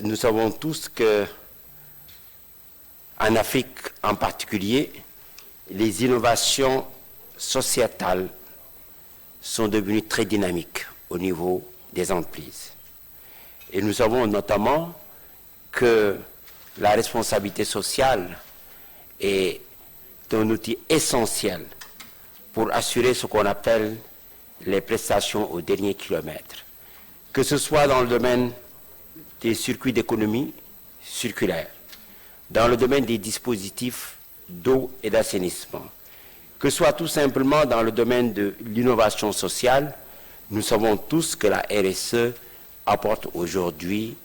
Nous savons tous que, en Afrique en particulier, les innovations sociétales sont devenues très dynamiques au niveau des entreprises. Et nous savons notamment que la responsabilité sociale est un outil essentiel pour assurer ce qu'on appelle les prestations au dernier kilomètre, que ce soit dans le domaine des circuits d'économie circulaire, dans le domaine des dispositifs d'eau et d'assainissement, que ce soit tout simplement dans le domaine de l'innovation sociale. Nous savons tous que la RSE apporte aujourd'hui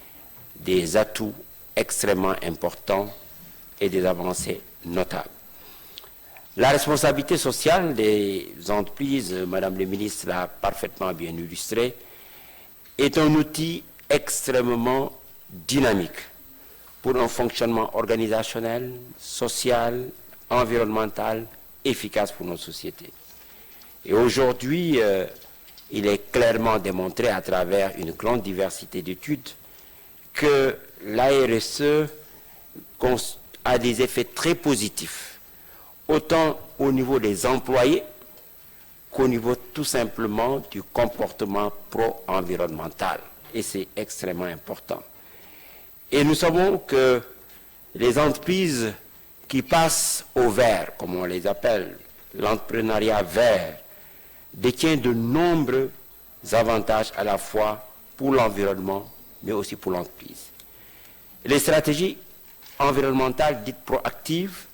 des atouts extrêmement importants et des avancées notables. La responsabilité sociale des entreprises, Madame le ministre l'a parfaitement bien illustré, est un outil extrêmement dynamique pour un fonctionnement organisationnel, social, environnemental, efficace pour nos sociétés. Et aujourd'hui, il est clairement démontré à travers une grande diversité d'études que la RSE a des effets très positifs, autant au niveau des employés qu'au niveau tout simplement du comportement pro-environnemental. Et c'est extrêmement important. Et nous savons que les entreprises qui passent au vert, comme on les appelle, l'entrepreneuriat vert, détient de nombreux avantages à la fois pour l'environnement, mais aussi pour l'entreprise. Les stratégies environnementales dites proactives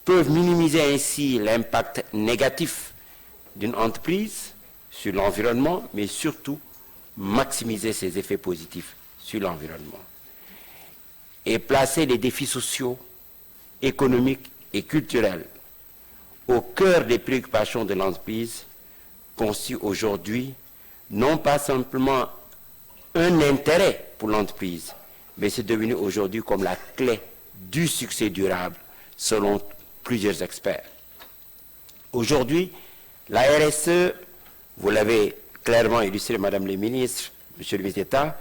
peuvent minimiser ainsi l'impact négatif d'une entreprise sur l'environnement, mais surtout maximiser ses effets positifs sur l'environnement. Et placer les défis sociaux, économiques et culturels au cœur des préoccupations de l'entreprise constitue aujourd'hui non pas simplement un intérêt pour l'entreprise, mais c'est devenu aujourd'hui comme la clé du succès durable selon plusieurs experts. Aujourd'hui, la RSE, vous l'avez clairement illustré, Madame le ministre, Monsieur le ministre d'État,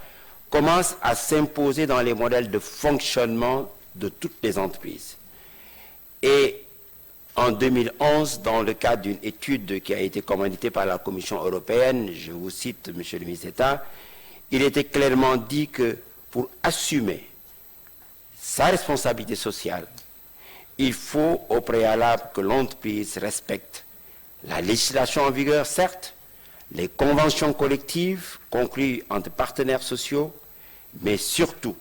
commence à s'imposer dans les modèles de fonctionnement de toutes les entreprises. Et en 2011, dans le cadre d'une étude qui a été commanditée par la Commission européenne, je vous cite, Monsieur le ministre d'État, il était clairement dit que pour assumer sa responsabilité sociale, il faut au préalable que l'entreprise respecte la législation en vigueur, certes, les conventions collectives conclues entre partenaires sociaux, mais surtout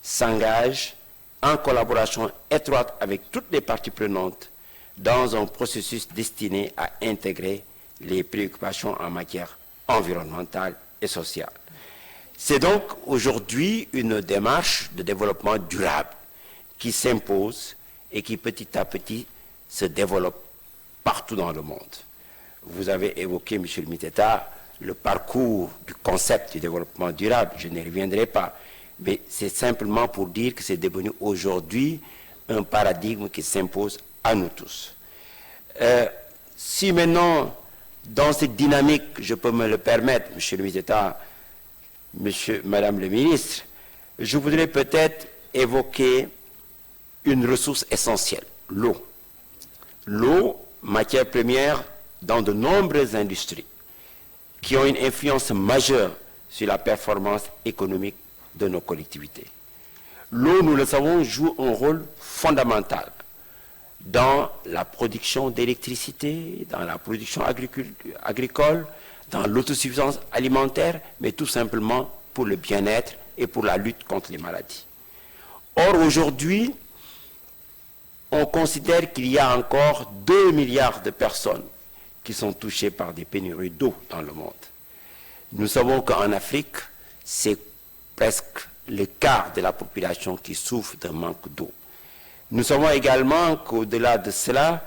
s'engage en collaboration étroite avec toutes les parties prenantes dans un processus destiné à intégrer les préoccupations en matière environnementale et sociale. C'est donc aujourd'hui une démarche de développement durable qui s'impose et qui petit à petit se développe partout dans le monde. Vous avez évoqué, Monsieur le ministre d'État, le parcours du concept du développement durable. Je n'y reviendrai pas, mais c'est simplement pour dire que c'est devenu aujourd'hui un paradigme qui s'impose à nous tous. Si maintenant, dans cette dynamique, je peux me le permettre, Monsieur le ministre d'État, Madame le ministre, je voudrais peut-être évoquer une ressource essentielle, l'eau. L'eau, matière première dans de nombreuses industries qui ont une influence majeure sur la performance économique de nos collectivités. L'eau, nous le savons, joue un rôle fondamental dans la production d'électricité, dans la production agricole, dans l'autosuffisance alimentaire, mais tout simplement pour le bien-être et pour la lutte contre les maladies. Or, aujourd'hui, on considère qu'il y a encore 2 milliards de personnes qui sont touchées par des pénuries d'eau dans le monde. Nous savons qu'en Afrique, c'est presque le quart de la population qui souffre d'un manque d'eau. Nous savons également qu'au-delà de cela,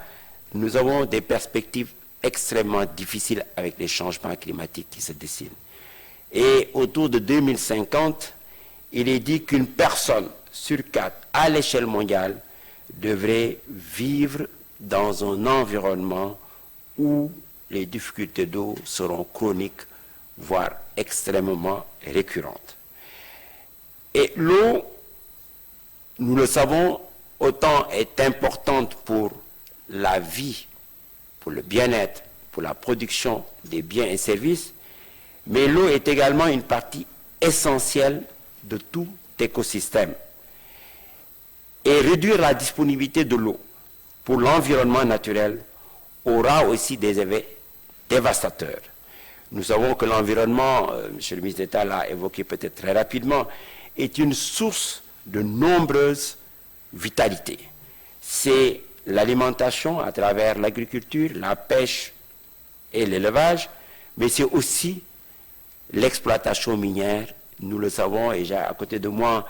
nous avons des perspectives extrêmement difficiles avec les changements climatiques qui se dessinent. Et autour de 2050, il est dit qu'une personne sur 4 à l'échelle mondiale devrait vivre dans un environnement où les difficultés d'eau seront chroniques, voire extrêmement récurrentes. Et l'eau, nous le savons, autant est importante pour la vie, pour le bien-être, pour la production des biens et services, mais l'eau est également une partie essentielle de tout écosystème. Et réduire la disponibilité de l'eau pour l'environnement naturel aura aussi des effets dévastateurs. Nous savons que l'environnement, M. le ministre d'État l'a évoqué peut-être très rapidement, est une source de nombreuses vitalités. C'est l'alimentation à travers l'agriculture, la pêche et l'élevage, mais c'est aussi l'exploitation minière. Nous le savons, et j'ai à côté de moi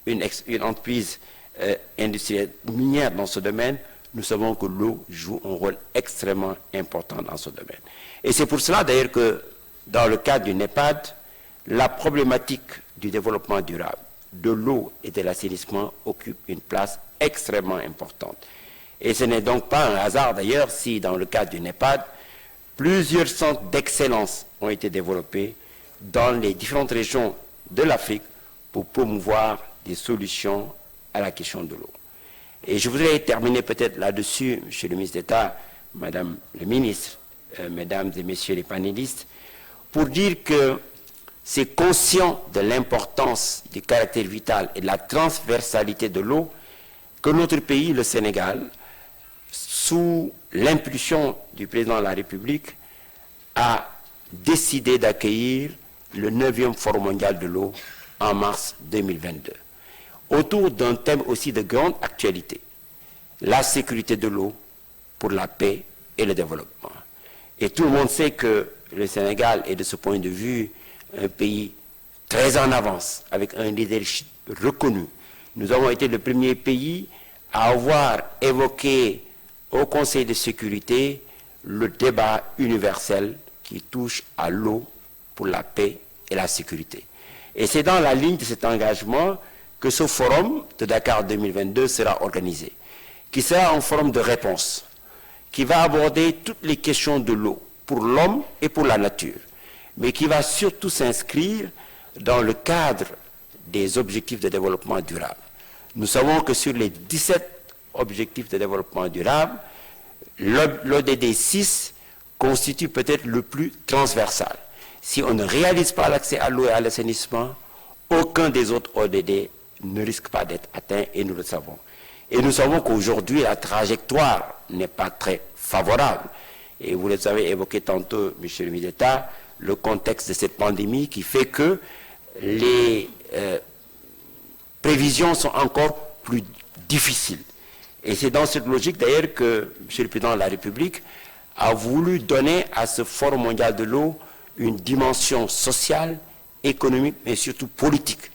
une entreprise industrielle minière dans ce domaine. Nous savons que l'eau joue un rôle extrêmement important dans ce domaine. Et c'est pour cela d'ailleurs que dans le cadre du NEPAD, la problématique du développement durable, de l'eau et de l'assainissement occupe une place extrêmement importante. Et ce n'est donc pas un hasard d'ailleurs si dans le cadre du NEPAD, plusieurs centres d'excellence ont été développés dans les différentes régions de l'Afrique pour promouvoir des solutions à la question de l'eau. Et je voudrais terminer peut-être là-dessus, Monsieur le ministre d'État, Madame le ministre, Mesdames et Messieurs les panélistes, pour dire que c'est conscient de l'importance du caractère vital et de la transversalité de l'eau que notre pays, le Sénégal, sous l'impulsion du président de la République, a décidé d'accueillir le 9e Forum mondial de l'eau en mars 2022, autour d'un thème aussi de grande actualité, la sécurité de l'eau pour la paix et le développement. Et tout le monde sait que le Sénégal est de ce point de vue un pays très en avance, avec un leadership reconnu. Nous avons été le premier pays à avoir évoqué au Conseil de sécurité le débat universel qui touche à l'eau pour la paix et la sécurité. Et c'est dans la ligne de cet engagement que ce forum de Dakar 2022 sera organisé, qui sera un forum de réponse, qui va aborder toutes les questions de l'eau pour l'homme et pour la nature, mais qui va surtout s'inscrire dans le cadre des objectifs de développement durable. Nous savons que sur les 17 objectifs de développement durable, l'ODD 6 constitue peut-être le plus transversal. Si on ne réalise pas l'accès à l'eau et à l'assainissement, aucun des autres ODD ne risque pas d'être atteint, et nous le savons. Et nous savons qu'aujourd'hui, la trajectoire n'est pas très favorable. Et vous les avez évoqué tantôt, Monsieur le ministre d'État, le contexte de cette pandémie qui fait que les prévisions sont encore plus difficiles. Et c'est dans cette logique d'ailleurs que Monsieur le Président de la République a voulu donner à ce Forum mondial de l'eau une dimension sociale, économique, mais surtout politique,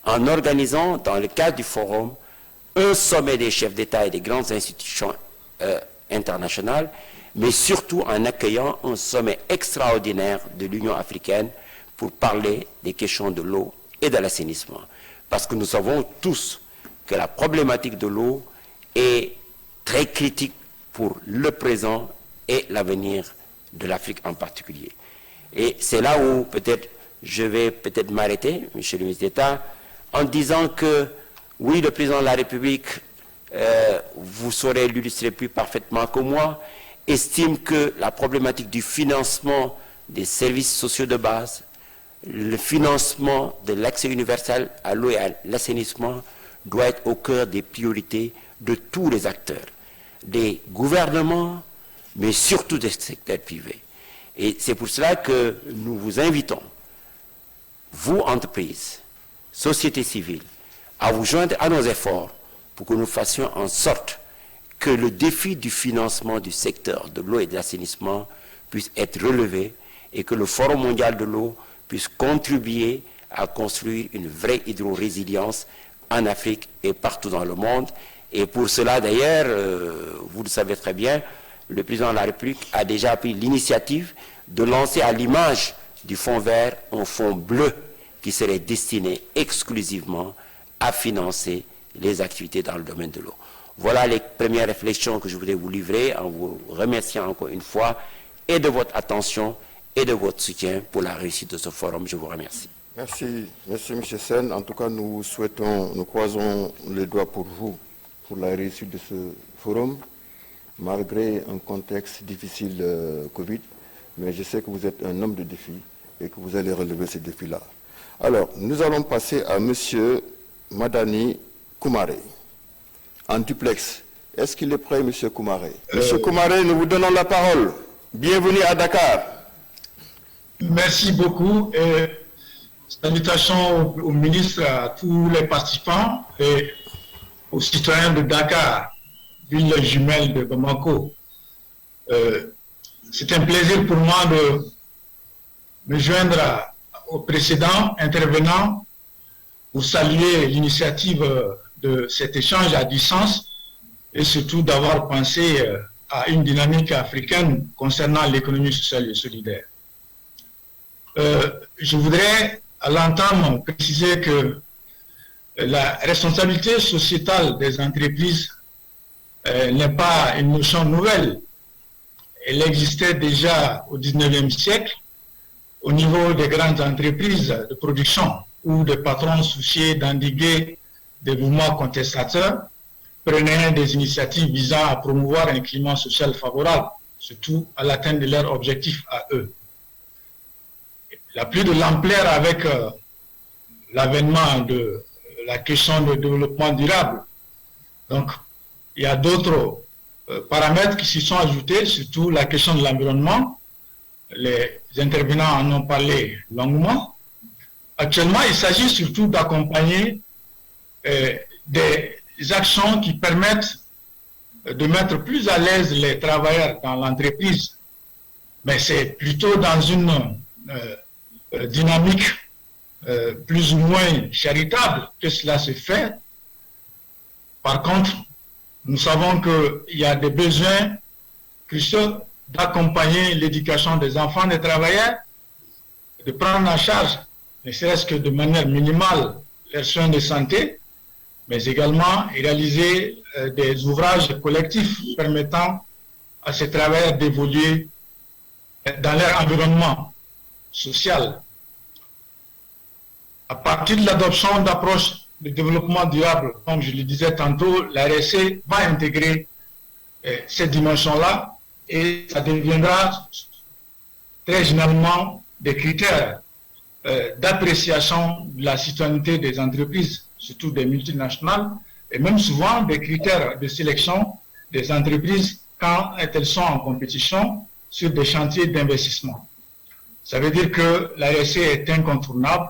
en organisant dans le cadre du forum un sommet des chefs d'État et des grandes institutions internationales, mais surtout en accueillant un sommet extraordinaire de l'Union africaine pour parler des questions de l'eau et de l'assainissement. Parce que nous savons tous que la problématique de l'eau est très critique pour le présent et l'avenir de l'Afrique en particulier. Et c'est là où peut-être je vais peut-être m'arrêter, Monsieur le ministre d'État, en disant que oui, le président de la République, vous saurez l'illustrer plus parfaitement que moi, estime que la problématique du financement des services sociaux de base, le financement de l'accès universel à l'eau et à l'assainissement doit être au cœur des priorités de tous les acteurs, des gouvernements, mais surtout des secteurs privés. Et c'est pour cela que nous vous invitons, vous, entreprises, société civile, à vous joindre à nos efforts pour que nous fassions en sorte que le défi du financement du secteur de l'eau et de l'assainissement puisse être relevé et que le Forum mondial de l'eau puisse contribuer à construire une vraie hydro-résilience en Afrique et partout dans le monde. Et pour cela, d'ailleurs, vous le savez très bien, le président de la République a déjà pris l'initiative de lancer à l'image du fonds vert un fonds bleu qui serait destiné exclusivement à financer les activités dans le domaine de l'eau. Voilà les premières réflexions que je voulais vous livrer en vous remerciant encore une fois et de votre attention et de votre soutien pour la réussite de ce forum. Je vous remercie. Merci, M. Sen. En tout cas, nous croisons les doigts pour vous, pour la réussite de ce forum, malgré un contexte difficile Covid. Mais je sais que vous êtes un homme de défi et que vous allez relever ces défis-là. Alors, nous allons passer à M. Madani Koumaré, en duplex. Est-ce qu'il est prêt, M. Koumaré? Monsieur Koumaré, nous vous donnons la parole. Bienvenue à Dakar. Merci beaucoup. Salutations au ministre, à tous les participants et aux citoyens de Dakar, ville jumelle de Bamako. C'est un plaisir pour moi de me joindre au précédent intervenant pour saluer l'initiative de cet échange à distance et surtout d'avoir pensé à une dynamique africaine concernant l'économie sociale et solidaire. Je voudrais à l'entame préciser que la responsabilité sociétale des entreprises n'est pas une notion nouvelle. Elle existait déjà au XIXe siècle au niveau des grandes entreprises de production où des patrons souciés d'endiguer des mouvements contestateurs prenaient des initiatives visant à promouvoir un climat social favorable, surtout à l'atteinte de leurs objectifs à eux. La plus de l'ampleur avec l'avènement de la question du développement durable. Donc, il y a d'autres paramètres qui s'y sont ajoutés, surtout la question de l'environnement. Les intervenants en ont parlé longuement. Actuellement, il s'agit surtout d'accompagner des actions qui permettent de mettre plus à l'aise les travailleurs dans l'entreprise. Mais c'est plutôt dans une dynamique plus ou moins charitable que cela se fait. Par contre, nous savons qu'il y a des besoins cruciaux d'accompagner l'éducation des enfants des travailleurs, de prendre en charge, ne serait-ce que de manière minimale, leurs soins de santé, mais également réaliser des ouvrages collectifs permettant à ces travailleurs d'évoluer dans leur environnement social. À partir de l'adoption d'approches de développement durable, comme je le disais tantôt, la RSE va intégrer cette dimension-là et ça deviendra très généralement des critères d'appréciation de la citoyenneté des entreprises, surtout des multinationales, et même souvent des critères de sélection des entreprises quand elles sont en compétition sur des chantiers d'investissement. Ça veut dire que la RSE est incontournable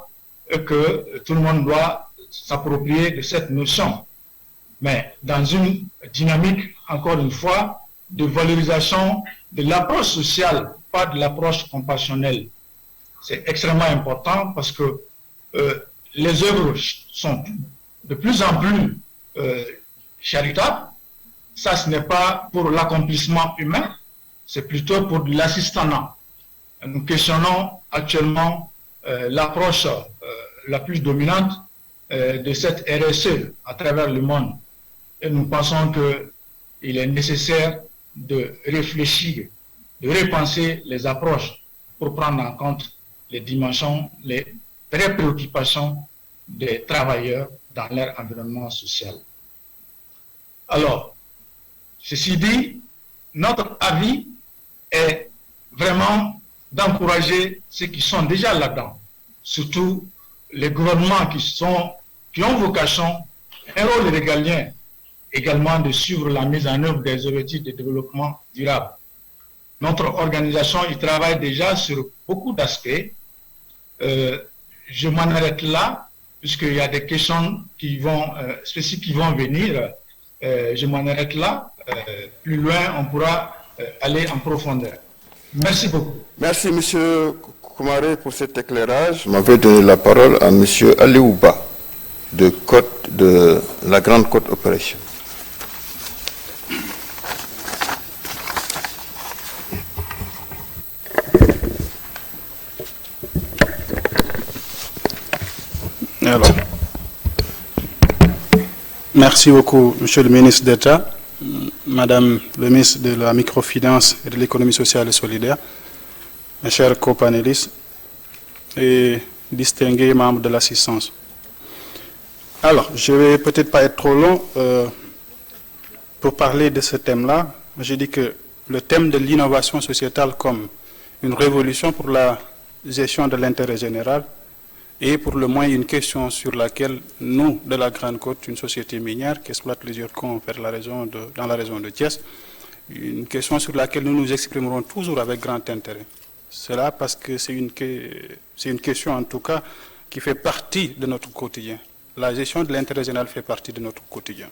et que tout le monde doit s'approprier de cette notion. Mais dans une dynamique, encore une fois, de valorisation de l'approche sociale, pas de l'approche compassionnelle. C'est extrêmement important parce que les œuvres sont de plus en plus charitables. Ça, ce n'est pas pour l'accomplissement humain, c'est plutôt pour de l'assistanat. Nous questionnons actuellement l'approche la plus dominante de cette RSE à travers le monde. Et nous pensons qu'il est nécessaire de réfléchir, de repenser les approches pour prendre en compte les dimensions, les vraies préoccupations des travailleurs dans leur environnement social. Alors, ceci dit, notre avis est vraiment d'encourager ceux qui sont déjà là-dedans, surtout les gouvernements qui ont vocation, un rôle régalien, également de suivre la mise en œuvre des objectifs de développement durable. Notre organisation y travaille déjà sur beaucoup d'aspects. Je m'en arrête là, puisqu'il y a des questions spécifiques qui vont venir. Je m'en arrête là. Plus loin, on pourra aller en profondeur. Merci beaucoup. Merci, M. Koumaré, pour cet éclairage. Je m'avais donné la parole à M. Aliouba, de la Grande Côte Opération. Alors, merci beaucoup, Monsieur le ministre d'État, Madame le ministre de la Microfinance et de l'Économie sociale et solidaire, mes chers copanélistes, et distingués membres de l'assistance. Alors, je ne vais peut-être pas être trop long pour parler de ce thème-là. J'ai dit que le thème de l'innovation sociétale comme une révolution pour la gestion de l'intérêt général est pour le moins une question sur laquelle nous, de la Grande Côte, une société minière qui exploite les zircons dans la région de Thiès, une question sur laquelle nous nous exprimerons toujours avec grand intérêt. Cela parce que c'est une question en tout cas qui fait partie de notre quotidien. La gestion de l'intérêt général fait partie de notre quotidien.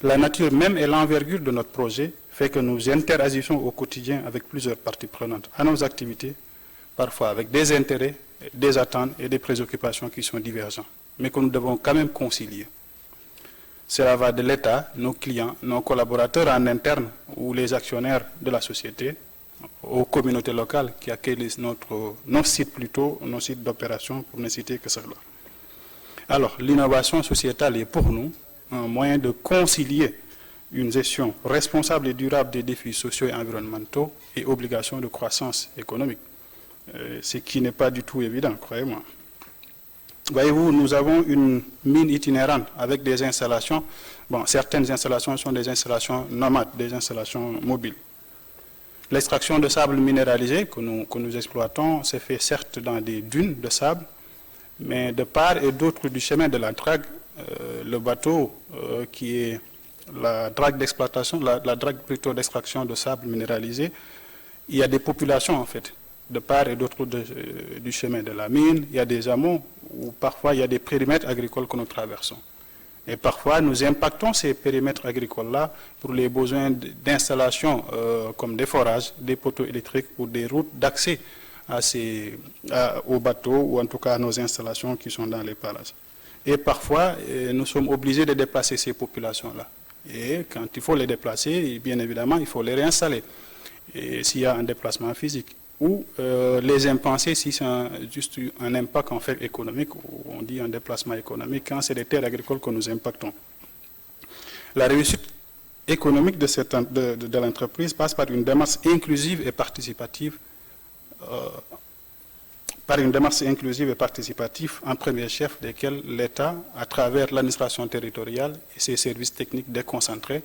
La nature même et l'envergure de notre projet fait que nous interagissons au quotidien avec plusieurs parties prenantes à nos activités, parfois avec des intérêts, des attentes et des préoccupations qui sont divergents, mais que nous devons quand même concilier. Cela va de l'État, nos clients, nos collaborateurs en interne ou les actionnaires de la société, aux communautés locales qui accueillent nos sites d'opération, pour ne citer que cela. Alors, l'innovation sociétale est pour nous un moyen de concilier une gestion responsable et durable des défis sociaux et environnementaux et obligations de croissance économique, ce qui n'est pas du tout évident, croyez-moi. Voyez-vous, nous avons une mine itinérante avec des installations. Bon, certaines installations sont des installations nomades, des installations mobiles. L'extraction de sable minéralisé que nous exploitons se fait certes dans des dunes de sable, mais de part et d'autre du chemin de la drague, le bateau qui est la drague d'exploitation, la drague plutôt d'extraction de sable minéralisé, il y a des populations en fait, de part et d'autre du chemin de la mine, il y a des hameaux où parfois il y a des périmètres agricoles que nous traversons. Et parfois nous impactons ces périmètres agricoles-là pour les besoins d'installation comme des forages, des poteaux électriques ou des routes d'accès aux bateaux ou en tout cas à nos installations qui sont dans les parages. Et parfois nous sommes obligés de déplacer ces populations-là. Et quand il faut les déplacer, bien évidemment, il faut les réinstaller. Et s'il y a un déplacement physique. Ou les impenser si c'est juste un impact en fait économique, ou on dit un déplacement économique, quand c'est des terres agricoles que nous impactons. La réussite économique de l'entreprise passe par une démarche inclusive et participative, en premier chef desquels l'État, à travers l'administration territoriale et ses services techniques déconcentrés,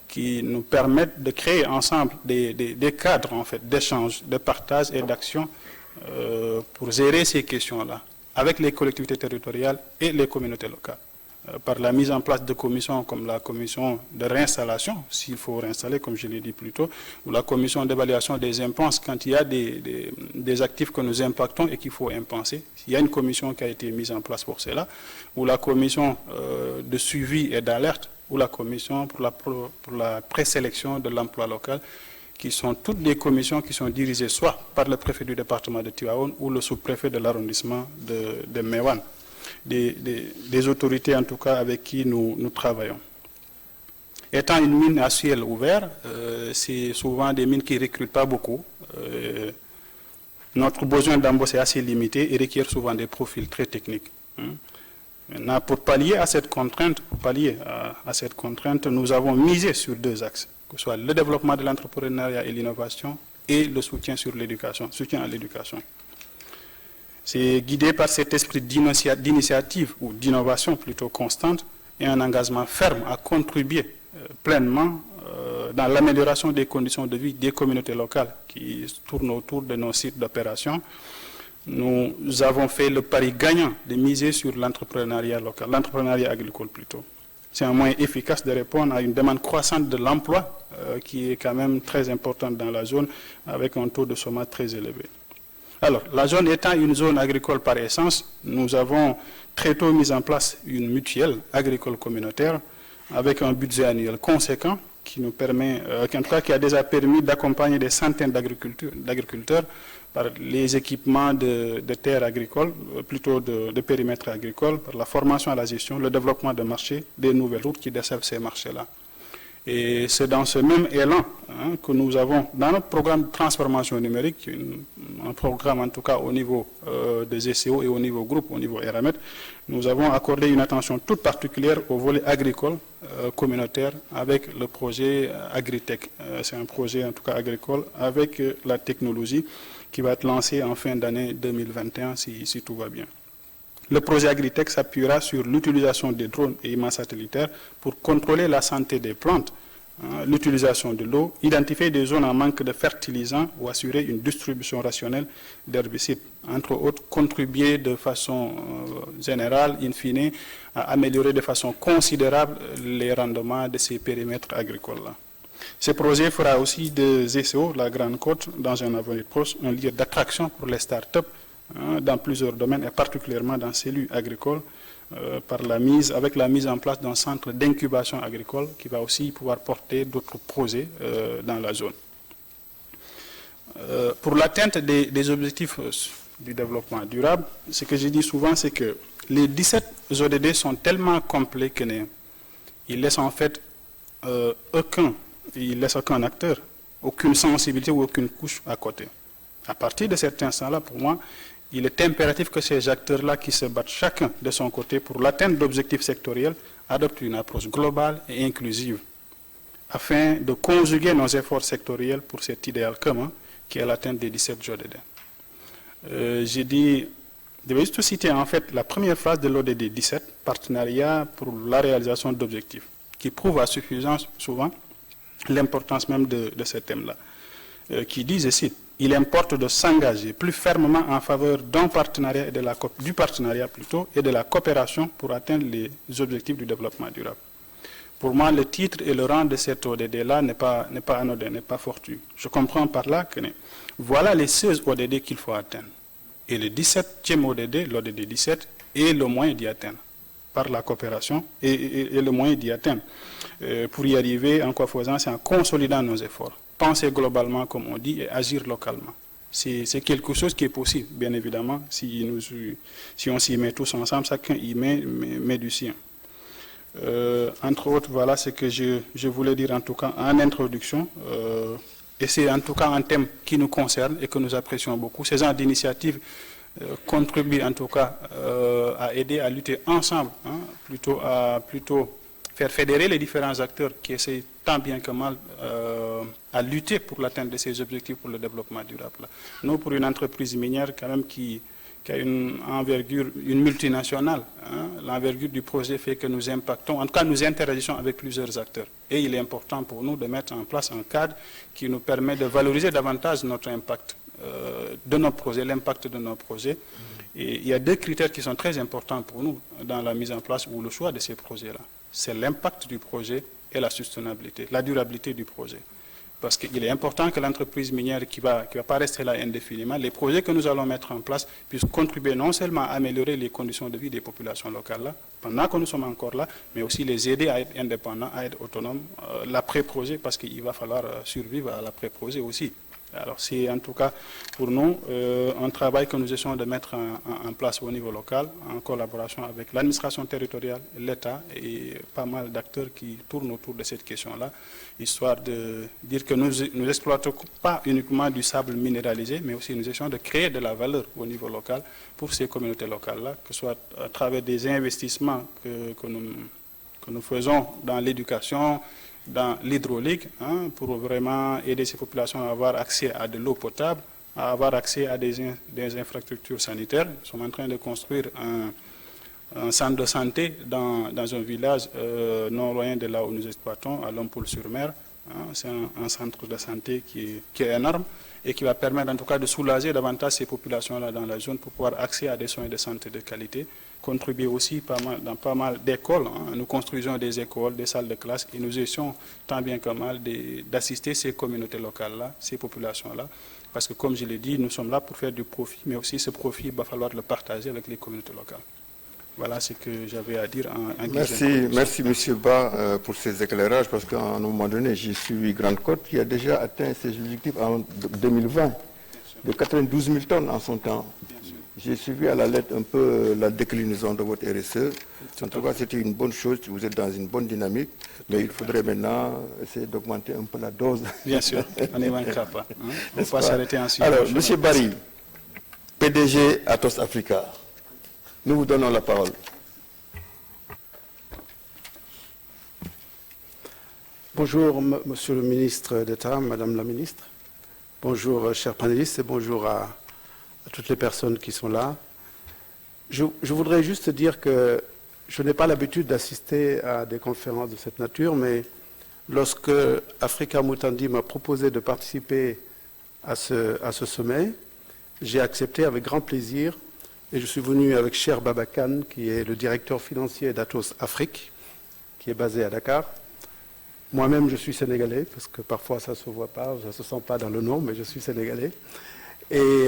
qui nous permettent de créer ensemble des cadres en fait, d'échange, de partage et d'action pour gérer ces questions-là avec les collectivités territoriales et les communautés locales. Par la mise en place de commissions comme la commission de réinstallation, s'il faut réinstaller, comme je l'ai dit plus tôt, ou la commission d'évaluation des impenses quand il y a des actifs que nous impactons et qu'il faut impenser. Il y a une commission qui a été mise en place pour cela, ou la commission de suivi et d'alerte, ou la commission pour la présélection de l'emploi local, qui sont toutes des commissions qui sont dirigées soit par le préfet du département de Tivaouane ou le sous-préfet de l'arrondissement de Meouane, des autorités en tout cas avec qui nous travaillons. Étant une mine à ciel ouvert, c'est souvent des mines qui ne recrutent pas beaucoup. Notre besoin d'embauche est assez limité et requiert souvent des profils très techniques. Maintenant, pour pallier à cette contrainte, nous avons misé sur deux axes, que ce soit le développement de l'entrepreneuriat et l'innovation et le soutien à l'éducation. C'est guidé par cet esprit d'initiative ou d'innovation plutôt constante et un engagement ferme à contribuer pleinement dans l'amélioration des conditions de vie des communautés locales qui tournent autour de nos sites d'opération. Nous avons fait le pari gagnant de miser sur l'entrepreneuriat local, l'entrepreneuriat agricole plutôt. C'est un moyen efficace de répondre à une demande croissante de l'emploi qui est quand même très importante dans la zone avec un taux de chômage très élevé. Alors, la zone étant une zone agricole par essence, nous avons très tôt mis en place une mutuelle agricole communautaire avec un budget annuel conséquent qui nous permet, qui a déjà permis d'accompagner des centaines d'agriculteurs par les équipements de terres agricoles, plutôt de périmètres agricoles, par la formation à la gestion, le développement de marchés, des nouvelles routes qui desservent ces marchés-là. Et c'est dans ce même élan que nous avons, dans notre programme de transformation numérique, un programme en tout cas au niveau des GCO et au niveau groupe, au niveau RAMET, nous avons accordé une attention toute particulière au volet agricole communautaire avec le projet Agritech. C'est un projet en tout cas agricole avec la technologie qui va être lancé en fin d'année 2021 si tout va bien. Le projet Agritech s'appuiera sur l'utilisation des drones et images satellitaires pour contrôler la santé des plantes, l'utilisation de l'eau, identifier des zones en manque de fertilisants ou assurer une distribution rationnelle d'herbicides. Entre autres, contribuer de façon générale, in fine, à améliorer de façon considérable les rendements de ces périmètres agricoles-là. Ce projet fera aussi de ZCO, la Grande Côte, dans un avenir proche, un lieu d'attraction pour les start-up dans plusieurs domaines, et particulièrement dans celui agricole, avec la mise en place d'un centre d'incubation agricole qui va aussi pouvoir porter d'autres projets dans la zone. Pour l'atteinte des objectifs du développement durable, ce que je dis souvent, c'est que les 17 ODD sont tellement complets qu'ils laissent en fait aucun acteur, aucune sensibilité ou aucune couche à côté. À partir de cet instant-là, pour moi, il est impératif que ces acteurs-là qui se battent chacun de son côté pour l'atteinte d'objectifs sectoriels adoptent une approche globale et inclusive afin de conjuguer nos efforts sectoriels pour cet idéal commun qui est l'atteinte des 17 ODD. Je vais juste citer en fait la première phrase de l'ODD 17, partenariat pour la réalisation d'objectifs, qui prouve à suffisance souvent l'importance même de ce thème-là, qui dit, je cite, « Il importe de s'engager plus fermement en faveur d'un partenariat et du partenariat plutôt et de la coopération pour atteindre les objectifs du développement durable. » Pour moi, le titre et le rang de cet ODD-là n'est pas anodin, n'est pas fortuit. Je comprends par là que voilà les 16 ODD qu'il faut atteindre. Et le 17e ODD, l'ODD 17, est le moyen d'y atteindre par la coopération et le moyen d'y atteindre. Pour y arriver, en quoi faisant, c'est en consolidant nos efforts. Penser globalement, comme on dit, et agir localement. C'est quelque chose qui est possible, bien évidemment, si on s'y met tous ensemble, chacun y met du sien. Entre autres, voilà ce que je voulais dire en tout cas en introduction. Et c'est en tout cas un thème qui nous concerne et que nous apprécions beaucoup. Ces genres d'initiatives contribuent en tout cas à aider à lutter ensemble, plutôt faire fédérer les différents acteurs qui essaient tant bien que mal à lutter pour l'atteinte de ces objectifs pour le développement durable. Nous, pour une entreprise minière quand même qui a une envergure, une multinationale, l'envergure du projet fait que nous impactons, en tout cas nous interagissons avec plusieurs acteurs. Et il est important pour nous de mettre en place un cadre qui nous permet de valoriser davantage notre impact de nos projets, l'impact de nos projets. Et il y a deux critères qui sont très importants pour nous dans la mise en place ou le choix de ces projets-là. C'est l'impact du projet et la soutenabilité, la durabilité du projet. Parce qu'il est important que l'entreprise minière qui va pas rester là indéfiniment, les projets que nous allons mettre en place puissent contribuer non seulement à améliorer les conditions de vie des populations locales là, pendant que nous sommes encore là, mais aussi les aider à être indépendants, à être autonomes, l'après-projet, parce qu'il va falloir survivre à l'après-projet aussi. Alors c'est en tout cas pour nous un travail que nous essayons de mettre en place au niveau local, en collaboration avec l'administration territoriale, l'État et pas mal d'acteurs qui tournent autour de cette question-là, histoire de dire que nous n'exploitons pas uniquement du sable minéralisé, mais aussi nous essayons de créer de la valeur au niveau local pour ces communautés locales-là, que ce soit à travers des investissements que nous faisons dans l'éducation, dans l'hydraulique, pour vraiment aider ces populations à avoir accès à de l'eau potable, à avoir accès à des infrastructures sanitaires. Nous sommes en train de construire un centre de santé dans un village non loin de là où nous exploitons, à Lompoul-sur-Mer. C'est un centre de santé qui est énorme et qui va permettre en tout cas de soulager davantage ces populations-là dans la zone pour pouvoir accéder à des soins de santé de qualité, contribuer aussi dans pas mal d'écoles. Nous construisons des écoles, des salles de classe et nous essayons tant bien que mal d'assister ces communautés locales-là, ces populations-là, parce que comme je l'ai dit, nous sommes là pour faire du profit, mais aussi ce profit, il va falloir le partager avec les communautés locales. Voilà ce que j'avais à dire en Merci M. Ba pour ces éclairages, parce qu'à un moment donné, j'ai suivi Grande Côte qui a déjà atteint ses objectifs en 2020, de 92 000 tonnes en son temps. J'ai suivi à la lettre un peu la déclinaison de votre RSE. En tout cas, c'était une bonne chose, vous êtes dans une bonne dynamique, mais il faudrait maintenant essayer d'augmenter un peu la dose. Bien sûr, on n'y manquera pas. On ne peut pas s'arrêter ainsi. Alors, M. Barry, PDG Atos Africa, nous vous donnons la parole. Bonjour, Monsieur le ministre d'État, Madame la ministre. Bonjour, chers panélistes, et bonjour à toutes les personnes qui sont là. Je voudrais juste dire que je n'ai pas l'habitude d'assister à des conférences de cette nature, mais lorsque Africa Mutandim m'a proposé de participer à ce sommet, j'ai accepté avec grand plaisir et je suis venu avec Cher Babakan, qui est le directeur financier d'Atos Afrique, qui est basé à Dakar. Moi-même, je suis sénégalais, parce que parfois ça ne se voit pas, ça ne se sent pas dans le nom, mais je suis sénégalais. Et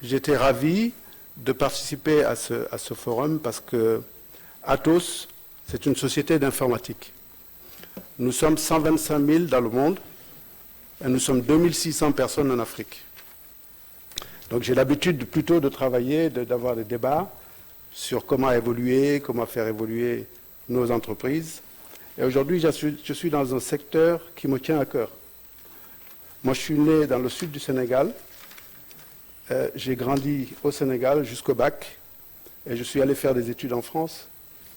j'étais ravi de participer à ce forum parce que Atos, c'est une société d'informatique. Nous sommes 125 000 dans le monde et nous sommes 2600 personnes en Afrique. Donc j'ai l'habitude plutôt de travailler, d'avoir des débats sur comment évoluer, comment faire évoluer nos entreprises. Et aujourd'hui, je suis dans un secteur qui me tient à cœur. Moi, je suis né dans le sud du Sénégal. J'ai grandi au Sénégal jusqu'au bac. Et je suis allé faire des études en France.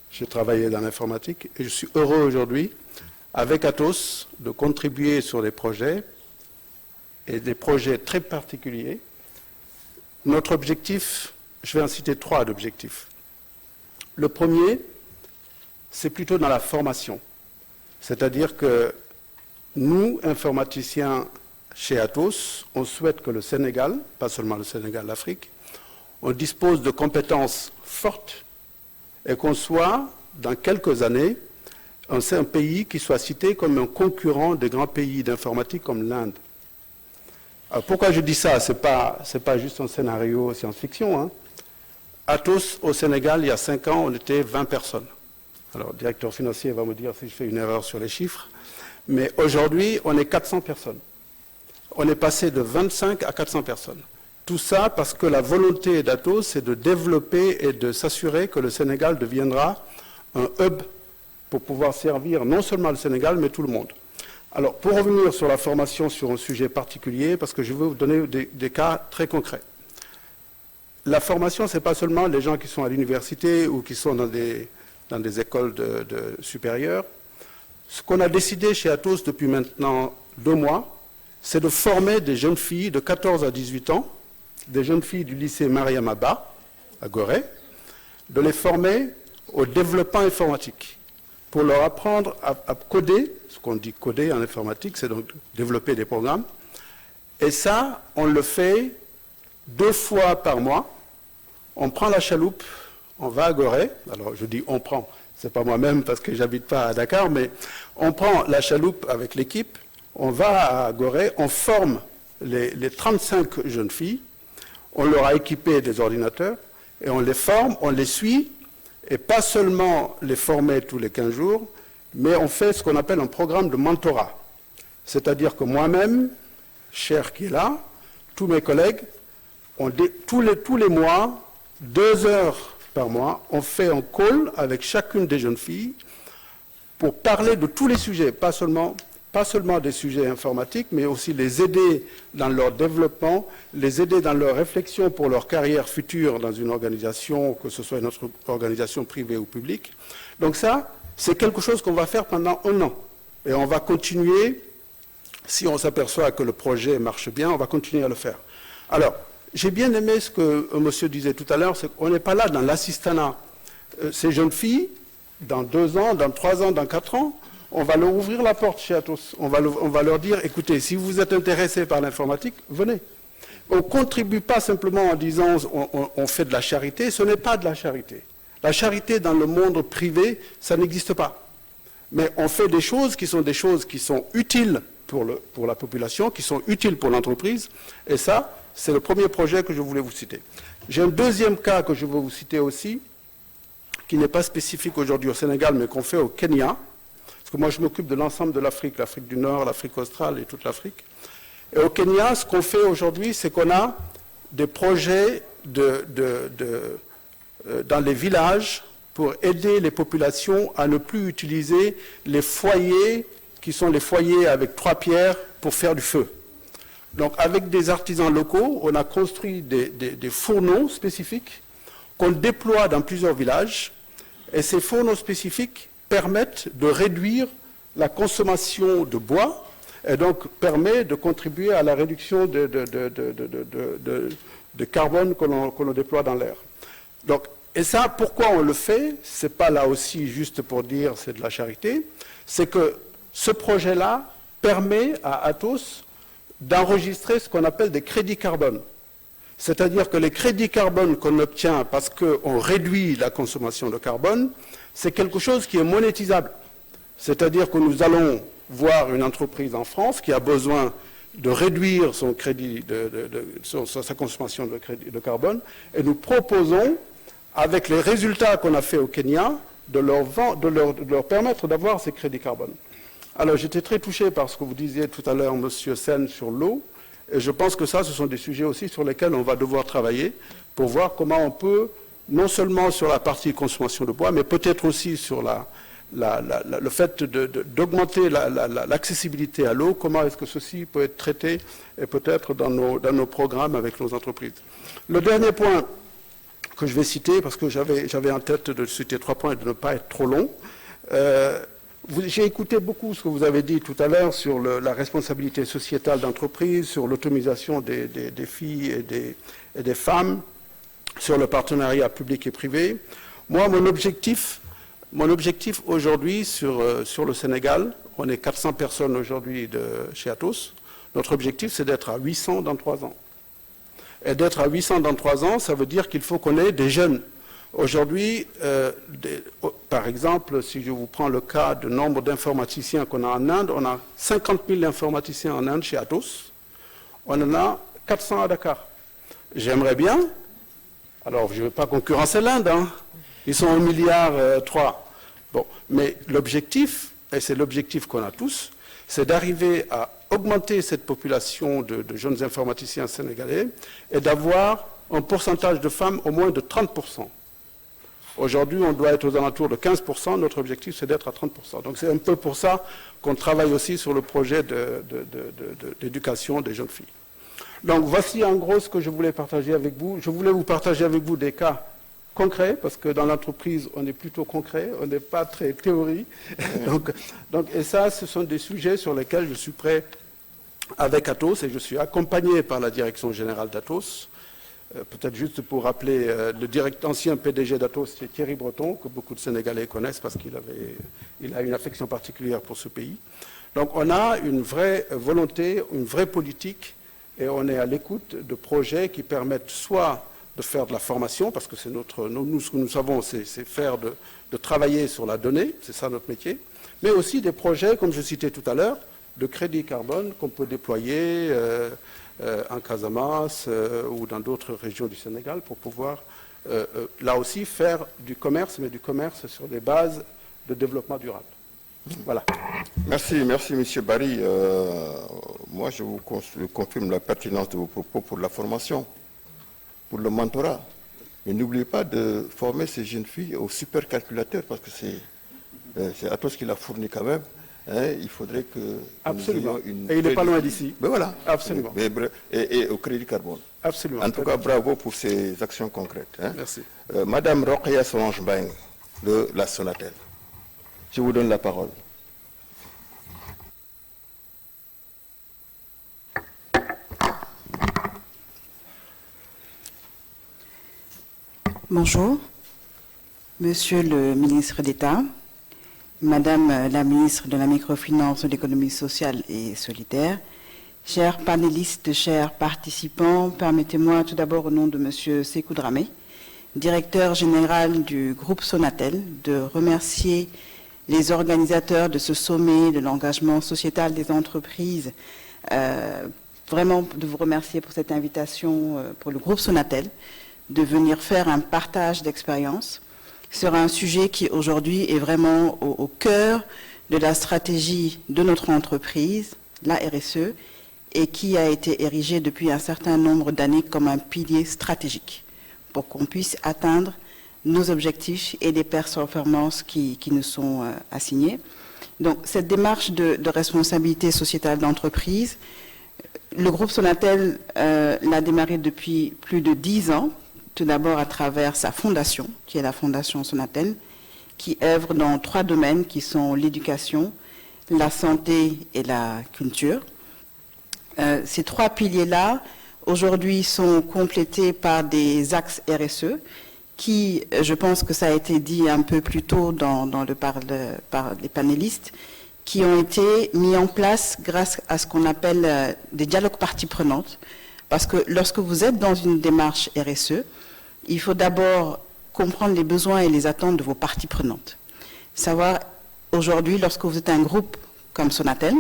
J'ai travaillé dans l'informatique. Et je suis heureux aujourd'hui, avec Atos, de contribuer sur des projets, et des projets très particuliers. Notre objectif, je vais en citer 3 d'objectifs. Le premier, c'est plutôt dans la formation. C'est-à-dire que nous, informaticiens chez Atos, on souhaite que le Sénégal, pas seulement le Sénégal, l'Afrique, on dispose de compétences fortes et qu'on soit, dans quelques années, un pays qui soit cité comme un concurrent des grands pays d'informatique comme l'Inde. Alors pourquoi je dis ça? Ce n'est pas juste un scénario science-fiction. Hein. Atos, au Sénégal, il y a 5 ans, on était 20 personnes. Alors, le directeur financier va me dire si je fais une erreur sur les chiffres. Mais aujourd'hui, on est 400 personnes. On est passé de 25 à 400 personnes. Tout ça parce que la volonté d'Atos, c'est de développer et de s'assurer que le Sénégal deviendra un hub pour pouvoir servir non seulement le Sénégal, mais tout le monde. Alors, pour revenir sur la formation sur un sujet particulier, parce que je veux vous donner des cas très concrets. La formation, ce n'est pas seulement les gens qui sont à l'université ou qui sont dans des écoles supérieures. Ce qu'on a décidé chez Atos depuis maintenant 2 mois, c'est de former des jeunes filles de 14 à 18 ans, des jeunes filles du lycée Mariam Abba, à Gorée, de les former au développement informatique, pour leur apprendre à coder. Ce qu'on dit coder en informatique, c'est donc développer des programmes. Et ça, on le fait 2 fois par mois. On prend la chaloupe, on va à Gorée. Alors je dis on prend, c'est pas moi-même parce que j'habite pas à Dakar, mais on prend la chaloupe avec l'équipe, on va à Gorée, on forme les 35 jeunes filles, on leur a équipé des ordinateurs et on les forme, on les suit, et pas seulement les former tous les 15 jours, mais on fait ce qu'on appelle un programme de mentorat. C'est-à-dire que moi-même, Cher qui est là, tous mes collègues, tous les mois, 2 heures par mois, on fait un call avec chacune des jeunes filles pour parler de tous les sujets, pas seulement des sujets informatiques, mais aussi les aider dans leur développement, les aider dans leur réflexion pour leur carrière future dans une organisation, que ce soit une autre organisation privée ou publique. Donc ça, c'est quelque chose qu'on va faire pendant 1 an. Et on va continuer, si on s'aperçoit que le projet marche bien, on va continuer à le faire. Alors, j'ai bien aimé ce que monsieur disait tout à l'heure, c'est qu'on n'est pas là dans l'assistanat. Ces jeunes filles, dans 2 ans, dans 3 ans, dans 4 ans, on va leur ouvrir la porte chez Atos. On va leur dire, écoutez, si vous êtes intéressés par l'informatique, venez. On ne contribue pas simplement en disant on fait de la charité, ce n'est pas de la charité. La charité dans le monde privé, ça n'existe pas. Mais on fait des choses qui sont utiles pour la population, qui sont utiles pour l'entreprise. Et ça, c'est le premier projet que je voulais vous citer. J'ai un deuxième cas que je veux vous citer aussi, qui n'est pas spécifique aujourd'hui au Sénégal, mais qu'on fait au Kenya. Parce que moi, je m'occupe de l'ensemble de l'Afrique, l'Afrique du Nord, l'Afrique australe et toute l'Afrique. Et au Kenya, ce qu'on fait aujourd'hui, c'est qu'on a des projets dans les villages pour aider les populations à ne plus utiliser les foyers qui sont les foyers avec 3 pierres pour faire du feu. Donc, avec des artisans locaux, on a construit des fourneaux spécifiques qu'on déploie dans plusieurs villages. Et ces fourneaux spécifiques permettent de réduire la consommation de bois et donc permet de contribuer à la réduction de carbone que l'on déploie dans l'air. Donc, et ça, pourquoi on le fait? Ce n'est pas là aussi juste pour dire c'est de la charité, c'est que ce projet-là permet à Atos d'enregistrer ce qu'on appelle des crédits carbone. C'est-à-dire que les crédits carbone qu'on obtient parce qu'on réduit la consommation de carbone, c'est quelque chose qui est monétisable. C'est-à-dire que nous allons voir une entreprise en France qui a besoin de réduire son crédit, sa consommation de carbone, et nous proposons, avec les résultats qu'on a fait au Kenya, de leur permettre d'avoir ces crédits carbone. Alors j'étais très touché par ce que vous disiez tout à l'heure, Monsieur Sen, sur l'eau, et je pense que ça, ce sont des sujets aussi sur lesquels on va devoir travailler pour voir comment on peut, non seulement sur la partie consommation de bois, mais peut-être aussi sur le fait d'augmenter l'accessibilité à l'eau, comment est-ce que ceci peut être traité, et peut-être dans nos programmes avec nos entreprises. Le dernier point que je vais citer, parce que j'avais en tête de citer 3 points et de ne pas être trop long, j'ai écouté beaucoup ce que vous avez dit tout à l'heure sur la responsabilité sociétale d'entreprise, sur l'autonomisation des filles et des femmes, sur le partenariat public et privé. Moi, mon objectif aujourd'hui sur le Sénégal, on est 400 personnes aujourd'hui chez Atos, notre objectif c'est d'être à 800 dans 3 ans. Et d'être à 800 dans 3 ans, ça veut dire qu'il faut qu'on ait des jeunes. Aujourd'hui, par exemple, si je vous prends le cas du nombre d'informaticiens qu'on a en Inde, on a 50 000 informaticiens en Inde chez Atos, on en a 400 à Dakar. J'aimerais bien, alors je ne vais pas concurrencer l'Inde, hein, ils sont 1,3 milliard. Bon, mais l'objectif, et c'est l'objectif qu'on a tous, c'est d'arriver à augmenter cette population de jeunes informaticiens sénégalais et d'avoir un pourcentage de femmes au moins de 30%. Aujourd'hui, on doit être aux alentours de 15%. Notre objectif, c'est d'être à 30%. Donc, c'est un peu pour ça qu'on travaille aussi sur le projet d'éducation des jeunes filles. Donc, voici en gros ce que je voulais partager avec vous. Je voulais vous partager avec vous des cas concrets, parce que dans l'entreprise, on est plutôt concret, on n'est pas très théorie. Et ça, ce sont des sujets sur lesquels je suis prêt avec Atos, et je suis accompagné par la direction générale d'Atos. Peut-être juste pour rappeler, ancien PDG d'Atos, c'est Thierry Breton, que beaucoup de Sénégalais connaissent parce qu'il a une affection particulière pour ce pays. Donc on a une vraie volonté, une vraie politique, et on est à l'écoute de projets qui permettent soit de faire de la formation, parce que c'est nous, ce que nous savons, c'est faire de travailler sur la donnée, c'est ça notre métier, mais aussi des projets, comme je citais tout à l'heure, de crédit carbone qu'on peut déployer en Casamance ou dans d'autres régions du Sénégal pour pouvoir, là aussi, faire du commerce, mais du commerce sur des bases de développement durable. Voilà. Merci, M. Barry. Moi, je vous confirme la pertinence de vos propos pour la formation, pour le mentorat. Mais n'oubliez pas de former ces jeunes filles au supercalculateur, parce que c'est Atos qui l'a fourni quand même. Hein, il faudrait que absolument. Et il n'est pas loin d'ici. Ben voilà. Absolument. Et au crédit carbone. Absolument. En tout cas, bravo pour ces actions concrètes. Hein. Merci. Madame Rokhaya Solange-Bang de la Sonatel, je vous donne la parole. Bonjour, Monsieur le ministre d'État, Madame la ministre de la Microfinance, de l'Économie sociale et solidaire, chers panélistes, chers participants, permettez-moi tout d'abord au nom de Monsieur Sékou Dramé, directeur général du groupe Sonatel, de remercier les organisateurs de ce sommet de l'engagement sociétal des entreprises, vraiment de vous remercier pour cette invitation pour le groupe Sonatel, de venir faire un partage d'expérience sur un sujet qui aujourd'hui est vraiment au cœur de la stratégie de notre entreprise, la RSE, et qui a été érigé depuis un certain nombre d'années comme un pilier stratégique pour qu'on puisse atteindre nos objectifs et les performances qui nous sont assignés. Donc cette démarche de responsabilité sociétale d'entreprise, le groupe Sonatel l'a démarré depuis plus de 10 ans, tout d'abord à travers sa fondation, qui est la Fondation Sonatel, qui œuvre dans 3 domaines qui sont l'éducation, la santé et la culture. Ces trois piliers-là, aujourd'hui, sont complétés par des axes RSE qui, je pense que ça a été dit un peu plus tôt par les panélistes, qui ont été mis en place grâce à ce qu'on appelle des dialogues parties prenantes. Parce que lorsque vous êtes dans une démarche RSE, il faut d'abord comprendre les besoins et les attentes de vos parties prenantes. Savoir, aujourd'hui, lorsque vous êtes un groupe comme Sonatel,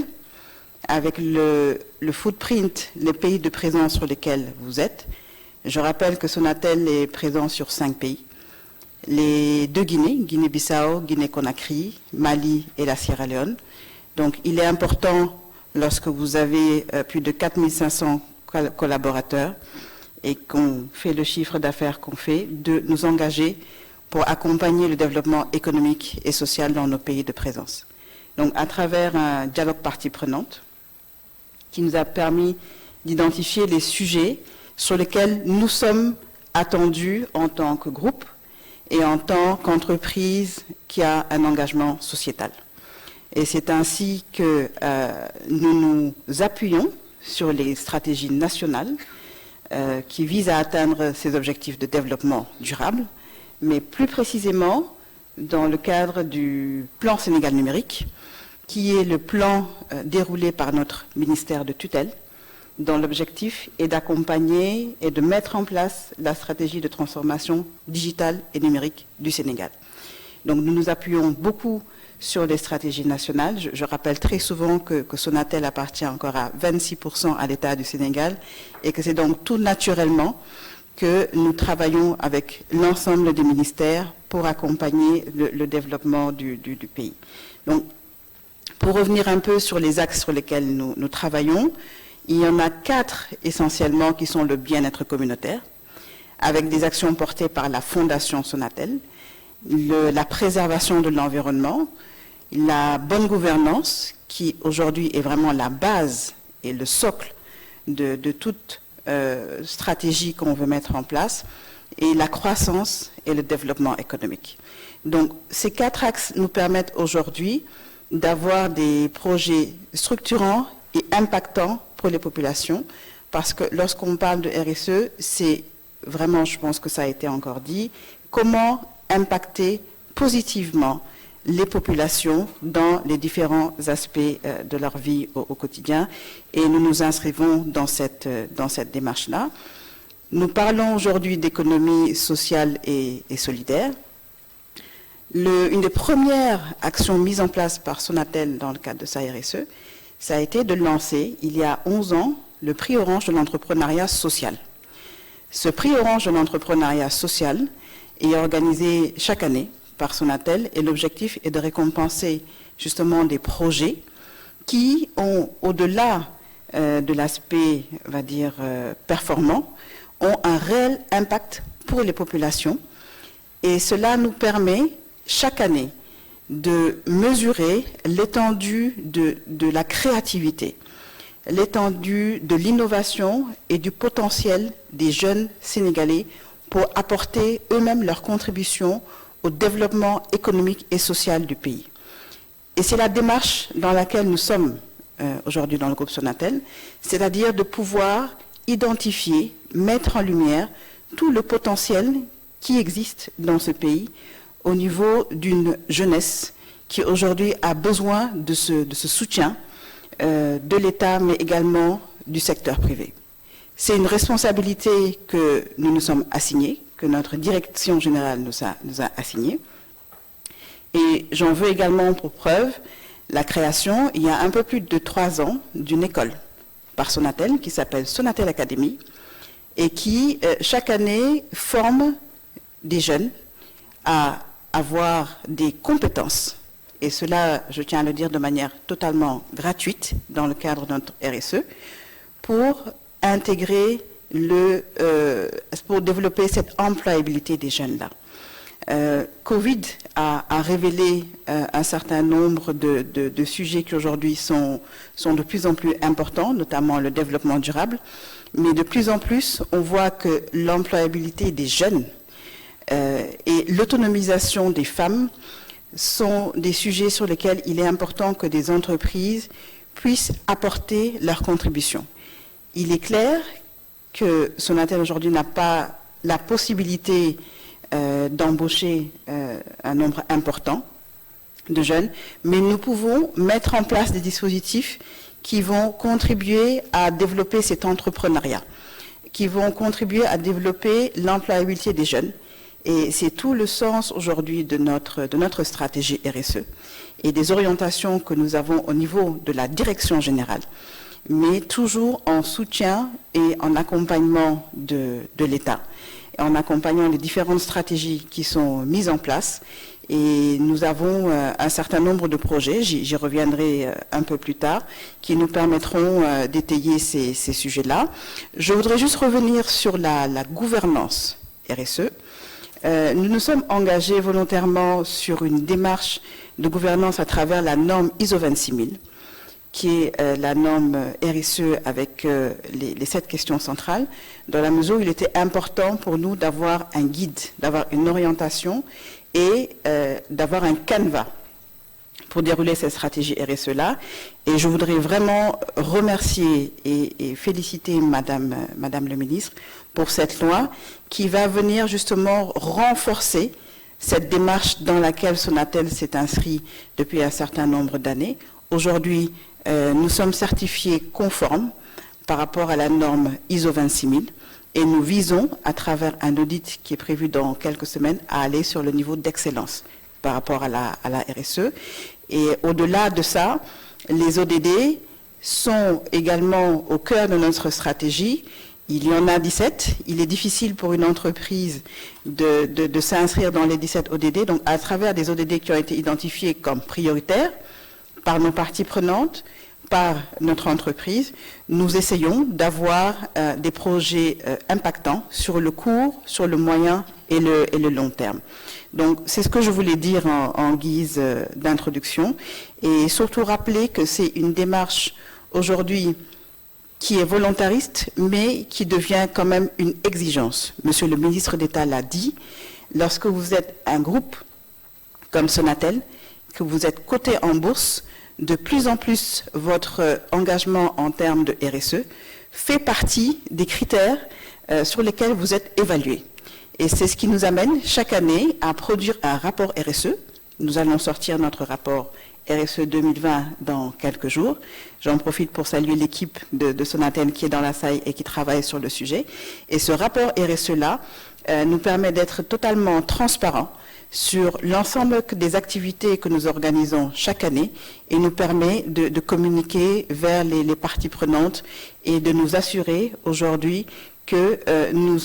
avec le footprint, les pays de présence sur lesquels vous êtes, je rappelle que Sonatel est présent sur 5 pays. Les 2 Guinées, Guinée-Bissau, Guinée-Conakry, Mali et la Sierra Leone. Donc il est important, lorsque vous avez plus de 4500 collaborateurs et qu'on fait le chiffre d'affaires qu'on fait, de nous engager pour accompagner le développement économique et social dans nos pays de présence. Donc à travers un dialogue parties prenantes qui nous a permis d'identifier les sujets sur lesquels nous sommes attendus en tant que groupe et en tant qu'entreprise qui a un engagement sociétal. Et c'est ainsi que nous nous appuyons sur les stratégies nationales qui visent à atteindre ces objectifs de développement durable, mais plus précisément dans le cadre du plan Sénégal numérique, qui est le plan déroulé par notre ministère de tutelle, dont l'objectif est d'accompagner et de mettre en place la stratégie de transformation digitale et numérique du Sénégal. Donc nous nous appuyons beaucoup sur les stratégies nationales. Je rappelle très souvent que Sonatel appartient encore à 26% à l'État du Sénégal et que c'est donc tout naturellement que nous travaillons avec l'ensemble des ministères pour accompagner le développement du pays. Donc, pour revenir un peu sur les axes sur lesquels nous travaillons, il y en a 4 essentiellement qui sont le bien-être communautaire, avec des actions portées par la Fondation Sonatel, la préservation de l'environnement, la bonne gouvernance, qui aujourd'hui est vraiment la base et le socle de toute stratégie qu'on veut mettre en place, et la croissance et le développement économique. Donc ces 4 axes nous permettent aujourd'hui d'avoir des projets structurants et impactants pour les populations, parce que lorsqu'on parle de RSE, c'est vraiment, je pense que ça a été encore dit, comment impacter positivement les populations dans les différents aspects de leur vie au quotidien. Et nous nous inscrivons dans cette démarche-là. Nous parlons aujourd'hui d'économie sociale et solidaire. Une des premières actions mises en place par Sonatel dans le cadre de sa RSE, ça a été de lancer, il y a 11 ans, le prix Orange de l'entrepreneuriat social. Ce prix Orange de l'entrepreneuriat social est organisé chaque année par Sonatel et l'objectif est de récompenser justement des projets qui ont, au-delà de l'aspect, on va dire, performant, ont un réel impact pour les populations. Et cela nous permet chaque année de mesurer l'étendue de la créativité, l'étendue de l'innovation et du potentiel des jeunes Sénégalais pour apporter eux-mêmes leur contribution au développement économique et social du pays. Et c'est la démarche dans laquelle nous sommes aujourd'hui dans le groupe Sonatel, c'est-à-dire de pouvoir identifier, mettre en lumière tout le potentiel qui existe dans ce pays au niveau d'une jeunesse qui aujourd'hui a besoin de ce soutien de l'État, mais également du secteur privé. C'est une responsabilité que nous nous sommes assignés, que notre direction générale nous a assignée. Et j'en veux également pour preuve la création, il y a un peu plus de 3 ans, d'une école par Sonatel qui s'appelle Sonatel Academy et qui, chaque année, forme des jeunes à avoir des compétences. Et cela, je tiens à le dire de manière totalement gratuite dans le cadre de notre RSE, pour intégrer pour développer cette employabilité des jeunes-là. Covid a révélé un certain nombre de sujets qui aujourd'hui sont de plus en plus importants, notamment le développement durable, mais de plus en plus, on voit que l'employabilité des jeunes et l'autonomisation des femmes sont des sujets sur lesquels il est important que des entreprises puissent apporter leur contribution. Il est clair que Sonatel aujourd'hui n'a pas la possibilité d'embaucher un nombre important de jeunes, mais nous pouvons mettre en place des dispositifs qui vont contribuer à développer cet entrepreneuriat, qui vont contribuer à développer l'employabilité des jeunes. Et c'est tout le sens aujourd'hui de notre stratégie RSE et des orientations que nous avons au niveau de la direction générale, mais toujours en soutien et en accompagnement de l'État, en accompagnant les différentes stratégies qui sont mises en place. Et nous avons un certain nombre de projets, j'y reviendrai un peu plus tard, qui nous permettront d'étayer ces sujets-là. Je voudrais juste revenir sur la gouvernance RSE. Nous nous sommes engagés volontairement sur une démarche de gouvernance à travers la norme ISO 26000, qui est la norme RSE avec les 7 questions centrales, dans la mesure où il était important pour nous d'avoir un guide, d'avoir une orientation et d'avoir un canevas pour dérouler cette stratégie RSE-là. Et je voudrais vraiment remercier et féliciter Madame le ministre pour cette loi qui va venir justement renforcer cette démarche dans laquelle Sonatel s'est inscrit depuis un certain nombre d'années. Aujourd'hui, nous sommes certifiés conformes par rapport à la norme ISO 26000 et nous visons, à travers un audit qui est prévu dans quelques semaines, à aller sur le niveau d'excellence par rapport à la RSE. Et au-delà de ça, les ODD sont également au cœur de notre stratégie. Il y en a 17. Il est difficile pour une entreprise de s'inscrire dans les 17 ODD. Donc, à travers des ODD qui ont été identifiés comme prioritaires par nos parties prenantes, par notre entreprise, nous essayons d'avoir des projets impactants sur le court, sur le moyen et le long terme. Donc, c'est ce que je voulais dire en guise d'introduction. Et surtout rappeler que c'est une démarche aujourd'hui qui est volontariste, mais qui devient quand même une exigence. Monsieur le ministre d'État l'a dit, lorsque vous êtes un groupe comme Sonatel, que vous êtes coté en bourse, de plus en plus votre engagement en termes de RSE fait partie des critères sur lesquels vous êtes évalué. Et c'est ce qui nous amène chaque année à produire un rapport RSE. Nous allons sortir notre rapport RSE 2020 dans quelques jours. J'en profite pour saluer l'équipe de Sonatel qui est dans la salle et qui travaille sur le sujet. Et ce rapport RSE-là nous permet d'être totalement transparent sur l'ensemble des activités que nous organisons chaque année et nous permet de communiquer vers les parties prenantes et de nous assurer aujourd'hui que nous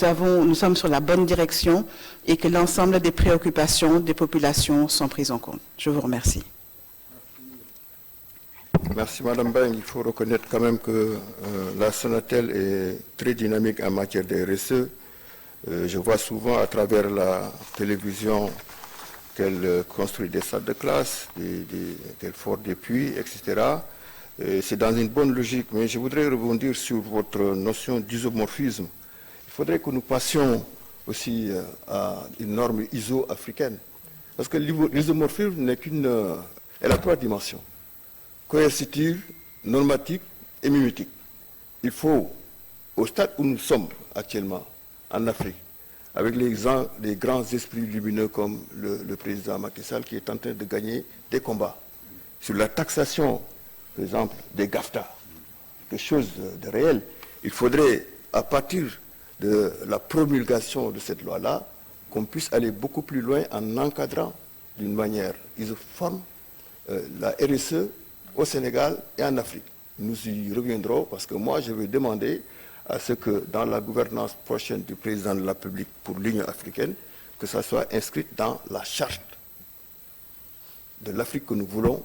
sommes sur la bonne direction et que l'ensemble des préoccupations des populations sont prises en compte. Je vous remercie. Merci Madame Beng. Il faut reconnaître quand même que la Sonatel est très dynamique en matière de RSE. Je vois souvent à travers la télévision qu'elle construit des salles de classe, qu'elle forge des puits, etc. C'est dans une bonne logique, mais je voudrais rebondir sur votre notion d'isomorphisme. Il faudrait que nous passions aussi à une norme ISO africaine. Parce que l'isomorphisme n'est qu'une... elle a 3 dimensions. Coercitive, normatique et mimétique. Il faut, au stade où nous sommes actuellement, en Afrique, avec les grands esprits lumineux comme le président Macky Sall qui est en train de gagner des combats sur la taxation, par exemple, des GAFTA, quelque chose de réel. Il faudrait, à partir de la promulgation de cette loi-là, qu'on puisse aller beaucoup plus loin en encadrant d'une manière isoforme la RSE au Sénégal et en Afrique. Nous y reviendrons parce que moi, je vais demander à ce que dans la gouvernance prochaine du président de la République pour l'Union africaine, que ça soit inscrit dans la charte de l'Afrique que nous voulons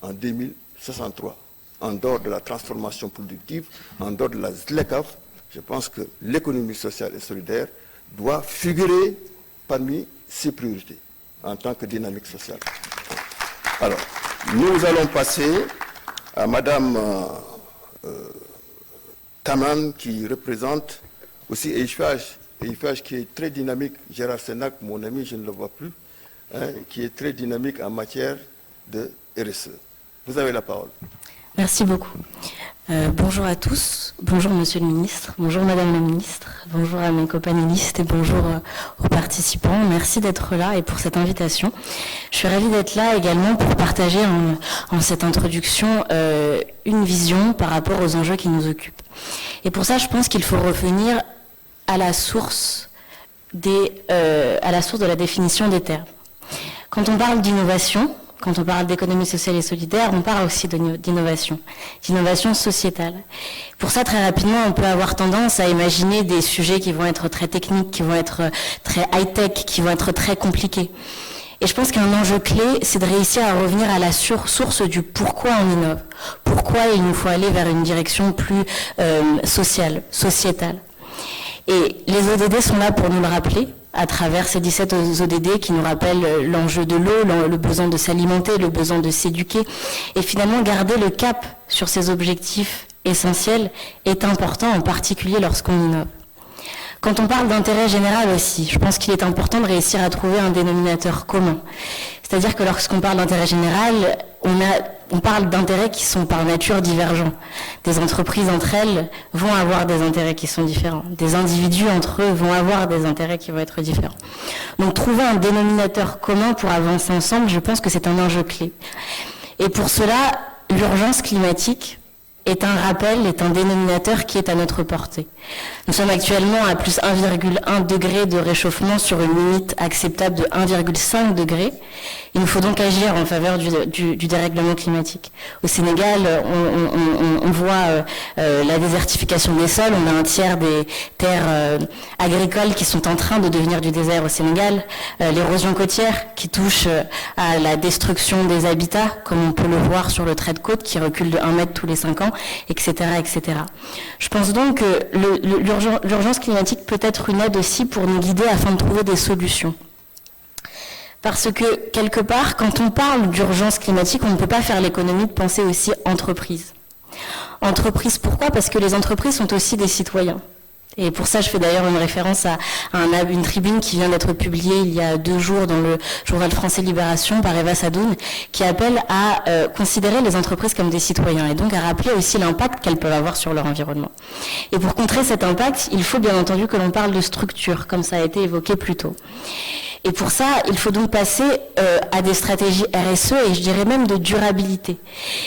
en 2063. En dehors de la transformation productive, en dehors de la ZLECAf, je pense que l'économie sociale et solidaire doit figurer parmi ses priorités en tant que dynamique sociale. Alors, nous allons passer à Madame Taman qui représente aussi EIFAGE qui est très dynamique. Gérard Senac, mon ami, je ne le vois plus. qui est très dynamique en matière de RSE. Vous avez la parole. Merci beaucoup. Bonjour à tous, bonjour Monsieur le Ministre, bonjour Madame la Ministre, bonjour à mes copanélistes et bonjour aux participants. Merci d'être là et pour cette invitation. Je suis ravie d'être là également pour partager en cette introduction une vision par rapport aux enjeux qui nous occupent. Et pour ça, je pense qu'il faut revenir à la source de la définition des termes. Quand on parle d'innovation, quand on parle d'économie sociale et solidaire, on parle aussi d'innovation sociétale. Pour ça, très rapidement, on peut avoir tendance à imaginer des sujets qui vont être très techniques, qui vont être très high-tech, qui vont être très compliqués. Et je pense qu'un enjeu clé, c'est de réussir à revenir à la source du pourquoi on innove, pourquoi il nous faut aller vers une direction plus sociale, sociétale. Et les ODD sont là pour nous le rappeler, à travers ces 17 ODD qui nous rappellent l'enjeu de l'eau, le besoin de s'alimenter, le besoin de s'éduquer. Et finalement, garder le cap sur ces objectifs essentiels est important, en particulier lorsqu'on innove. Quand on parle d'intérêt général aussi, je pense qu'il est important de réussir à trouver un dénominateur commun. C'est-à-dire que lorsqu'on parle d'intérêt général, on parle d'intérêts qui sont par nature divergents. Des entreprises entre elles vont avoir des intérêts qui sont différents. Des individus entre eux vont avoir des intérêts qui vont être différents. Donc trouver un dénominateur commun pour avancer ensemble, je pense que c'est un enjeu clé. Et pour cela, l'urgence climatique est un rappel, est un dénominateur qui est à notre portée. Nous sommes actuellement à plus 1,1 degré de réchauffement sur une limite acceptable de 1,5 degré. Il nous faut donc agir en faveur du dérèglement climatique. Au Sénégal, on voit la désertification des sols. On a un tiers des terres agricoles qui sont en train de devenir du désert au Sénégal. L'érosion côtière qui touche à la destruction des habitats, comme on peut le voir sur le trait de côte qui recule de 1 mètre tous les 5 ans, etc., etc. Je pense donc que l'urgence climatique peut être une aide aussi pour nous guider afin de trouver des solutions. Parce que, quelque part, quand on parle d'urgence climatique, on ne peut pas faire l'économie de penser aussi entreprise. Entreprise, pourquoi ? Parce que les entreprises sont aussi des citoyens. Et pour ça, je fais d'ailleurs une référence à une tribune qui vient d'être publiée il y a 2 jours dans le journal français Libération par Eva Sadoun, qui appelle à considérer les entreprises comme des citoyens et donc à rappeler aussi l'impact qu'elles peuvent avoir sur leur environnement. Et pour contrer cet impact, il faut bien entendu que l'on parle de structure, comme ça a été évoqué plus tôt. Et pour ça, il faut donc passer à des stratégies RSE et je dirais même de durabilité.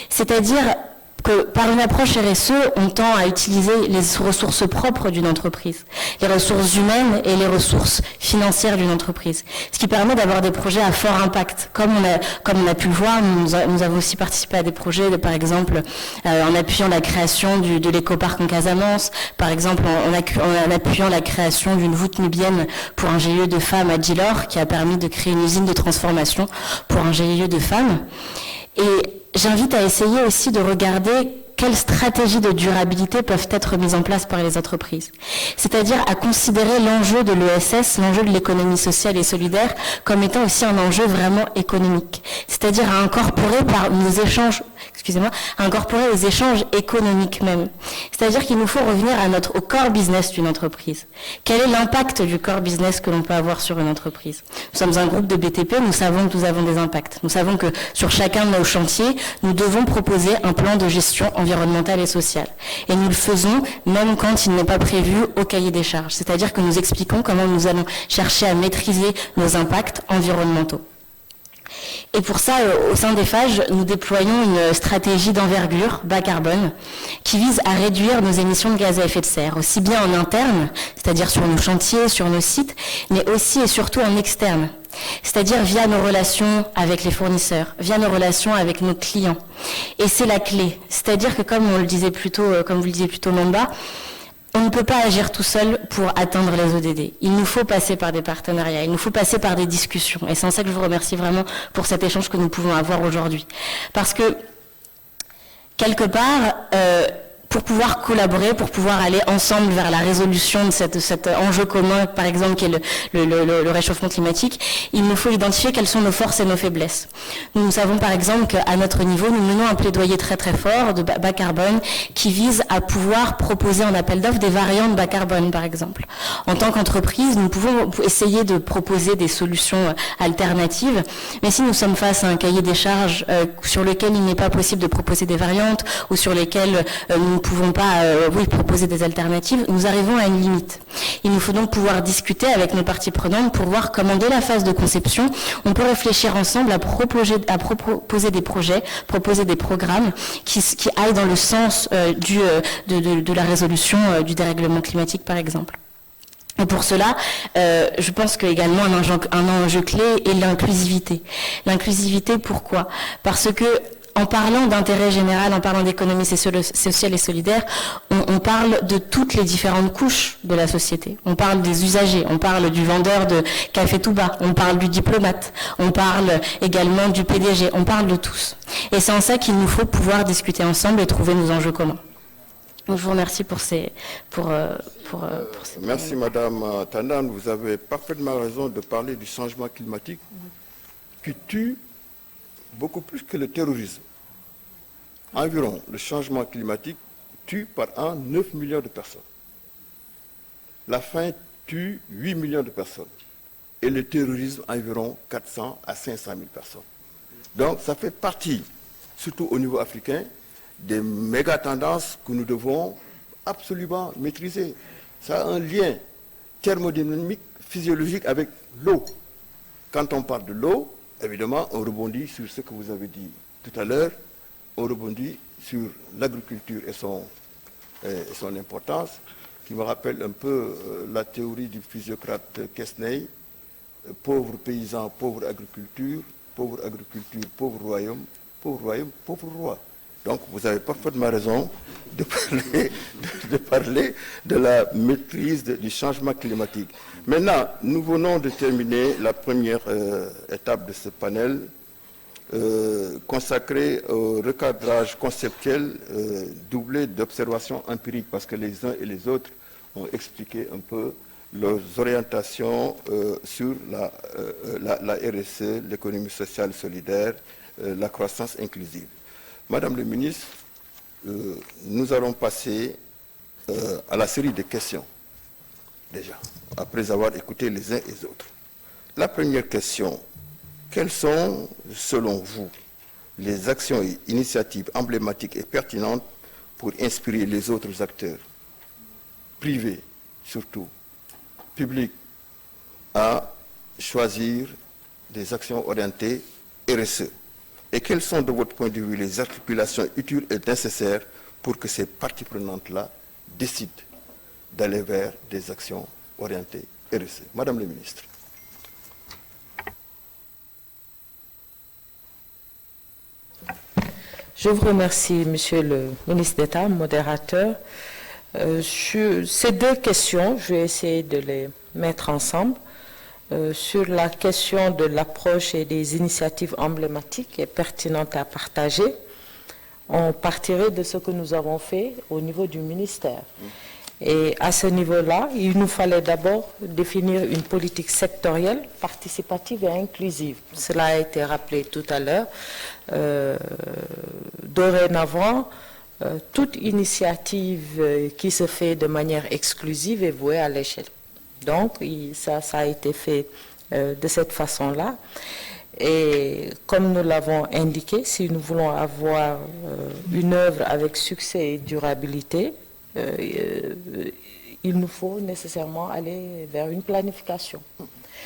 C'est-à-dire que par une approche RSE, on tend à utiliser les ressources propres d'une entreprise, les ressources humaines et les ressources financières d'une entreprise, ce qui permet d'avoir des projets à fort impact. Comme on a pu le voir, nous avons aussi participé à des projets, par exemple, en appuyant la création de l'écoparc en Casamance, par exemple en appuyant la création d'une voûte nubienne pour un GIE de femmes à Djilor, qui a permis de créer une usine de transformation pour un GIE de femmes. Et j'invite à essayer aussi de regarder quelles stratégies de durabilité peuvent être mises en place par les entreprises. C'est-à-dire à considérer l'enjeu de l'ESS, l'enjeu de l'économie sociale et solidaire, comme étant aussi un enjeu vraiment économique. C'est-à-dire à incorporer par nos échanges, à incorporer les échanges économiques même. C'est-à-dire qu'il nous faut revenir au core business d'une entreprise. Quel est l'impact du core business que l'on peut avoir sur une entreprise ? Nous sommes un groupe de BTP, nous savons que nous avons des impacts. Nous savons que sur chacun de nos chantiers, nous devons proposer un plan de gestion environnementale et sociale. Et nous le faisons même quand il n'est pas prévu au cahier des charges. C'est-à-dire que nous expliquons comment nous allons chercher à maîtriser nos impacts environnementaux. Et pour ça, au sein des FAGE, nous déployons une stratégie d'envergure bas carbone qui vise à réduire nos émissions de gaz à effet de serre, aussi bien en interne, c'est-à-dire sur nos chantiers, sur nos sites, mais aussi et surtout en externe, c'est-à-dire via nos relations avec les fournisseurs, via nos relations avec nos clients. Et c'est la clé, c'est-à-dire que comme vous le disiez plus tôt Mamba, on ne peut pas agir tout seul pour atteindre les ODD. Il nous faut passer par des partenariats, il nous faut passer par des discussions. Et c'est en ça que je vous remercie vraiment pour cet échange que nous pouvons avoir aujourd'hui. Parce que, quelque part, pour pouvoir collaborer, pour pouvoir aller ensemble vers la résolution de cet enjeu commun, par exemple, qui est le réchauffement climatique, il nous faut identifier quelles sont nos forces et nos faiblesses. Nous savons par exemple qu'à notre niveau, nous menons un plaidoyer très très fort de bas carbone qui vise à pouvoir proposer en appel d'offres des variantes bas carbone, par exemple. En tant qu'entreprise, nous pouvons essayer de proposer des solutions alternatives, mais si nous sommes face à un cahier des charges sur lequel il n'est pas possible de proposer des variantes ou sur lesquelles nous ne pouvons pas proposer des alternatives, nous arrivons à une limite. Il nous faut donc pouvoir discuter avec nos parties prenantes pour voir comment, dès la phase de conception, on peut réfléchir ensemble à proposer des projets, proposer des programmes qui aillent dans le sens de la résolution du dérèglement climatique, par exemple. Et pour cela, je pense qu'également un enjeu clé est l'inclusivité. L'inclusivité, pourquoi? Parce que en parlant d'intérêt général, en parlant d'économie sociale et solidaire, on parle de toutes les différentes couches de la société. On parle des usagers, on parle du vendeur de café tout bas, on parle du diplomate, on parle également du PDG, on parle de tous. Et c'est en ça qu'il nous faut pouvoir discuter ensemble et trouver nos enjeux communs. Donc, je vous remercie pour ces... Merci Madame Tandan, vous avez parfaitement raison de parler du changement climatique qui tue beaucoup plus que le terrorisme. Environ, le changement climatique tue par an 9 millions de personnes. La faim tue 8 millions de personnes. Et le terrorisme, environ 400 à 500 000 personnes. Donc, ça fait partie, surtout au niveau africain, des méga-tendances que nous devons absolument maîtriser. Ça a un lien thermodynamique, physiologique avec l'eau. Quand on parle de l'eau, évidemment, on rebondit sur ce que vous avez dit tout à l'heure, on rebondit sur l'agriculture et son importance, qui me rappelle un peu la théorie du physiocrate Quesnay, pauvre paysan, pauvre agriculture, pauvre royaume, pauvre roi. Donc vous avez parfaitement raison de parler de la maîtrise du changement climatique. Maintenant, nous venons de terminer la première étape de ce panel consacré au recadrage conceptuel doublé d'observations empiriques, parce que les uns et les autres ont expliqué un peu leurs orientations sur la RSE, l'économie sociale solidaire, la croissance inclusive. Madame le ministre, nous allons passer à la série de questions, déjà, après avoir écouté les uns et les autres. La première question, quelles sont, selon vous, les actions et initiatives emblématiques et pertinentes pour inspirer les autres acteurs, privés surtout, publics, à choisir des actions orientées RSE? Et quelles sont, de votre point de vue, les articulations utiles et nécessaires pour que ces parties prenantes-là décident d'aller vers des actions orientées RSE? Madame la ministre. Je vous remercie, Monsieur le ministre d'État, modérateur. Sur ces deux questions, je vais essayer de les mettre ensemble. Sur la question de l'approche et des initiatives emblématiques et pertinentes à partager, on partirait de ce que nous avons fait au niveau du ministère. Et à ce niveau-là, il nous fallait d'abord définir une politique sectorielle, participative et inclusive. Cela a été rappelé tout à l'heure. Dorénavant, toute initiative qui se fait de manière exclusive est vouée à l'échec. Donc, ça a été fait de cette façon-là. Et comme nous l'avons indiqué, si nous voulons avoir une œuvre avec succès et durabilité, il nous faut nécessairement aller vers une planification.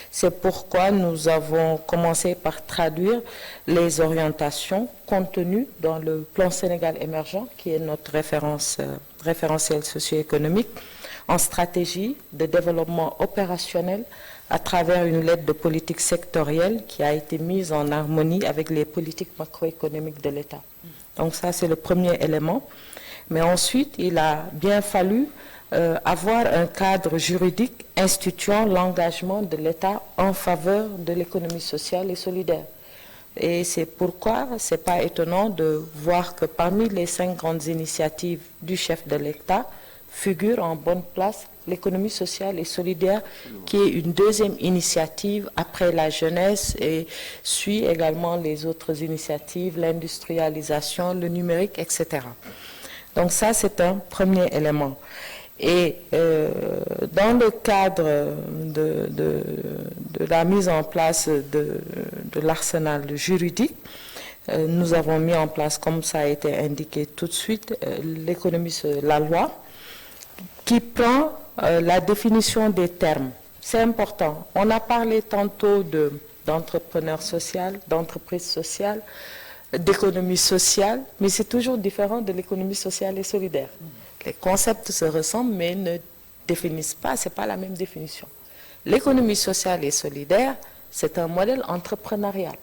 C'est pourquoi nous avons commencé par traduire les orientations contenues dans le plan Sénégal émergent, qui est notre référentiel socio-économique, en stratégie de développement opérationnel à travers une lettre de politique sectorielle qui a été mise en harmonie avec les politiques macroéconomiques de l'État. Donc ça, c'est le premier élément. Mais ensuite, il a bien fallu avoir un cadre juridique instituant l'engagement de l'État en faveur de l'économie sociale et solidaire. Et c'est pourquoi ce n'est pas étonnant de voir que parmi les 5 grandes initiatives du chef de l'État figure en bonne place l'économie sociale et solidaire, qui est une deuxième initiative après la jeunesse et suit également les autres initiatives, l'industrialisation, le numérique, etc. Donc ça, c'est un premier élément. Et dans le cadre de la mise en place de l'arsenal juridique, nous avons mis en place, comme ça a été indiqué tout de suite, la loi, qui prend la définition des termes. C'est important. On a parlé tantôt d'entrepreneur social, d'entreprise sociale, d'économie sociale, mais c'est toujours différent de l'économie sociale et solidaire. Les concepts se ressemblent, mais ne définissent pas, ce n'est pas la même définition. L'économie sociale et solidaire, c'est un modèle entrepreneurial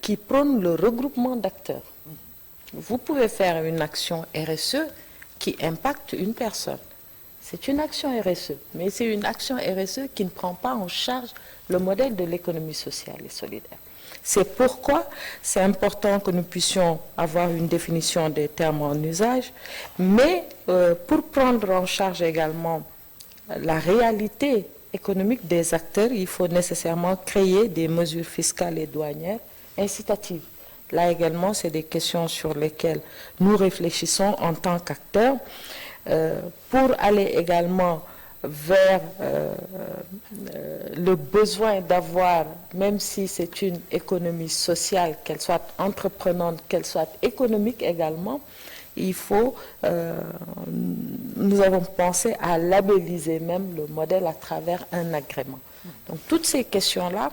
qui prône le regroupement d'acteurs. Vous pouvez faire une action RSE qui impacte une personne. C'est une action RSE, mais c'est une action RSE qui ne prend pas en charge le modèle de l'économie sociale et solidaire. C'est pourquoi c'est important que nous puissions avoir une définition des termes en usage, mais pour prendre en charge également la réalité économique des acteurs, il faut nécessairement créer des mesures fiscales et douanières incitatives. Là également, c'est des questions sur lesquelles nous réfléchissons en tant qu'acteurs pour aller également vers le besoin d'avoir, même si c'est une économie sociale, qu'elle soit entreprenante, qu'elle soit économique également, il faut, nous avons pensé à labelliser même le modèle à travers un agrément. Donc toutes ces questions-là,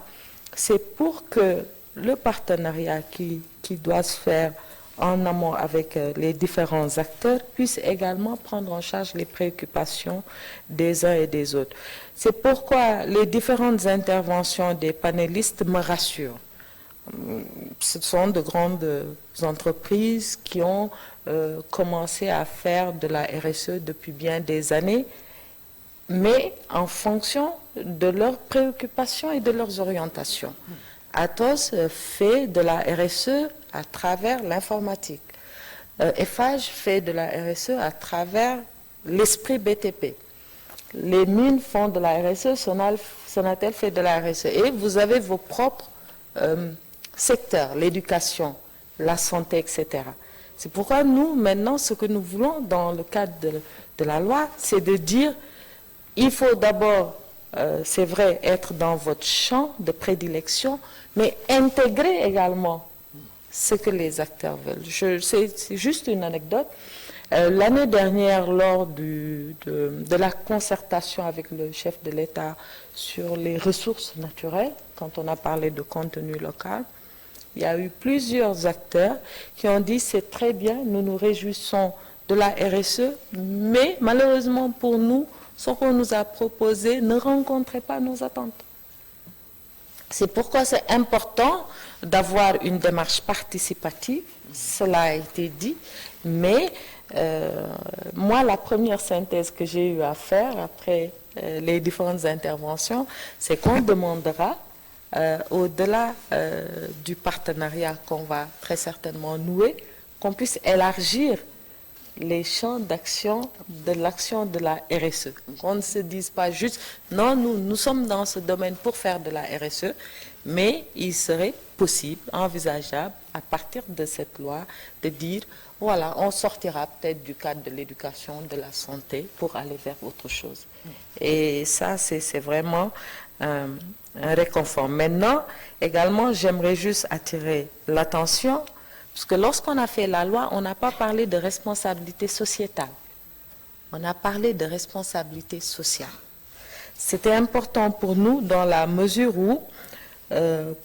c'est pour que le partenariat qui doit se faire en amont avec les différents acteurs puisse également prendre en charge les préoccupations des uns et des autres. C'est pourquoi les différentes interventions des panélistes me rassurent. Ce sont de grandes entreprises qui ont commencé à faire de la RSE depuis bien des années, mais en fonction de leurs préoccupations et de leurs orientations. Atos fait de la RSE à travers l'informatique. Eiffage fait de la RSE à travers l'esprit BTP. Les mines font de la RSE, Sonatel fait de la RSE. Et vous avez vos propres secteurs, l'éducation, la santé, etc. C'est pourquoi nous, maintenant, ce que nous voulons dans le cadre de la loi, c'est de dire, il faut d'abord, c'est vrai, être dans votre champ de prédilection, mais intégrer également ce que les acteurs veulent. C'est juste une anecdote. L'année dernière, lors de la concertation avec le chef de l'État sur les ressources naturelles, quand on a parlé de contenu local, il y a eu plusieurs acteurs qui ont dit c'est très bien, nous nous réjouissons de la RSE, mais malheureusement pour nous, ce qu'on nous a proposé ne rencontrait pas nos attentes. C'est pourquoi c'est important d'avoir une démarche participative, cela a été dit, mais moi, la première synthèse que j'ai eu à faire après les différentes interventions, c'est qu'on demandera, au-delà du partenariat qu'on va très certainement nouer, qu'on puisse élargir les champs d'action de l'action de la RSE. Qu'on ne se dise pas juste, non, nous sommes dans ce domaine pour faire de la RSE, mais il serait possible, envisageable, à partir de cette loi, de dire, voilà, on sortira peut-être du cadre de l'éducation, de la santé, pour aller vers autre chose. Et ça, c'est vraiment un réconfort. Maintenant, également, j'aimerais juste attirer l'attention, parce que lorsqu'on a fait la loi, on n'a pas parlé de responsabilité sociétale. On a parlé de responsabilité sociale. C'était important pour nous dans la mesure où,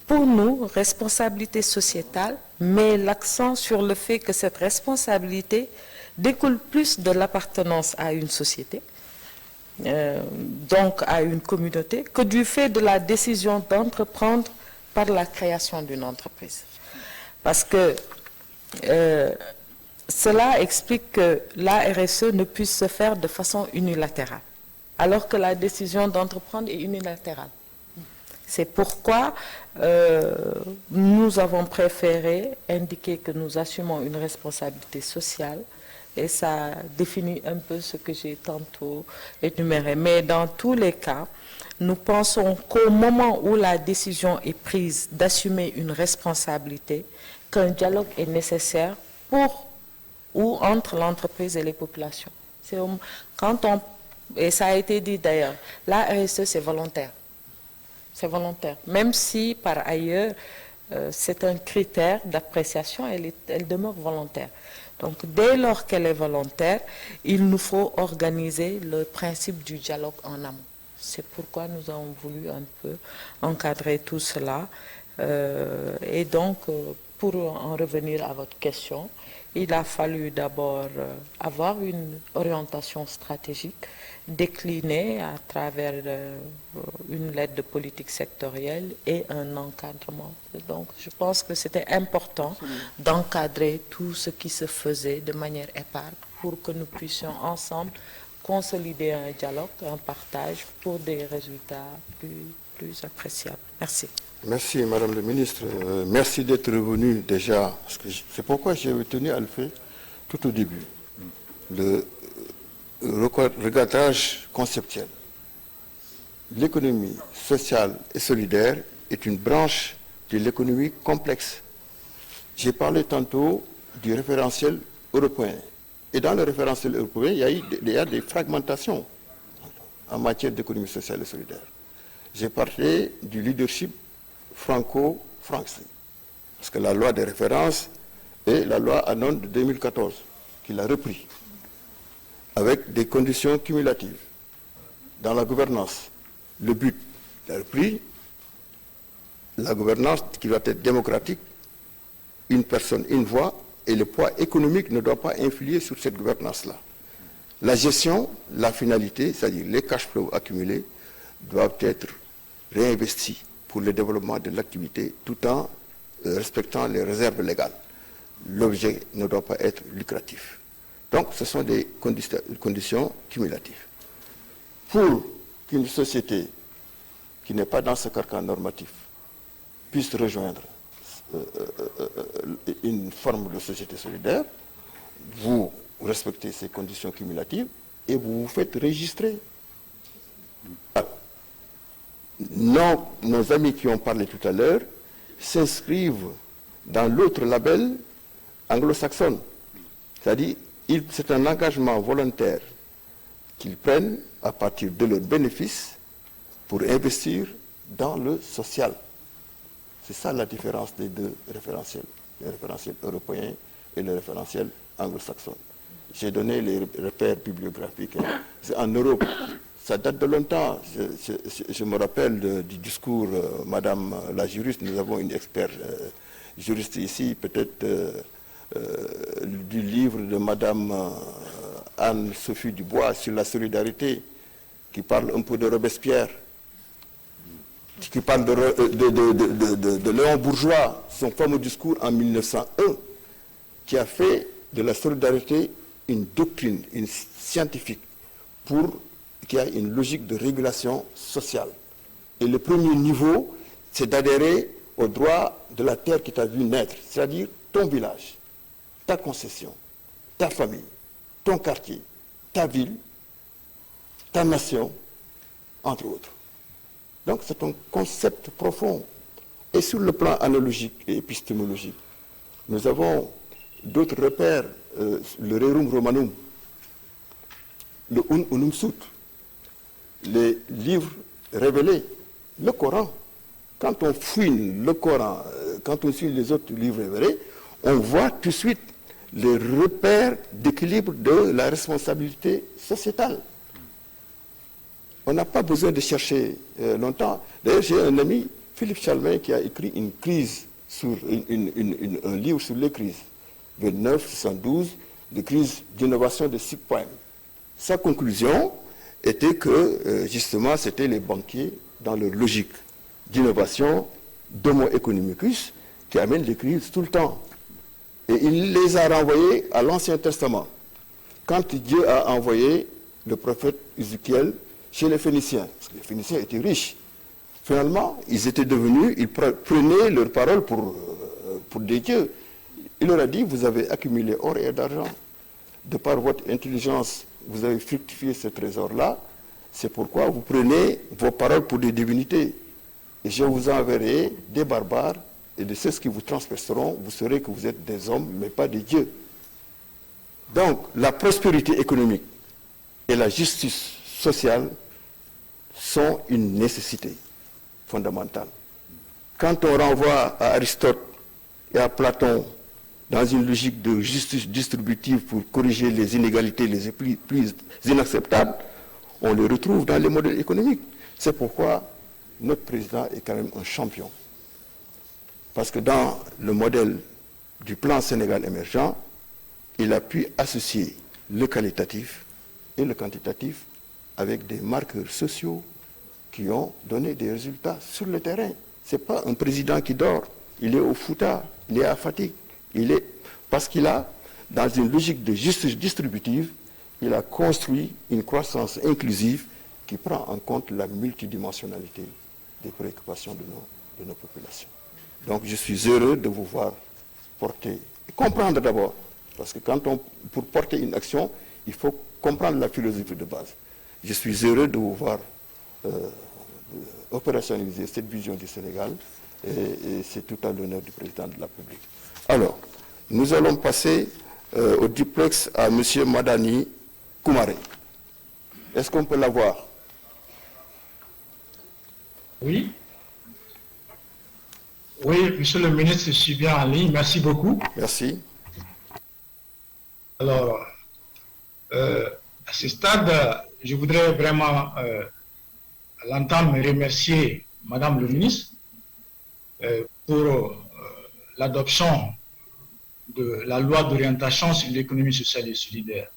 pour nous, responsabilité sociétale met l'accent sur le fait que cette responsabilité découle plus de l'appartenance à une société, donc à une communauté, que du fait de la décision d'entreprendre par la création d'une entreprise. Parce que cela explique que la RSE ne puisse se faire de façon unilatérale, alors que la décision d'entreprendre est unilatérale. C'est pourquoi nous avons préféré indiquer que nous assumons une responsabilité sociale, et ça définit un peu ce que j'ai tantôt énuméré. Mais dans tous les cas, nous pensons qu'au moment où la décision est prise d'assumer une responsabilité, qu'un dialogue est nécessaire pour ou entre l'entreprise et les populations. Et ça a été dit d'ailleurs, la RSE c'est volontaire. C'est volontaire. Même si par ailleurs c'est un critère d'appréciation, elle demeure volontaire. Donc dès lors qu'elle est volontaire, il nous faut organiser le principe du dialogue en amont. C'est pourquoi nous avons voulu un peu encadrer tout cela. Et donc, pour en revenir à votre question, il a fallu d'abord avoir une orientation stratégique déclinée à travers une lettre de politique sectorielle et un encadrement. Donc, je pense que c'était important d'encadrer tout ce qui se faisait de manière épars pour que nous puissions ensemble consolider un dialogue, un partage pour des résultats plus appréciables. Merci. Merci, Madame le Ministre. Merci d'être revenu déjà. C'est pourquoi j'ai tenu à le faire tout au début. Le recadrage conceptuel. L'économie sociale et solidaire est une branche de l'économie complexe. J'ai parlé tantôt du référentiel européen. Et dans le référentiel européen, il y a des fragmentations en matière d'économie sociale et solidaire. J'ai parlé du leadership franco-français. Parce que la loi de référence est la loi Anon de 2014, qu'il a repris, avec des conditions cumulatives. Dans la gouvernance, le but, il a repris la gouvernance qui doit être démocratique, une personne, une voix, et le poids économique ne doit pas influer sur cette gouvernance-là. La gestion, la finalité, c'est-à-dire les cash flows accumulés, doivent être réinvestis pour le développement de l'activité tout en respectant les réserves légales. L'objet ne doit pas être lucratif. Donc, ce sont des conditions cumulatives. Pour qu'une société qui n'est pas dans ce carcan normatif puisse rejoindre une forme de société solidaire, vous respectez ces conditions cumulatives et vous vous faites registrer. Nos amis qui ont parlé tout à l'heure s'inscrivent dans l'autre label anglo-saxon. C'est-à-dire, c'est un engagement volontaire qu'ils prennent à partir de leurs bénéfices pour investir dans le social. C'est ça la différence des deux référentiels, le référentiel européen et le référentiel anglo-saxon. J'ai donné les repères bibliographiques. C'est en Europe, ça date de longtemps. Je me rappelle du discours, Madame la juriste, nous avons une experte juriste ici, peut-être du livre de Madame Anne-Sophie Dubois sur la solidarité, qui parle un peu de Robespierre, qui parle de Léon Bourgeois, son fameux discours en 1901, qui a fait de la solidarité une doctrine, une scientifique, pour qu'il y ait une logique de régulation sociale. Et le premier niveau, c'est d'adhérer au droit de la terre qui t'a vu naître, c'est-à-dire ton village, ta concession, ta famille, ton quartier, ta ville, ta nation, entre autres. Donc c'est un concept profond. Et sur le plan analogique et épistémologique, nous avons d'autres repères, le Rerum Romanum, le Unum Sut, les livres révélés, le Coran. Quand on fouine le Coran, quand on suit les autres livres révélés, on voit tout de suite les repères d'équilibre de la responsabilité sociétale. On n'a pas besoin de chercher longtemps. D'ailleurs, j'ai un ami, Philippe Chalmin, qui a écrit un livre sur les crises, 29-72, les crises d'innovation de 6 poèmes. Sa conclusion était que, justement, c'était les banquiers, dans leur logique d'innovation, d'homo economicus, qui amènent les crises tout le temps. Et il les a renvoyés à l'Ancien Testament. Quand Dieu a envoyé le prophète Ézéchiel chez les Phéniciens, parce que les Phéniciens étaient riches, Finalement, ils étaient devenus, ils prenaient leur parole pour des dieux. Il leur a dit, vous avez accumulé or et d'argent. De par votre intelligence, vous avez fructifié ce trésor-là. C'est pourquoi vous prenez vos paroles pour des divinités. Et je vous enverrai des barbares et de ceux qui vous transperceront, vous saurez que vous êtes des hommes, mais pas des dieux. Donc, la prospérité économique et la justice sociale sont une nécessité fondamentale. Quand on renvoie à Aristote et à Platon dans une logique de justice distributive pour corriger les inégalités les plus inacceptables, on les retrouve dans les modèles économiques. C'est pourquoi notre président est quand même un champion. Parce que dans le modèle du plan Sénégal émergent, il a pu associer le qualitatif et le quantitatif avec des marqueurs sociaux qui ont donné des résultats sur le terrain. Ce n'est pas un président qui dort, il est au Fouta, il est à Fatick, parce qu'il a, dans une logique de justice distributive, il a construit une croissance inclusive qui prend en compte la multidimensionnalité des préoccupations de nos populations. Donc je suis heureux de vous voir porter, et comprendre d'abord, parce que pour porter une action, il faut comprendre la philosophie de base. Je suis heureux de vous voir opérationnaliser cette vision du Sénégal, et c'est tout à l'honneur du président de la République. Alors, nous allons passer au duplex à M. Madani Koumaré. Est-ce qu'on peut l'avoir? Oui. Oui, monsieur le ministre, je suis bien en ligne. Merci beaucoup. Merci. Alors, à ce stade, je voudrais vraiment, à l'entame, remercier Madame le ministre pour l'adoption de la loi d'orientation sur l'économie sociale et solidaire.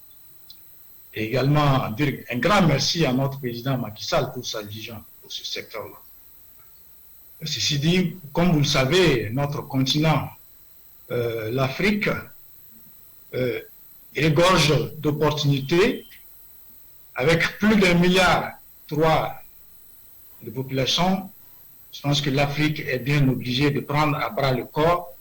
Et également dire un grand merci à notre président Macky Sall pour sa vision pour ce secteur-là. Ceci dit, comme vous le savez, notre continent, l'Afrique, égorge d'opportunités avec plus d'1,3 milliard de population. Je pense que l'Afrique est bien obligée de prendre à bras le corps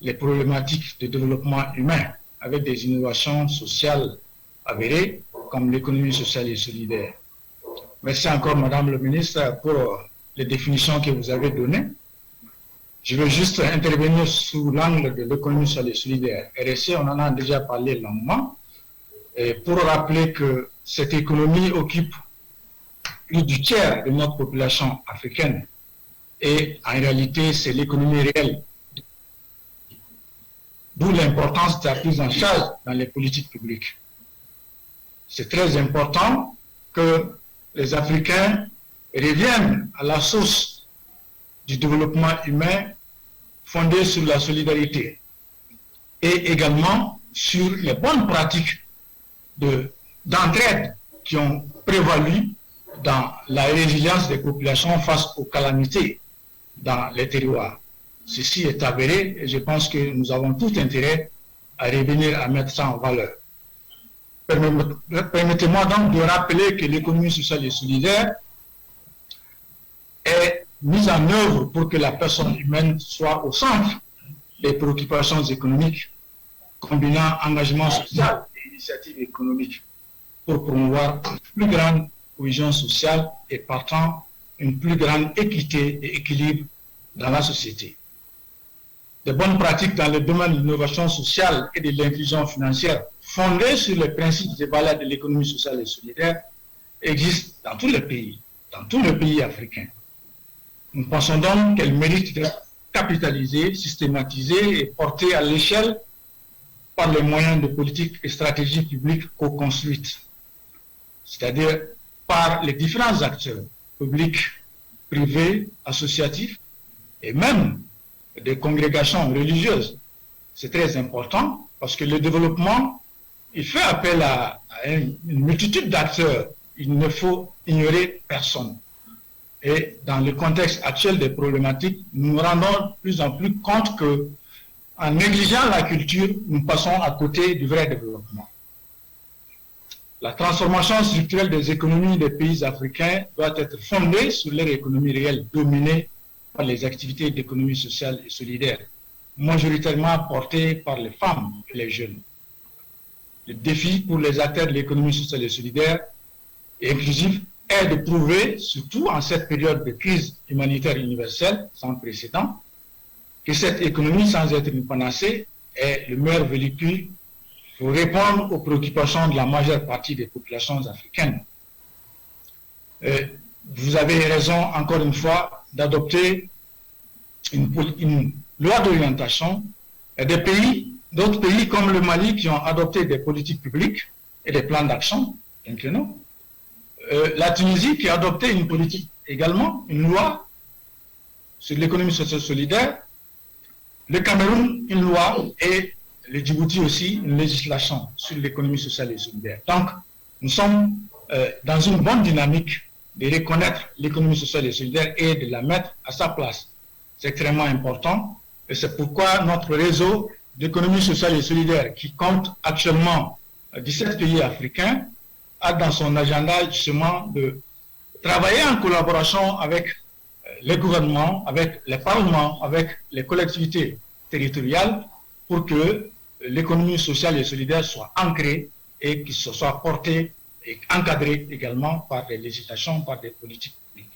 les problématiques de développement humain avec des innovations sociales avérées comme l'économie sociale et solidaire. Merci encore, Madame le ministre, pour les définitions que vous avez données. Je veux juste intervenir sous l'angle de l'économie sociale et solidaire. RSE, on en a déjà parlé longuement, et pour rappeler que cette économie occupe plus du tiers de notre population africaine, et en réalité, c'est l'économie réelle. D'où l'importance de la prise en charge dans les politiques publiques. C'est très important que les Africains reviennent à la source du développement humain fondé sur la solidarité et également sur les bonnes pratiques d'entraide qui ont prévalu dans la résilience des populations face aux calamités dans les terroirs. Ceci est avéré et je pense que nous avons tout intérêt à revenir à mettre ça en valeur. Permettez-moi donc de rappeler que l'économie sociale et solidaire est mise en œuvre pour que la personne humaine soit au centre des préoccupations économiques, combinant engagement social et initiative économique pour promouvoir une plus grande cohésion sociale et partant une plus grande équité et équilibre dans la société. De bonnes pratiques dans le domaine de l'innovation sociale et de l'inclusion financière fondées sur les principes et valeurs de l'économie sociale et solidaire existent dans tous les pays africains. Nous pensons donc qu'elles méritent d'être capitalisées, systématisées et portées à l'échelle par les moyens de politique et stratégies publiques co-construites, c'est-à-dire par les différents acteurs publics, privés, associatifs et même des congrégations religieuses. C'est très important parce que le développement, il fait appel à une multitude d'acteurs. Il ne faut ignorer personne. Et dans le contexte actuel des problématiques, nous nous rendons de plus en plus compte que, en négligeant la culture, nous passons à côté du vrai développement. La transformation structurelle des économies des pays africains doit être fondée sur leur économie réelle dominée par les activités d'économie sociale et solidaire, majoritairement portées par les femmes et les jeunes. Le défi pour les acteurs de l'économie sociale et solidaire et inclusive est de prouver, surtout en cette période de crise humanitaire universelle sans précédent, que cette économie, sans être une panacée, est le meilleur véhicule pour répondre aux préoccupations de la majeure partie des populations africaines. Vous avez raison, encore une fois, d'adopter une loi d'orientation. Il y a d'autres pays comme le Mali qui ont adopté des politiques publiques et des plans d'action, inclinants. La Tunisie qui a adopté une politique également, une loi sur l'économie sociale solidaire. Le Cameroun, une loi, et le Djibouti aussi, une législation sur l'économie sociale et solidaire. Donc, nous sommes dans une bonne dynamique de reconnaître l'économie sociale et solidaire et de la mettre à sa place. C'est extrêmement important et c'est pourquoi notre réseau d'économie sociale et solidaire, qui compte actuellement 17 pays africains, a dans son agenda justement de travailler en collaboration avec les gouvernements, avec les parlements, avec les collectivités territoriales pour que l'économie sociale et solidaire soit ancrée et qu'il soit portée et encadrée également par des législations, par des politiques publiques.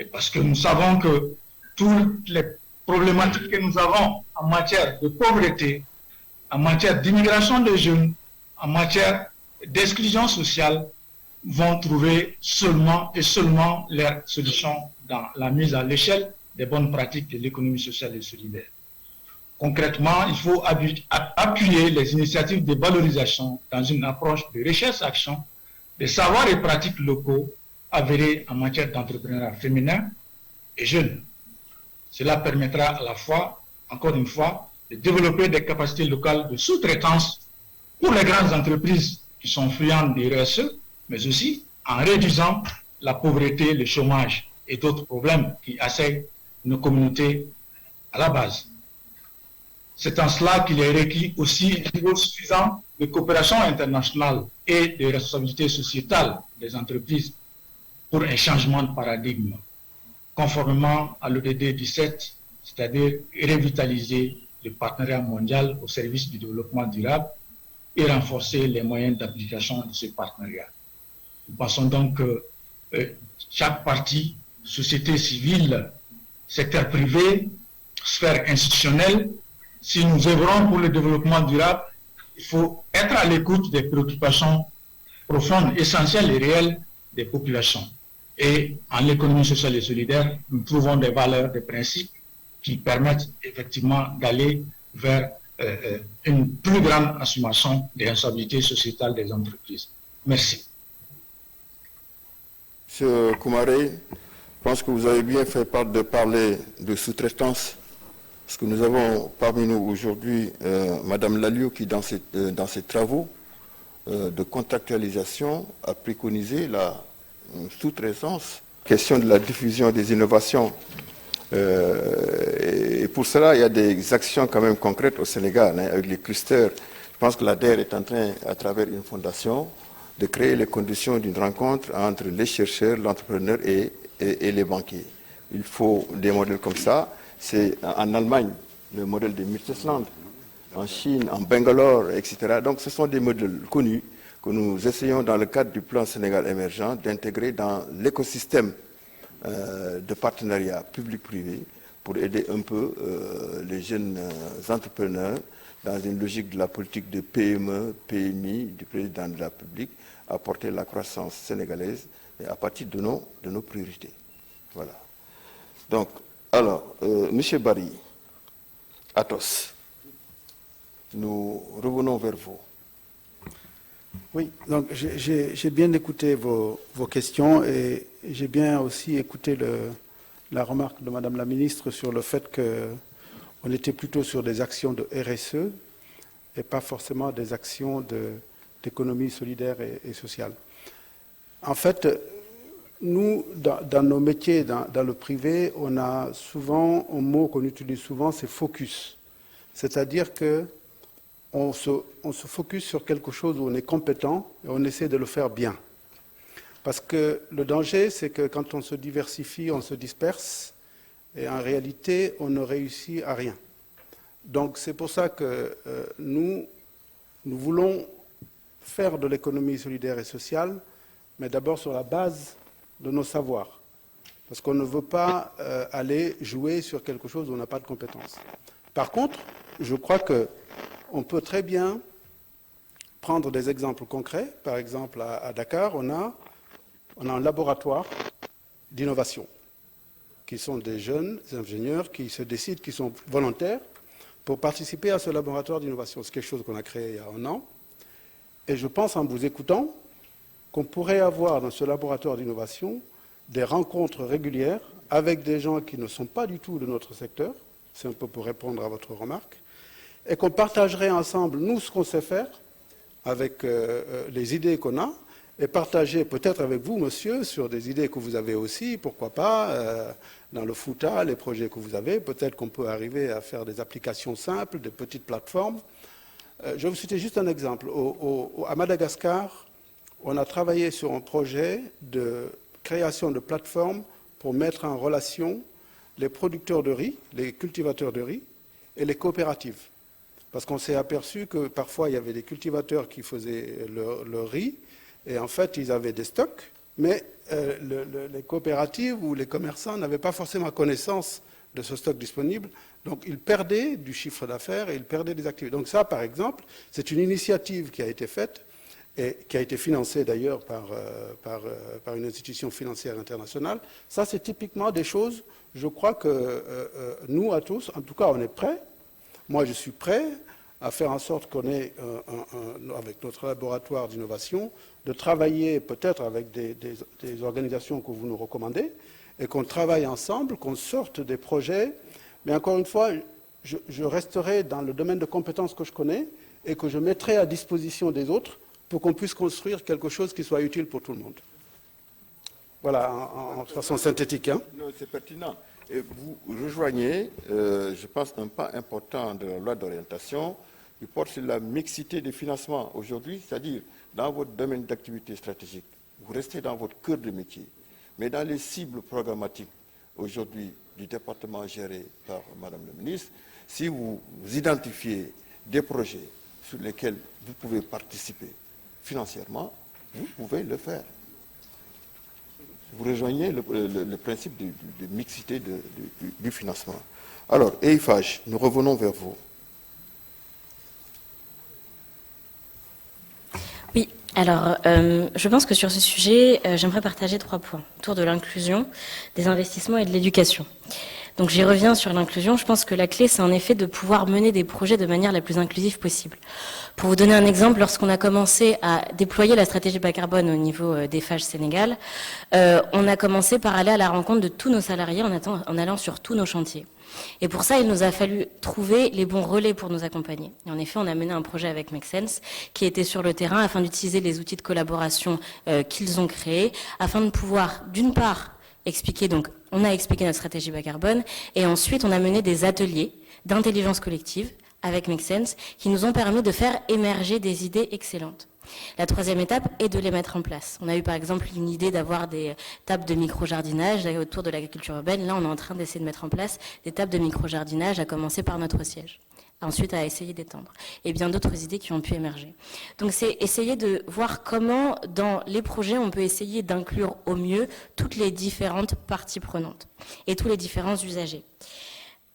Et parce que nous savons que toutes les problématiques que nous avons en matière de pauvreté, en matière d'immigration des jeunes, en matière d'exclusion sociale, vont trouver seulement leur solution dans la mise à l'échelle des bonnes pratiques de l'économie sociale et solidaire. Concrètement, il faut appuyer les initiatives de valorisation dans une approche de recherche-action, des savoirs et pratiques locaux avérés en matière d'entrepreneuriat féminin et jeune. Cela permettra à la fois, encore une fois, de développer des capacités locales de sous-traitance pour les grandes entreprises qui sont friandes des RSE, mais aussi en réduisant la pauvreté, le chômage et d'autres problèmes qui assaillent nos communautés à la base. C'est en cela qu'il est requis aussi un niveau suffisant de coopération internationale et de responsabilité sociétale des entreprises pour un changement de paradigme, conformément à l'ODD 17, c'est-à-dire revitaliser le partenariat mondial au service du développement durable et renforcer les moyens d'application de ce partenariat. Nous pensons donc que chaque partie, société civile, secteur privé, sphère institutionnelle, si nous œuvrons pour le développement durable, il faut être à l'écoute des préoccupations profondes, essentielles et réelles des populations. Et en l'économie sociale et solidaire, nous trouvons des valeurs, des principes qui permettent effectivement d'aller vers une plus grande assumation des responsabilités sociétales des entreprises. Merci. Monsieur Koumaré, je pense que vous avez bien fait part de parler de sous-traitance, parce que nous avons parmi nous aujourd'hui Madame Lalliot qui, dans ses travaux de contractualisation, a préconisé la sous-traitance, question de la diffusion des innovations. Et pour cela, il y a des actions quand même concrètes au Sénégal, hein, avec les clusters. Je pense que l'ADER est en train, à travers une fondation, de créer les conditions d'une rencontre entre les chercheurs, l'entrepreneur et les banquiers. Il faut des modèles comme ça. C'est en Allemagne, le modèle de Mittelstand, en Chine, en Bangalore, etc. Donc ce sont des modèles connus que nous essayons, dans le cadre du plan Sénégal émergent, d'intégrer dans l'écosystème de partenariat public-privé pour aider un peu les jeunes entrepreneurs dans une logique de la politique de PME, PMI du président de la République à porter la croissance sénégalaise et à partir de nos priorités. Voilà. Donc, alors, M. Barry, Athos, nous revenons vers vous. Oui, donc j'ai bien écouté vos questions et j'ai bien aussi écouté la remarque de Madame la Ministre sur le fait qu'on était plutôt sur des actions de RSE et pas forcément des actions d'économie solidaire et sociale. En fait, nous, dans nos métiers, dans le privé, on a souvent, un mot qu'on utilise souvent, c'est focus. C'est-à-dire que on se focus sur quelque chose où on est compétent et on essaie de le faire bien. Parce que le danger, c'est que quand on se diversifie, on se disperse, et en réalité, on ne réussit à rien. Donc c'est pour ça que nous voulons faire de l'économie solidaire et sociale, mais d'abord sur la base de nos savoirs. Parce qu'on ne veut pas aller jouer sur quelque chose où on n'a pas de compétences. Par contre, je crois qu'on peut très bien prendre des exemples concrets. Par exemple, à Dakar, on a un laboratoire d'innovation, qui sont des jeunes ingénieurs qui se décident, qui sont volontaires, pour participer à ce laboratoire d'innovation. C'est quelque chose qu'on a créé il y a 1 an. Et je pense, en vous écoutant, qu'on pourrait avoir dans ce laboratoire d'innovation des rencontres régulières avec des gens qui ne sont pas du tout de notre secteur, c'est un peu pour répondre à votre remarque, et qu'on partagerait ensemble, nous, ce qu'on sait faire, avec les idées qu'on a, et partager peut-être avec vous, monsieur, sur des idées que vous avez aussi, pourquoi pas, dans le Fouta, les projets que vous avez, peut-être qu'on peut arriver à faire des applications simples, des petites plateformes. Je vais vous citer juste un exemple. À Madagascar, on a travaillé sur un projet de création de plateformes pour mettre en relation les producteurs de riz, les cultivateurs de riz, et les coopératives. Parce qu'on s'est aperçu que parfois, il y avait des cultivateurs qui faisaient le riz, et en fait, ils avaient des stocks, mais les coopératives ou les commerçants n'avaient pas forcément connaissance de ce stock disponible. Donc, ils perdaient du chiffre d'affaires et ils perdaient des activités. Donc ça, par exemple, c'est une initiative qui a été faite et qui a été financée d'ailleurs par une institution financière internationale. Ça, c'est typiquement des choses, je crois que nous, à tous, en tout cas, on est prêts. Moi, je suis prêt à faire en sorte qu'on ait, avec notre laboratoire d'innovation, de travailler peut-être avec des organisations que vous nous recommandez, et qu'on travaille ensemble, qu'on sorte des projets. Mais encore une fois, je resterai dans le domaine de compétences que je connais et que je mettrai à disposition des autres pour qu'on puisse construire quelque chose qui soit utile pour tout le monde. Voilà, en façon synthétique. Hein. Non, c'est pertinent. Et vous rejoignez, je pense, un pas important de la loi d'orientation qui porte sur la mixité des financements aujourd'hui, c'est-à-dire dans votre domaine d'activité stratégique, vous restez dans votre cœur de métier, mais dans les cibles programmatiques aujourd'hui du département géré par Madame la Ministre, si vous identifiez des projets sur lesquels vous pouvez participer financièrement, vous pouvez le faire. Vous rejoignez le principe de mixité du financement. Alors, EIFAGE, nous revenons vers vous. Oui, alors je pense que sur ce sujet, j'aimerais partager 3 points autour de l'inclusion, des investissements et de l'éducation. Donc j'y reviens sur l'inclusion. Je pense que la clé, c'est en effet de pouvoir mener des projets de manière la plus inclusive possible. Pour vous donner un exemple, lorsqu'on a commencé à déployer la stratégie bas carbone au niveau d'EIFAGE Sénégal, on a commencé par aller à la rencontre de tous nos salariés en allant sur tous nos chantiers. Et pour ça, il nous a fallu trouver les bons relais pour nous accompagner. Et en effet, on a mené un projet avec Make Sense qui était sur le terrain afin d'utiliser les outils de collaboration qu'ils ont créés, afin de pouvoir, d'une part, expliquer, donc on a expliqué notre stratégie bas carbone, et ensuite on a mené des ateliers d'intelligence collective avec Make Sense qui nous ont permis de faire émerger des idées excellentes. La 3e étape est de les mettre en place. On a eu par exemple une idée d'avoir des tables de micro-jardinage autour de l'agriculture urbaine. Là, on est en train d'essayer de mettre en place des tables de micro-jardinage, à commencer par notre siège. Ensuite, à essayer d'étendre. Et bien d'autres idées qui ont pu émerger. Donc c'est essayer de voir comment, dans les projets, on peut essayer d'inclure au mieux toutes les différentes parties prenantes et tous les différents usagers.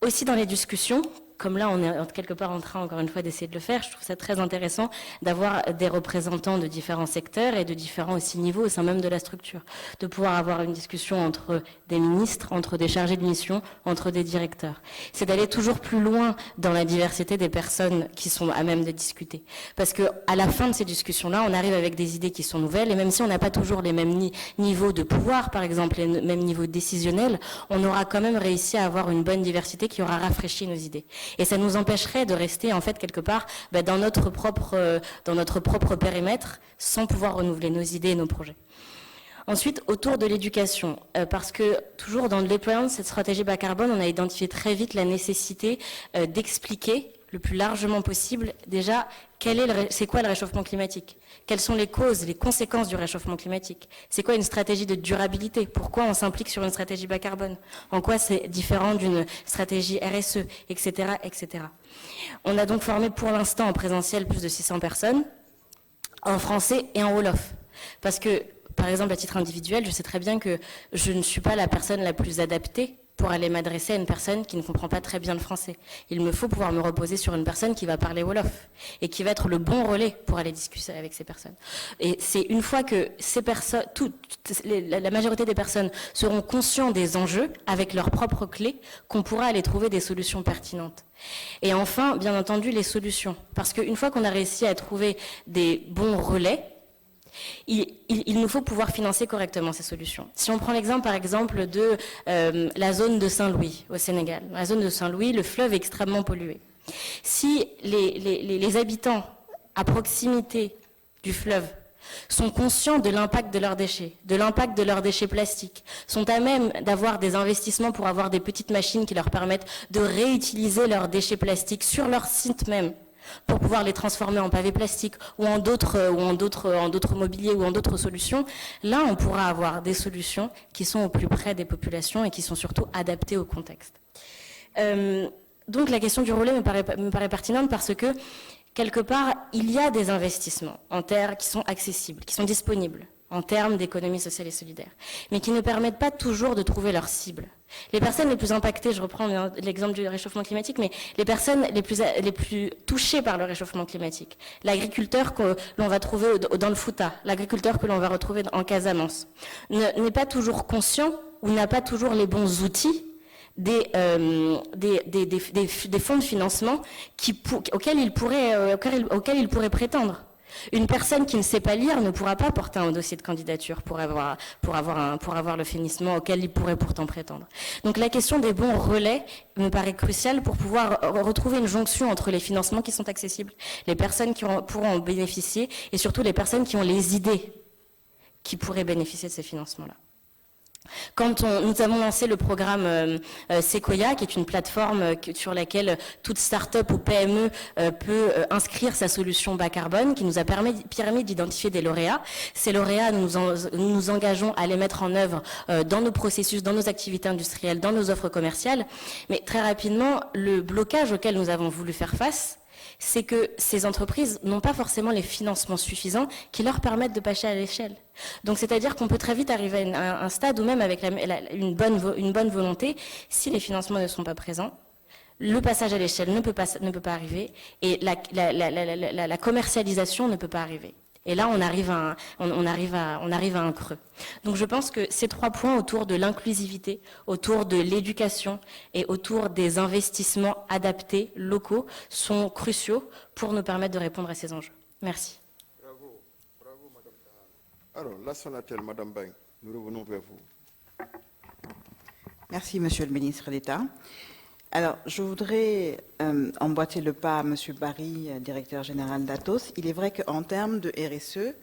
Aussi dans les discussions, comme là on est quelque part en train encore une fois d'essayer de le faire, je trouve ça très intéressant d'avoir des représentants de différents secteurs et de différents aussi niveaux au sein même de la structure, de pouvoir avoir une discussion entre des ministres, entre des chargés de mission, entre des directeurs. C'est d'aller toujours plus loin dans la diversité des personnes qui sont à même de discuter. Parce que à la fin de ces discussions-là, on arrive avec des idées qui sont nouvelles, et même si on n'a pas toujours les mêmes niveaux de pouvoir, par exemple, les mêmes niveaux décisionnels, on aura quand même réussi à avoir une bonne diversité qui aura rafraîchi nos idées. Et ça nous empêcherait de rester en fait quelque part dans notre propre périmètre sans pouvoir renouveler nos idées et nos projets. Ensuite, autour de l'éducation, parce que toujours dans le déploiement de cette stratégie bas carbone, on a identifié très vite la nécessité d'expliquer le plus largement possible, déjà, c'est quoi le réchauffement climatique? Quelles sont les causes, les conséquences du réchauffement climatique? C'est quoi une stratégie de durabilité? Pourquoi on s'implique sur une stratégie bas carbone? En quoi c'est différent d'une stratégie RSE, etc., etc. On a donc formé pour l'instant en présentiel plus de 600 personnes, en français et en wolof. Parce que, par exemple, à titre individuel, je sais très bien que je ne suis pas la personne la plus adaptée pour aller m'adresser à une personne qui ne comprend pas très bien le français. Il me faut pouvoir me reposer sur une personne qui va parler wolof et qui va être le bon relais pour aller discuter avec ces personnes. Et c'est une fois que ces personnes, la majorité des personnes seront conscients des enjeux avec leurs propres clés qu'on pourra aller trouver des solutions pertinentes. Et enfin, bien entendu, les solutions. Parce qu'une fois qu'on a réussi à trouver des bons relais, il nous faut pouvoir financer correctement ces solutions. Si on prend l'exemple, par exemple, de la zone de Saint-Louis, au Sénégal. Dans la zone de Saint-Louis, le fleuve est extrêmement pollué. Si les habitants à proximité du fleuve sont conscients de l'impact de leurs déchets plastiques, sont à même d'avoir des investissements pour avoir des petites machines qui leur permettent de réutiliser leurs déchets plastiques sur leur site même, pour pouvoir les transformer en pavés plastiques ou en d'autres mobiliers ou en d'autres solutions, là on pourra avoir des solutions qui sont au plus près des populations et qui sont surtout adaptées au contexte. Donc la question du relais me paraît pertinente parce que quelque part il y a des investissements en terre qui sont accessibles, qui sont disponibles en termes d'économie sociale et solidaire, mais qui ne permettent pas toujours de trouver leur cible. Les personnes les plus impactées, je reprends l'exemple du réchauffement climatique, mais les personnes les plus touchées par le réchauffement climatique, l'agriculteur que l'on va trouver dans le Fouta, l'agriculteur que l'on va retrouver en Casamance, n'est pas toujours conscient ou n'a pas toujours les bons outils des fonds de financement auxquels il pourrait prétendre. Une personne qui ne sait pas lire ne pourra pas porter un dossier de candidature pour avoir le financement auquel il pourrait pourtant prétendre. Donc la question des bons relais me paraît cruciale pour pouvoir retrouver une jonction entre les financements qui sont accessibles, les personnes qui pourront en bénéficier et surtout les personnes qui ont les idées qui pourraient bénéficier de ces financements-là. Quand nous avons lancé le programme Sequoia, qui est une plateforme sur laquelle toute start-up ou PME peut inscrire sa solution bas carbone, qui nous a permis d'identifier des lauréats. Ces lauréats, nous nous engageons à les mettre en œuvre dans nos processus, dans nos activités industrielles, dans nos offres commerciales. Mais très rapidement, le blocage auquel nous avons voulu faire face, c'est que ces entreprises n'ont pas forcément les financements suffisants qui leur permettent de passer à l'échelle. Donc c'est-à-dire qu'on peut très vite arriver à un stade où même avec une bonne volonté, si les financements ne sont pas présents, le passage à l'échelle ne peut pas arriver et la commercialisation ne peut pas arriver. Et là, on arrive à un creux. Donc je pense que ces 3 points autour de l'inclusivité, autour de l'éducation et autour des investissements adaptés, locaux, sont cruciaux pour nous permettre de répondre à ces enjeux. Merci. Bravo, Madame Tahane. Alors, la Sonatel, Madame Bang, nous revenons vers vous. Merci, Monsieur le ministre d'État. Alors, je voudrais emboîter le pas à M. Barry, directeur général d'Atos. Il est vrai qu'en termes de RSE,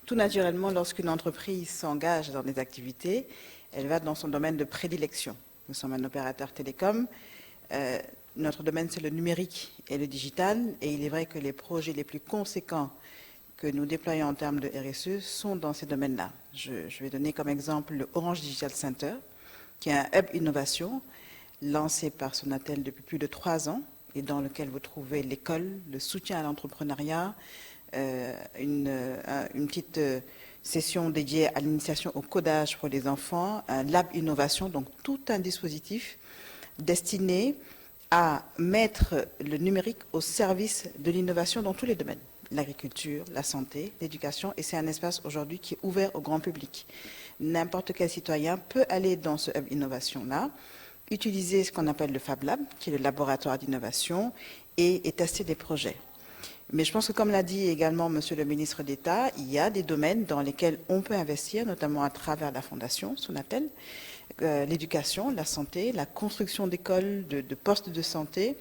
tout naturellement, lorsqu'une entreprise s'engage dans des activités, elle va dans son domaine de prédilection. Nous sommes un opérateur télécom. Notre domaine, c'est le numérique et le digital. Et il est vrai que les projets les plus conséquents que nous déployons en termes de RSE sont dans ces domaines-là. Je vais donner comme exemple le Orange Digital Center, qui est un hub innovation lancé par Sonatel depuis plus de 3 ans et dans lequel vous trouvez l'école, le soutien à l'entrepreneuriat, une petite session dédiée à l'initiation au codage pour les enfants, un lab innovation, donc tout un dispositif destiné à mettre le numérique au service de l'innovation dans tous les domaines, l'agriculture, la santé, l'éducation, et c'est un espace aujourd'hui qui est ouvert au grand public. N'importe quel citoyen peut aller dans ce hub innovation-là, utiliser ce qu'on appelle le Fab Lab, qui est le laboratoire d'innovation, et tester des projets. Mais je pense que, comme l'a dit également Monsieur le ministre d'État, il y a des domaines dans lesquels on peut investir, notamment à travers la Fondation Sonatel, l'éducation, la santé, la construction d'écoles, de postes de santé,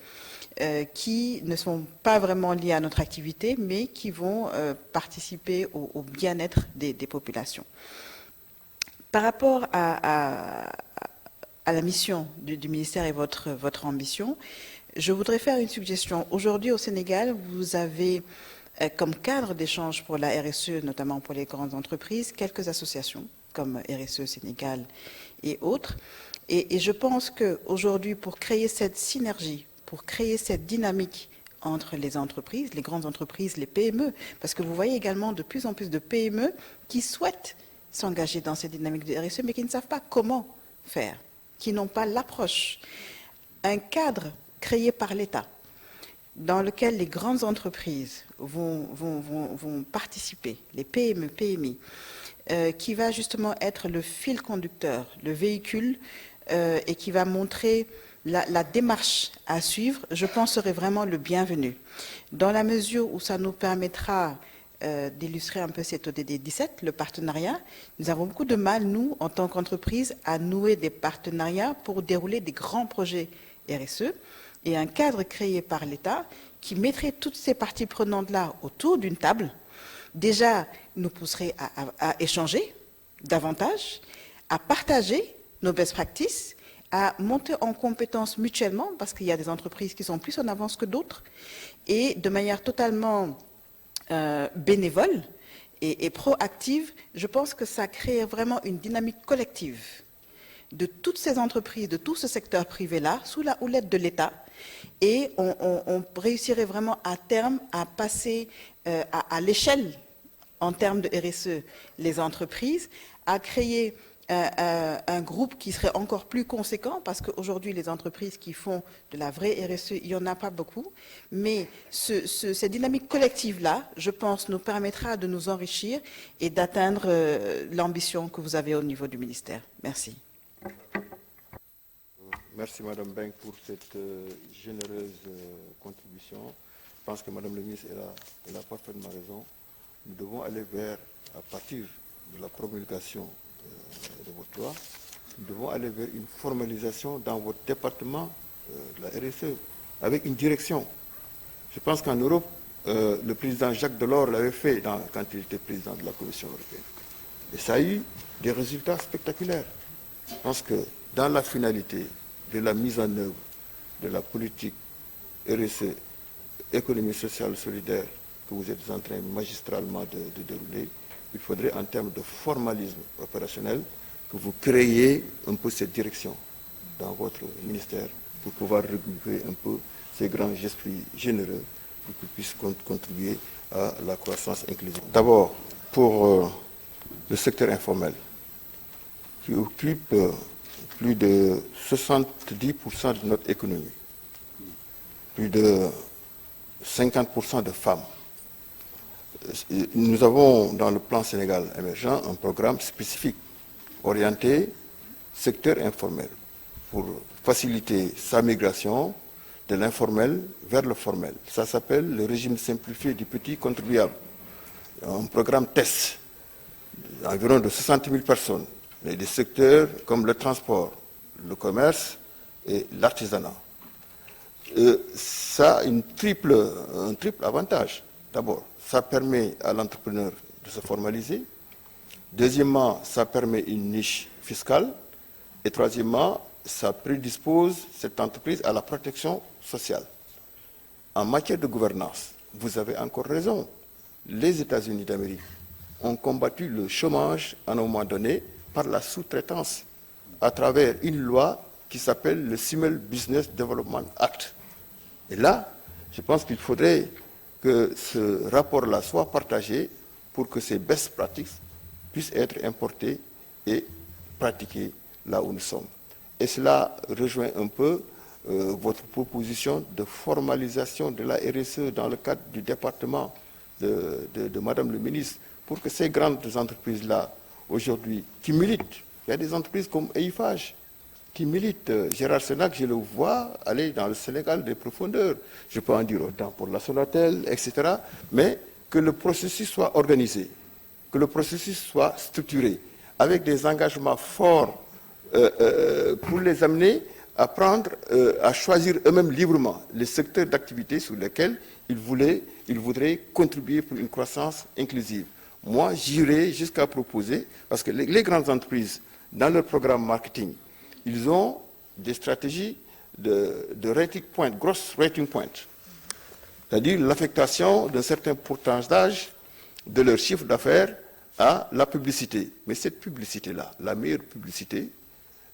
qui ne sont pas vraiment liés à notre activité, mais qui vont participer au bien-être des populations. Par rapport à la mission du ministère et votre ambition, Je voudrais faire une suggestion. Aujourd'hui, au Sénégal, vous avez comme cadre d'échange pour la RSE, notamment pour les grandes entreprises, quelques associations comme RSE Sénégal et autres. Et je pense qu'aujourd'hui, pour créer cette synergie, pour créer cette dynamique entre les entreprises, les grandes entreprises, les PME, parce que vous voyez également de plus en plus de PME qui souhaitent s'engager dans cette dynamique de RSE, mais qui ne savent pas comment faire, qui n'ont pas l'approche. Un cadre créé par l'État, dans lequel les grandes entreprises vont participer, les PME, PMI, qui va justement être le fil conducteur, le véhicule, et qui va montrer la démarche à suivre, je pense serait vraiment le bienvenu. Dans la mesure où ça nous permettra d'illustrer un peu cet ODD 17, le partenariat, nous avons beaucoup de mal, nous, en tant qu'entreprise, à nouer des partenariats pour dérouler des grands projets RSE, et un cadre créé par l'État qui mettrait toutes ces parties prenantes-là autour d'une table, déjà nous pousserait à échanger davantage, à partager nos best practices, à monter en compétences mutuellement, parce qu'il y a des entreprises qui sont plus en avance que d'autres, et de manière totalement bénévole et proactive, je pense que ça crée vraiment une dynamique collective de toutes ces entreprises, de tout ce secteur privé-là, sous la houlette de l'État, et on réussirait vraiment à terme à passer à l'échelle, en termes de RSE, les entreprises, à créer un groupe qui serait encore plus conséquent, parce qu'aujourd'hui, les entreprises qui font de la vraie RSE, il n'y en a pas beaucoup, mais cette dynamique collective-là, je pense, nous permettra de nous enrichir et d'atteindre l'ambition que vous avez au niveau du ministère. Merci. Merci Madame Beng pour cette généreuse contribution. Je pense que Madame le ministre elle a parfaitement raison. Nous devons aller vers, à partir de la promulgation de votre loi, nous devons aller vers une formalisation dans votre département de la RSE, avec une direction. Je pense qu'en Europe, le président Jacques Delors l'avait fait quand il était président de la Commission européenne. Et ça a eu des résultats spectaculaires. Je pense que dans la finalité de la mise en œuvre de la politique RSE, économie sociale solidaire, que vous êtes en train magistralement de dérouler, il faudrait en termes de formalisme opérationnel que vous créiez un peu cette direction dans votre ministère pour pouvoir regrouper un peu ces grands esprits généreux pour qu'ils puissent contribuer à la croissance inclusive. D'abord, pour le secteur informel, qui occupe plus de 70% de notre économie, plus de 50% de femmes. Nous avons dans le plan Sénégal émergent un programme spécifique orienté secteur informel pour faciliter sa migration de l'informel vers le formel. Ça s'appelle le régime simplifié du petit contribuable. Un programme test d'environ de 60 000 personnes, mais des secteurs comme le transport, le commerce et l'artisanat. Ça a un triple avantage. D'abord, ça permet à l'entrepreneur de se formaliser. Deuxièmement, ça permet une niche fiscale. Et troisièmement, ça prédispose cette entreprise à la protection sociale. En matière de gouvernance, vous avez encore raison. Les États-Unis d'Amérique ont combattu le chômage à un moment donné par la sous-traitance à travers une loi qui s'appelle le Small Business Development Act. Et là, je pense qu'il faudrait que ce rapport-là soit partagé pour que ces best practices puissent être importées et pratiquées là où nous sommes. Et cela rejoint un peu votre proposition de formalisation de la RSE dans le cadre du département de Madame le ministre, pour que ces grandes entreprises-là, aujourd'hui, qui militent, il y a des entreprises comme Eiffage, qui militent. Gérard Senac, je le vois aller dans le Sénégal des profondeurs. Je peux en dire autant pour la Sonatel, etc. Mais que le processus soit organisé, que le processus soit structuré, avec des engagements forts pour les amener à prendre, à choisir eux-mêmes librement les secteurs d'activité sur lesquels ils voudraient contribuer pour une croissance inclusive. Moi, j'irai jusqu'à proposer, parce que les grandes entreprises, dans leur programme marketing, ils ont des stratégies de rating point, gross rating point, c'est-à-dire l'affectation d'un certain pourcentage de leur chiffre d'affaires à la publicité. Mais cette publicité-là, la meilleure publicité,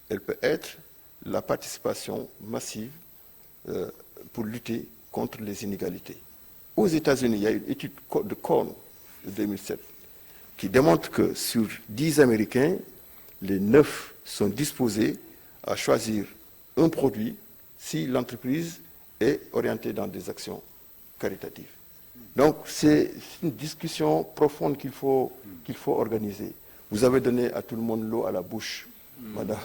elle peut être la participation massive pour lutter contre les inégalités. Aux États-Unis, il y a une étude de Korn de 2007 qui démontre que sur 10 Américains, les 9 sont disposés à choisir un produit si l'entreprise est orientée dans des actions caritatives. Donc, c'est une discussion profonde qu'il faut organiser. Vous avez donné à tout le monde l'eau à la bouche, madame.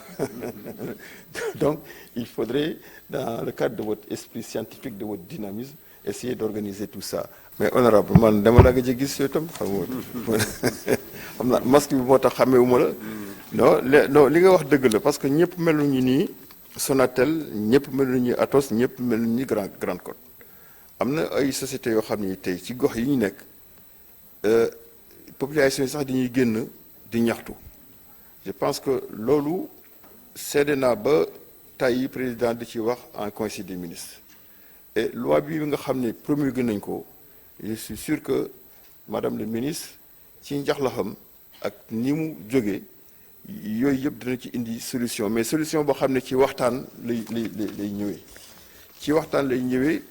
Donc, il faudrait, dans le cadre de votre esprit scientifique, de votre dynamisme, essayer d'organiser tout ça. Mais honorable, man dama la gëj gis itam xam masque bi moo tax xàmmewuma la non li nga wax dëgg la parce que ñëpp meluñu nii Sonatel ñëpp meluñu Atos ñëpp meluñu Grande Côte am na ay sociétés yoo xam ne tey ci gox yi ñu nekk population yi sax dañuy génn di ñaxtu je pense que loolu seede naa ba tey président di ci wax en conseil des ministres et loi bi nga xam ne promulgué nañ ko je suis sûr que madame le ministre ci njaxlaxam ak ni mu jógee yooyu yëpp dina ci indi solution mais solution boo xam ne ci waxtaan lay ñëwee ci waxtaan lay ñëwee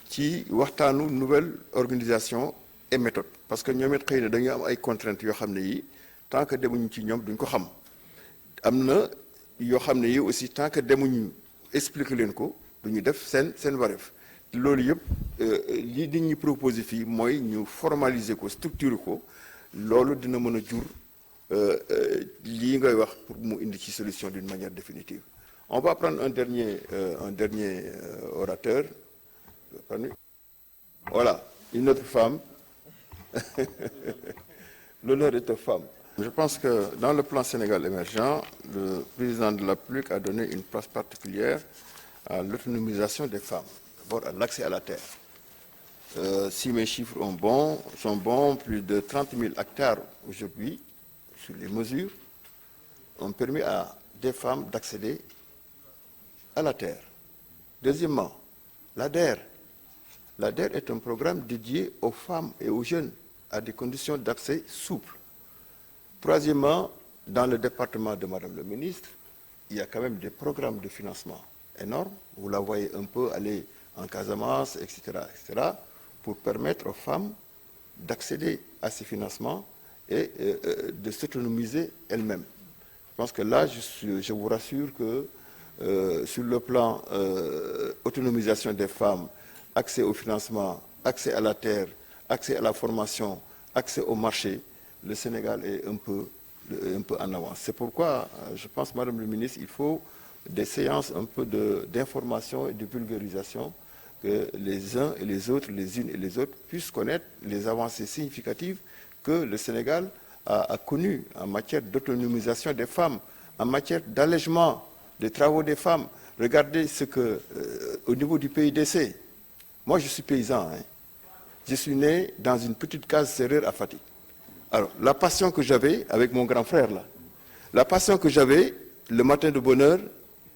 ci waxtaanu nouvelle organisation et méthode parce que ñoom it xëy na dañu am ay contraintes yoo xam ne yi tant que demuñu ci ñoom duñ ko xam am na yoo xam ne yi aussi tant que demuñu expliquer leen ko duñu def seen wareef loolu yëpp li nit ñi proposé fii mooy ñu formaliser ko structurer ko loolu dina mën a jur lii ngay wax pour mu indi ci solution d'une manière définitive. On va prendre un dernier orateur. Voilà, une autre femme. L'honneur est aux femmes. Je pense que dans le plan Sénégal émergent, le président de la République a donné une place particulière à l'autonomisation des femmes, d'abord à l'accès à la terre. Si mes chiffres sont bons, plus de 30 000 hectares aujourd'hui, sur les mesures, ont permis à des femmes d'accéder à la terre. Deuxièmement, l'ADER. L'ADER est un programme dédié aux femmes et aux jeunes à des conditions d'accès souples. Troisièmement, dans le département de Madame le ministre, il y a quand même des programmes de financement énormes. Vous la voyez un peu aller en Casamance, etc., pour permettre aux femmes d'accéder à ces financements et de s'autonomiser elles-mêmes. Je pense que là, je vous rassure que sur le plan autonomisation des femmes, accès au financement, accès à la terre, accès à la formation, accès au marché, le Sénégal est un peu en avance. C'est pourquoi, je pense, Madame le ministre, il faut des séances un peu d'information et de vulgarisation, que les uns et les autres, les unes et les autres, puissent connaître les avancées significatives que le Sénégal a connues en matière d'autonomisation des femmes, en matière d'allègement des travaux des femmes. Regardez ce que, au niveau du PIDC, moi je suis paysan, hein. Je suis né dans une petite case serrure à Fatick. Alors, la passion que j'avais avec mon grand frère là, la passion que j'avais le matin de bonne heure,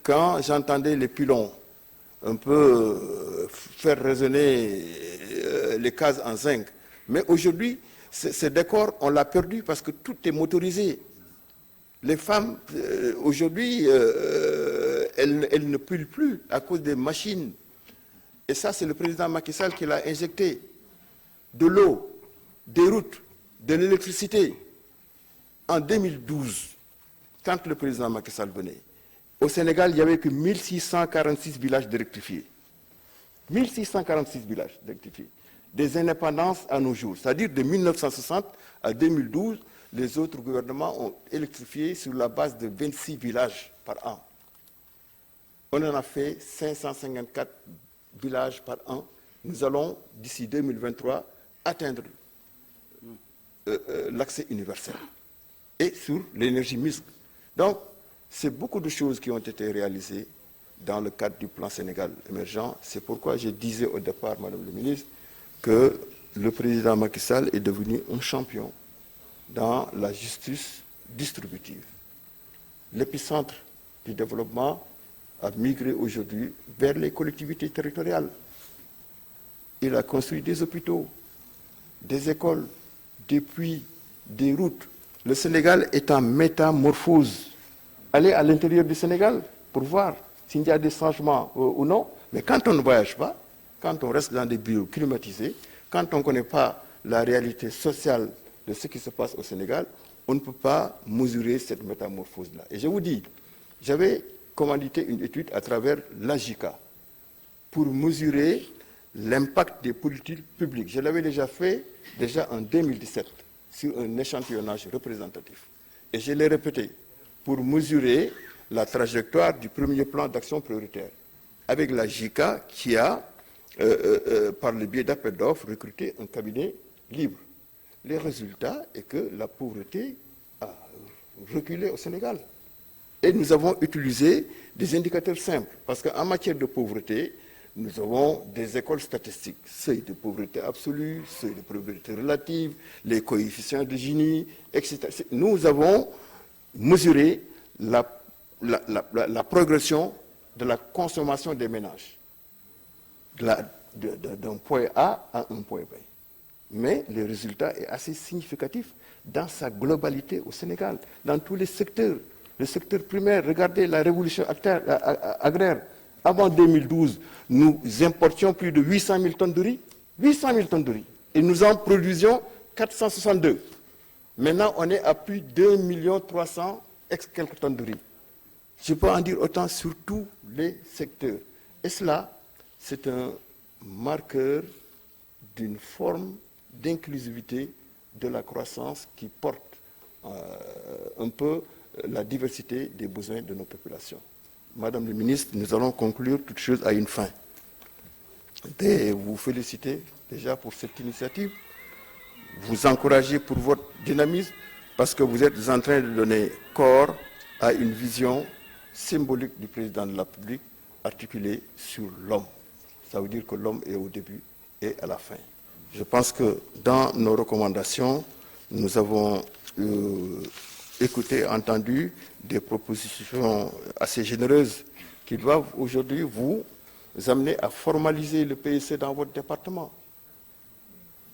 quand j'entendais les pilons un peu faire résonner les cases en zinc. Mais aujourd'hui, ce décor, on l'a perdu parce que tout est motorisé. Les femmes, aujourd'hui, elles ne pullent plus à cause des machines. Et ça, c'est le président Macky Sall qui l'a injecté. De l'eau, des routes, de l'électricité. En 2012, quand le président Macky Sall venait, au Sénégal, il n'y avait que 1646 villages d'électrifiés. 1646 villages d'électrifiés. Des indépendances à nos jours. C'est-à-dire de 1960 à 2012, les autres gouvernements ont électrifié sur la base de 26 villages par an. On en a fait 554 villages par an. Nous allons, d'ici 2023, atteindre l'accès universel. Et sur l'énergie muscle. Donc, c'est beaucoup de choses qui ont été réalisées dans le cadre du plan Sénégal émergent. C'est pourquoi je disais au départ, Madame le ministre, que le président Macky Sall est devenu un champion dans la justice distributive. L'épicentre du développement a migré aujourd'hui vers les collectivités territoriales. Il a construit des hôpitaux, des écoles, des puits, des routes. Le Sénégal est en métamorphose. Allez à l'intérieur du Sénégal pour voir s'il y a des changements ou non. Mais quand on ne voyage pas, quand on reste dans des bureaux climatisés, quand on ne connaît pas la réalité sociale de ce qui se passe au Sénégal, on ne peut pas mesurer cette métamorphose-là. Et je vous dis, j'avais commandité une étude à travers l'AJICA pour mesurer l'impact des politiques publiques. Je l'avais déjà fait en 2017 sur un échantillonnage représentatif. Et je l'ai répété pour mesurer la trajectoire du premier plan d'action prioritaire avec la JICA qui a, par le biais d'appel d'offres, recruté un cabinet libre. Les résultats est que la pauvreté a reculé au Sénégal. Et nous avons utilisé des indicateurs simples, parce qu'en matière de pauvreté, nous avons des écoles statistiques, seuil de pauvreté absolue, seuil de pauvreté relative, les coefficients de Gini, etc. Nous avons mesuré la progression de la consommation des ménages, d'un point A à un point B. Mais le résultat est assez significatif dans sa globalité au Sénégal, dans tous les secteurs. Le secteur primaire, regardez la révolution agraire. Avant 2012, nous importions plus de 800 000 tonnes de riz. 800 000 tonnes de riz. Et nous en produisions 462. Maintenant, on est à plus de 2 300 000 quelques tonnes de riz. Je peux en dire autant sur tous les secteurs. Et cela, c'est un marqueur d'une forme d'inclusivité de la croissance qui porte un peu la diversité des besoins de nos populations. Madame le ministre, nous allons conclure toute chose à une fin. Et vous féliciter déjà pour cette initiative, vous encourager pour votre dynamisme, parce que vous êtes en train de donner corps à une vision symbolique du président de la République articulée sur l'homme. Ça veut dire que l'homme est au début et à la fin. Je pense que dans nos recommandations, nous avons écouté, entendu des propositions assez généreuses qui doivent aujourd'hui vous amener à formaliser le PSC dans votre département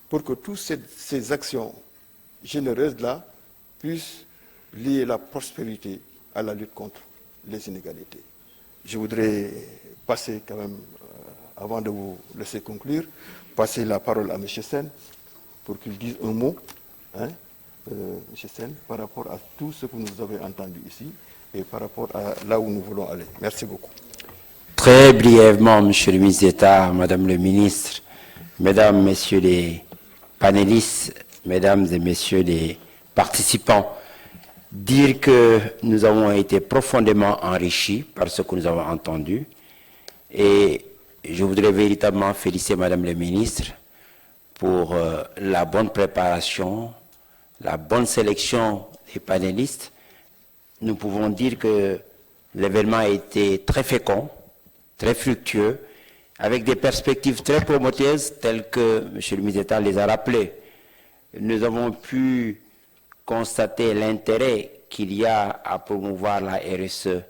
pour que toutes ces actions généreuses-là puissent lier la prospérité à la lutte contre les inégalités. Je voudrais passer quand même, avant de vous laisser conclure, passer la parole à M. Sen pour qu'il dise un mot, M. Sen, par rapport à tout ce que nous avons entendu ici et par rapport à là où nous voulons aller. Merci beaucoup. Très brièvement, Monsieur le ministre d'État, Madame le ministre, Mesdames, Messieurs les panélistes, Mesdames et Messieurs les participants, dire que nous avons été profondément enrichis par ce que nous avons entendu et je voudrais véritablement féliciter Madame le ministre pour la bonne préparation, la bonne sélection des panélistes. Nous pouvons dire que l'événement a été très fécond, très fructueux, avec des perspectives très prometteuses telles que M. le ministre d'État les a rappelées. Nous avons pu constater l'intérêt qu'il y a à promouvoir la RSE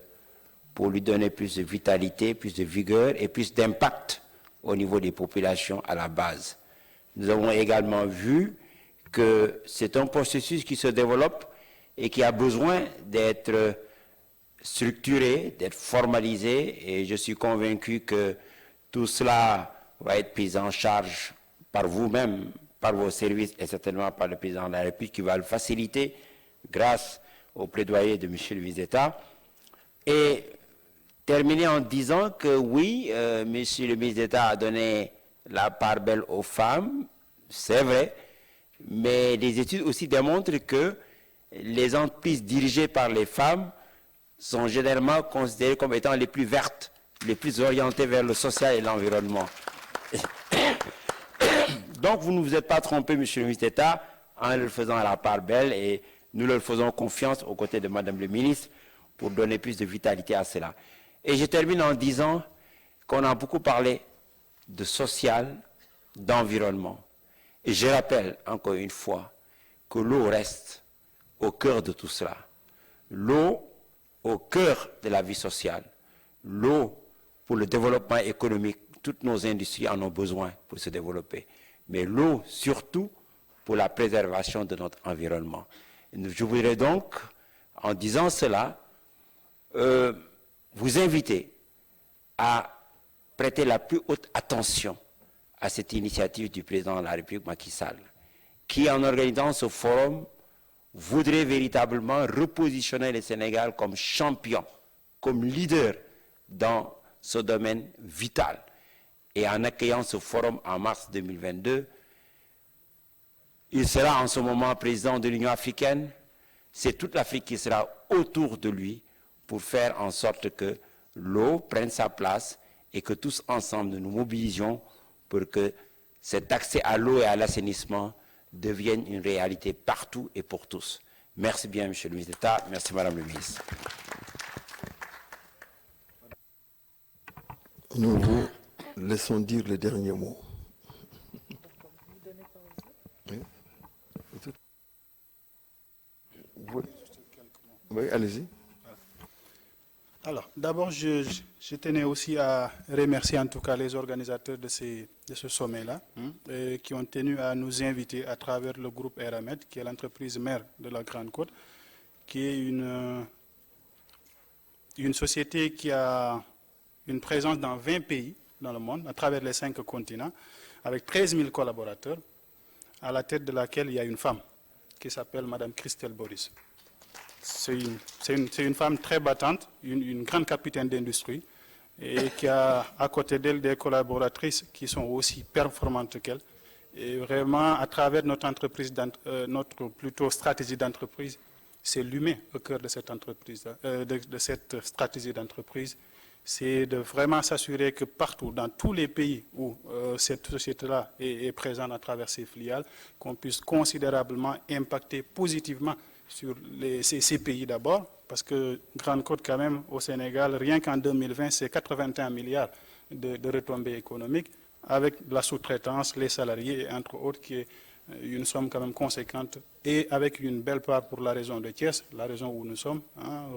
pour lui donner plus de vitalité, plus de vigueur et plus d'impact au niveau des populations à la base. Nous avons également vu que c'est un processus qui se développe et qui a besoin d'être structuré, d'être formalisé, et je suis convaincu que tout cela va être pris en charge par vous-même, par vos services et certainement par le président de la République qui va le faciliter grâce au plaidoyer de M. le ministre d'État. Et terminer en disant que oui, M. le ministre d'État a donné la part belle aux femmes, c'est vrai, mais les études aussi démontrent que les entreprises dirigées par les femmes sont généralement considérées comme étant les plus vertes, les plus orientées vers le social et l'environnement. Donc vous ne vous êtes pas trompé, Monsieur le ministre d'État, en le faisant à la part belle, et nous leur faisons confiance aux côtés de Madame le ministre pour donner plus de vitalité à cela. Et je termine en disant qu'on a beaucoup parlé de social, d'environnement. Et je rappelle encore une fois que l'eau reste au cœur de tout cela. L'eau au cœur de la vie sociale. l'eau pour le développement économique, toutes nos industries en ont besoin pour se développer. Mais l'eau, surtout, pour la préservation de notre environnement. Je voudrais donc, en disant cela, vous inviter à prêter la plus haute attention à cette initiative du président de la République, Macky Sall, qui, en organisant ce forum, voudrait véritablement repositionner le Sénégal comme champion, comme leader dans ce domaine vital. Et en accueillant ce forum en mars 2022, il sera en ce moment président de l'Union africaine. C'est toute l'Afrique qui sera autour de lui pour faire en sorte que l'eau prenne sa place et que tous ensemble nous nous mobilisions pour que cet accès à l'eau et à l'assainissement devienne une réalité partout et pour tous. Merci bien, Monsieur le ministre d'État. Merci, Madame le ministre. Nous vous laissons dire les derniers mots. Oui, allez-y. Alors, d'abord, je tenais aussi à remercier en tout cas les organisateurs de ce sommet-là, qui ont tenu à nous inviter à travers le groupe Eramet, qui est l'entreprise mère de la Grande Côte, qui est une société qui a une présence dans 20 pays dans le monde, à travers les 5 continents, avec 13 000 collaborateurs, à la tête de laquelle il y a une femme qui s'appelle Madame Christelle Boris. C'est une femme très battante, une grande capitaine d'industrie, et qui a à côté d'elle des collaboratrices qui sont aussi performantes qu'elle. Et vraiment, à travers notre entreprise, notre plutôt stratégie d'entreprise, c'est l'humain au cœur de cette entreprise, de cette stratégie d'entreprise. C'est de vraiment s'assurer que partout, dans tous les pays où cette société-là est présente à travers ses filiales, qu'on puisse considérablement impacter positivement sur ces pays d'abord, parce que Grande Côte quand même au Sénégal, rien qu'en 2020, c'est 81 milliards de retombées économiques, avec la sous-traitance, les salariés, entre autres, qui est une somme quand même conséquente, et avec une belle part pour la région de Thiès, la région où nous sommes.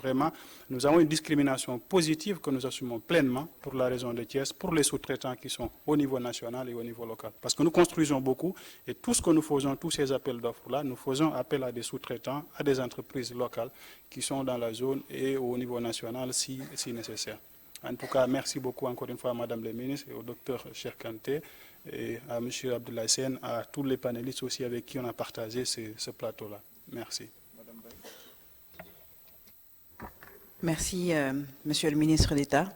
Vraiment, nous avons une discrimination positive que nous assumons pleinement pour la région de Thiès, pour les sous-traitants qui sont au niveau national et au niveau local. Parce que nous construisons beaucoup, et tout ce que nous faisons, tous ces appels d'offres-là, nous faisons appel à des sous-traitants, à des entreprises locales qui sont dans la zone et au niveau national si nécessaire. En tout cas, merci beaucoup encore une fois à Madame la ministre et au docteur Cheikh Kanté et à M. Abdoulaye Sène, à tous les panélistes aussi avec qui on a partagé ce plateau-là. Merci. Merci, Monsieur le ministre d'État.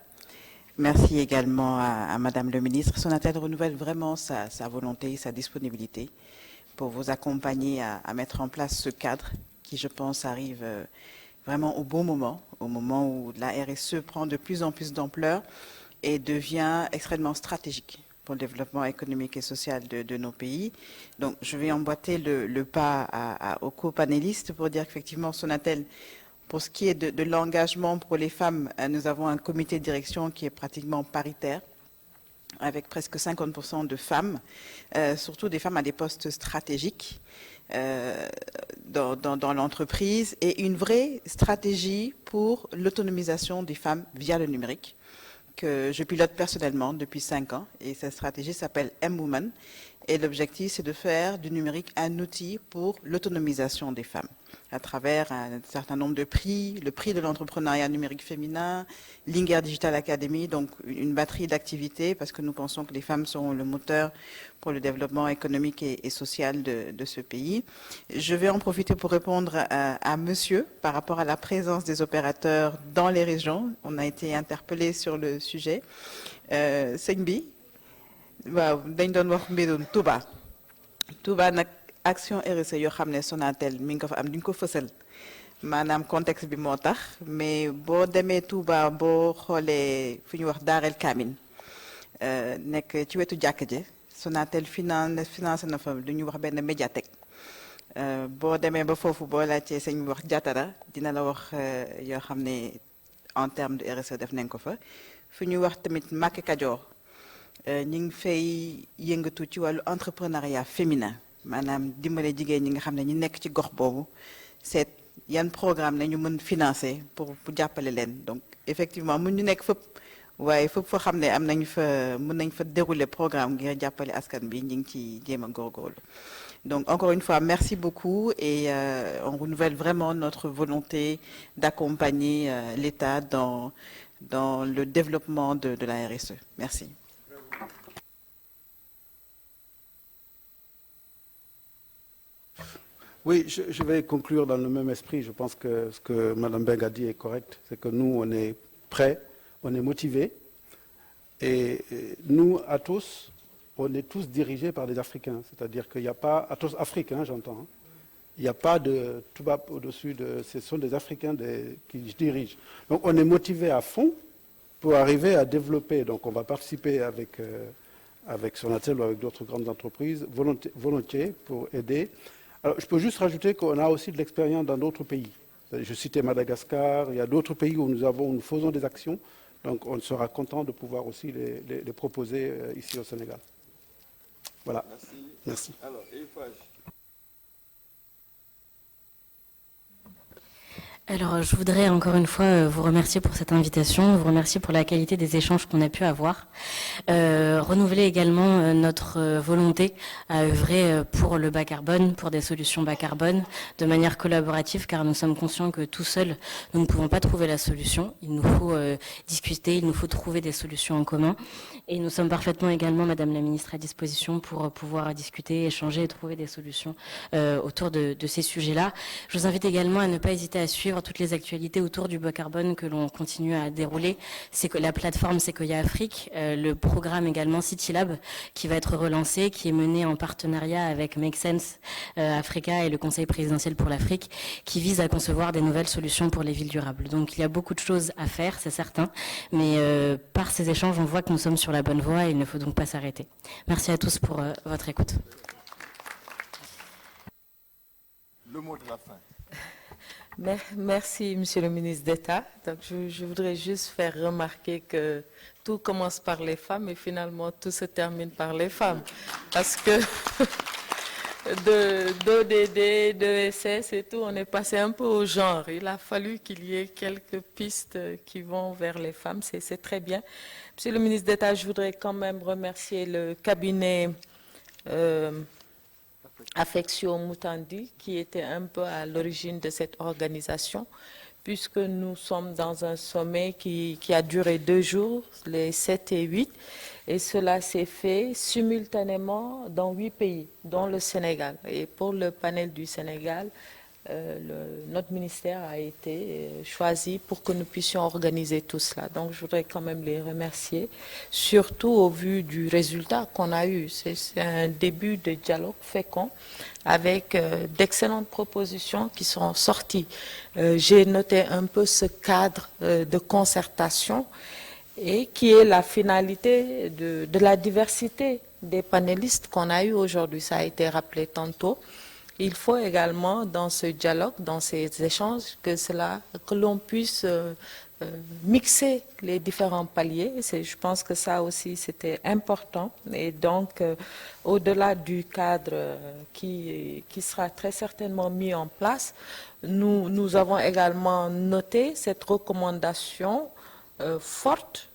Merci également à Madame le ministre. Sonatel renouvelle vraiment sa volonté, sa disponibilité pour vous accompagner à mettre en place ce cadre qui, je pense, arrive vraiment au bon moment, au moment où la RSE prend de plus en plus d'ampleur et devient extrêmement stratégique pour le développement économique et social de nos pays. Donc, je vais emboîter le pas aux co-panélistes pour dire qu'effectivement, Sonatel, pour ce qui est de l'engagement pour les femmes, nous avons un comité de direction qui est pratiquement paritaire, avec presque 50% de femmes, surtout des femmes à des postes stratégiques dans l'entreprise, et une vraie stratégie pour l'autonomisation des femmes via le numérique, que je pilote personnellement depuis 5 ans, et cette stratégie s'appelle M-Woman, et l'objectif c'est de faire du numérique un outil pour l'autonomisation des femmes, à travers un certain nombre de prix, le prix de l'entrepreneuriat numérique féminin, Linger Digital Academy, donc une batterie d'activités, parce que nous pensons que les femmes sont le moteur pour le développement économique et social de ce pays. Je vais en profiter pour répondre à monsieur par rapport à la présence des opérateurs dans les régions. On a été interpellé sur le sujet. Sengbi, waaw dañ doon wax mbirum Touba nag action RSE yoo xam ne Sonatel mi ngi ko fa am duñ ko fësal maanaam contexte bi moo tax, mais boo demee Touba boo xoolee fi ñu wax Daarel Kamin nekk ci wetu jàkk ji, Sonatel financé na fa lu ñu wax benn médiathèque. Boo demee ba foofu boo laajtee sëñ wax Jatara dina la wax yoo xam ne en termes de RSE def nañ ko fa. Fi ñu wax tamit Màkke Kajoor ñu ngi fay yëngatu ci wàllu entrepreneuriat féminin, maanaam dimbale jigéen ñi nga xam ne ñi nekk ci gox boobu seet yan programme la ñu mën financer pour jàppale leen donc effectivement mun ñu nekk fépp waaye fépp foo xam ne am nañ fa mën nañ fa dérouler programme ngir jàppale askan bi ñu ngi ci jéem a góorgóorlu. Donc encore une fois, merci beaucoup et on renouvelle vraiment notre volonté d'accompagner l'État dans le développement de la RSE. Merci. Oui, je vais conclure dans le même esprit. Je pense que ce que Mme Beng a dit est correct. C'est que nous, on est prêts, on est motivés. Et nous, à tous, on est tous dirigés par des Africains. C'est-à-dire qu'il n'y a pas, à tous Africains, j'entends, hein, il n'y a pas de tout bas au-dessus de... Ce sont des Africains qui dirigent. Donc on est motivés à fond pour arriver à développer. Donc on va participer avec Sonatel ou avec d'autres grandes entreprises volontiers pour aider. Alors, je peux juste rajouter qu'on a aussi de l'expérience dans d'autres pays. Je citais Madagascar, il y a d'autres pays où nous faisons des actions, donc on sera content de pouvoir aussi les proposer ici au Sénégal. Voilà. Merci. Alors, Alors, je voudrais encore une fois vous remercier pour cette invitation, vous remercier pour la qualité des échanges qu'on a pu avoir. Renouveler également notre volonté à œuvrer pour le bas carbone, pour des solutions bas carbone, de manière collaborative, car nous sommes conscients que tout seul, nous ne pouvons pas trouver la solution. Il nous faut discuter, il nous faut trouver des solutions en commun. Et nous sommes parfaitement également, Madame la Ministre, à disposition pour pouvoir discuter, échanger et trouver des solutions autour de ces sujets-là. Je vous invite également à ne pas hésiter à suivre toutes les actualités autour du bas carbone que l'on continue à dérouler. C'est que la plateforme Sequoia Afrique, le programme également CityLab qui va être relancé, qui est mené en partenariat avec Make Sense Africa et le Conseil présidentiel pour l'Afrique, qui vise à concevoir des nouvelles solutions pour les villes durables. Donc il y a beaucoup de choses à faire, c'est certain, mais par ces échanges, on voit que nous sommes sur la bonne voie et il ne faut donc pas s'arrêter. Merci à tous pour votre écoute. le mot de la fin. Merci, Monsieur le ministre d'État. Donc, je voudrais juste faire remarquer que tout commence par les femmes et finalement tout se termine par les femmes. Parce que d'ODD, de SS et tout, on est passé un peu au genre. Il a fallu qu'il y ait quelques pistes qui vont vers les femmes. C'est très bien. Monsieur le ministre d'État, je voudrais quand même remercier le cabinet Affection Mutandi, qui était un peu à l'origine de cette organisation, puisque nous sommes dans un sommet qui a duré 2 jours, les 7 et 8, et cela s'est fait simultanément dans 8 pays, dont le Sénégal. Et pour le panel du Sénégal, notre ministère a été choisi pour que nous puissions organiser tout cela. Donc je voudrais quand même les remercier, surtout au vu du résultat qu'on a eu. C'est un début de dialogue fécond avec d'excellentes propositions qui sont sorties. J'ai noté un peu ce cadre de concertation et qui est la finalité de la diversité des panélistes qu'on a eu aujourd'hui. Ça a été rappelé tantôt. Il faut également, dans ce dialogue, dans ces échanges, que l'on puisse mixer les différents paliers. Je pense que ça aussi, c'était important. Et donc, au-delà du cadre qui sera très certainement mis en place, nous avons également noté cette recommandation forte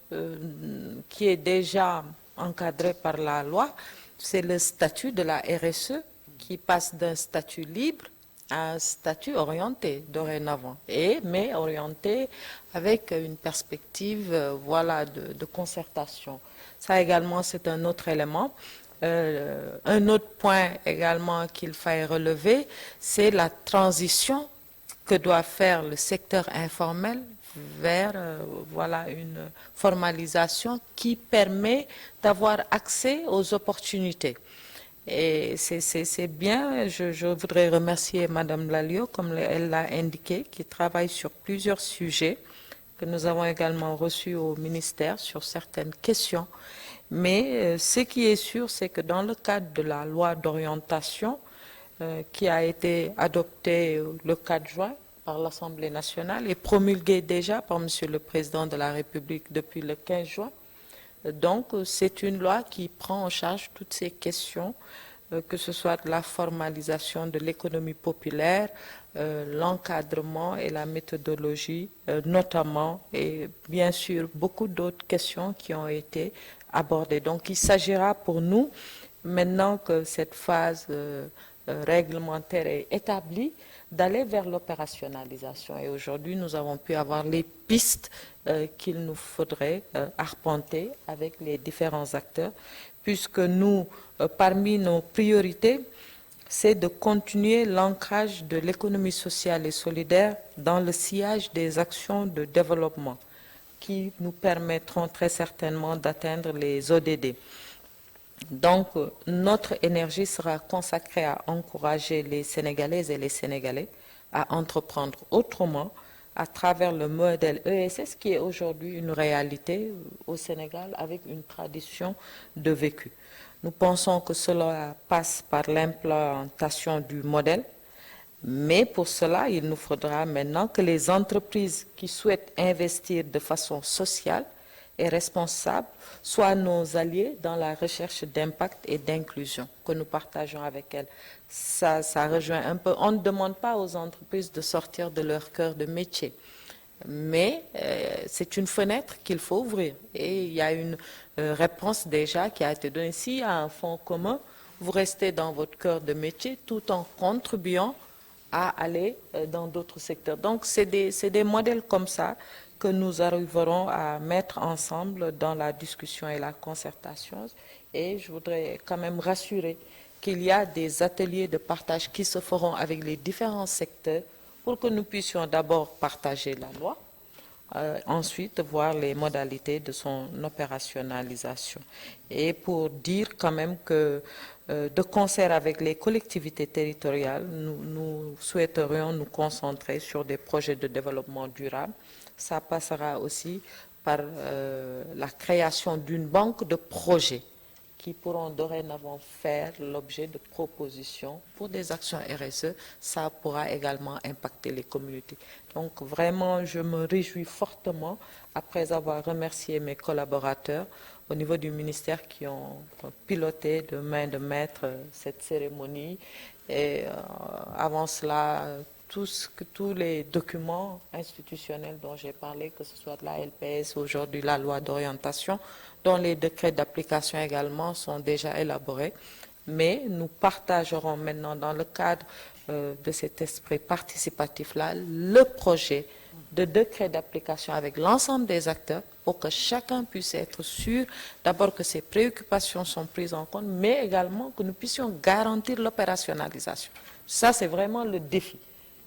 qui est déjà encadrée par la loi. C'est le statut de la RSE, qui passe d'un statut libre à un statut orienté dorénavant, mais orienté avec une perspective de concertation. Ça également, c'est un autre élément. Un autre point également qu'il faille relever, c'est la transition que doit faire le secteur informel vers une formalisation qui permet d'avoir accès aux opportunités. Et c'est bien, je voudrais remercier Madame Lalliot, comme elle l'a indiqué, qui travaille sur plusieurs sujets que nous avons également reçus au ministère sur certaines questions. Mais ce qui est sûr, c'est que dans le cadre de la loi d'orientation qui a été adoptée le 4 juin par l'Assemblée nationale et promulguée déjà par Monsieur le Président de la République depuis le 15 juin, donc, c'est une loi qui prend en charge toutes ces questions que ce soit la formalisation de l'économie populaire, l'encadrement et la méthodologie notamment, et bien sûr beaucoup d'autres questions qui ont été abordées. Donc il s'agira pour nous, maintenant que cette phase réglementaire est établie, d'aller vers l'opérationnalisation. Et aujourd'hui, nous avons pu avoir les pistes qu'il nous faudrait arpenter avec les différents acteurs, puisque nous, parmi nos priorités, c'est de continuer l'ancrage de l'économie sociale et solidaire dans le sillage des actions de développement qui nous permettront très certainement d'atteindre les ODD. Donc, notre énergie sera consacrée à encourager les Sénégalaises et les Sénégalais à entreprendre autrement à travers le modèle ESS qui est aujourd'hui une réalité au Sénégal avec une tradition de vécu. Nous pensons que cela passe par l'implantation du modèle, mais pour cela, il nous faudra maintenant que les entreprises qui souhaitent investir de façon sociale et responsables soient nos alliés dans la recherche d'impact et d'inclusion que nous partageons avec elles. Ça rejoint un peu. On ne demande pas aux entreprises de sortir de leur cœur de métier, mais c'est une fenêtre qu'il faut ouvrir. Et il y a une réponse déjà qui a été donnée. S'il y a un fonds commun, vous restez dans votre cœur de métier tout en contribuant à aller dans d'autres secteurs. Donc c'est des modèles comme ça que nous arriverons à mettre ensemble dans la discussion et la concertation. Et je voudrais quand même rassurer qu'il y a des ateliers de partage qui se feront avec les différents secteurs pour que nous puissions d'abord partager la loi, ensuite voir les modalités de son opérationnalisation. Et pour dire quand même que de concert avec les collectivités territoriales, nous souhaiterions nous concentrer sur des projets de développement durable. Ça passera aussi par la création d'une banque de projets qui pourront dorénavant faire l'objet de propositions pour des actions RSE. Ça pourra également impacter les communautés. Donc vraiment, je me réjouis fortement, après avoir remercié mes collaborateurs au niveau du ministère qui ont piloté de main de maître cette cérémonie. Et avant cela, tous les documents institutionnels dont j'ai parlé, que ce soit de la LPS, aujourd'hui la loi d'orientation, dont les décrets d'application également sont déjà élaborés. Mais nous partagerons maintenant dans le cadre de cet esprit participatif-là le projet de décret d'application avec l'ensemble des acteurs pour que chacun puisse être sûr d'abord que ses préoccupations sont prises en compte, mais également que nous puissions garantir l'opérationnalisation. Ça, c'est vraiment le défi.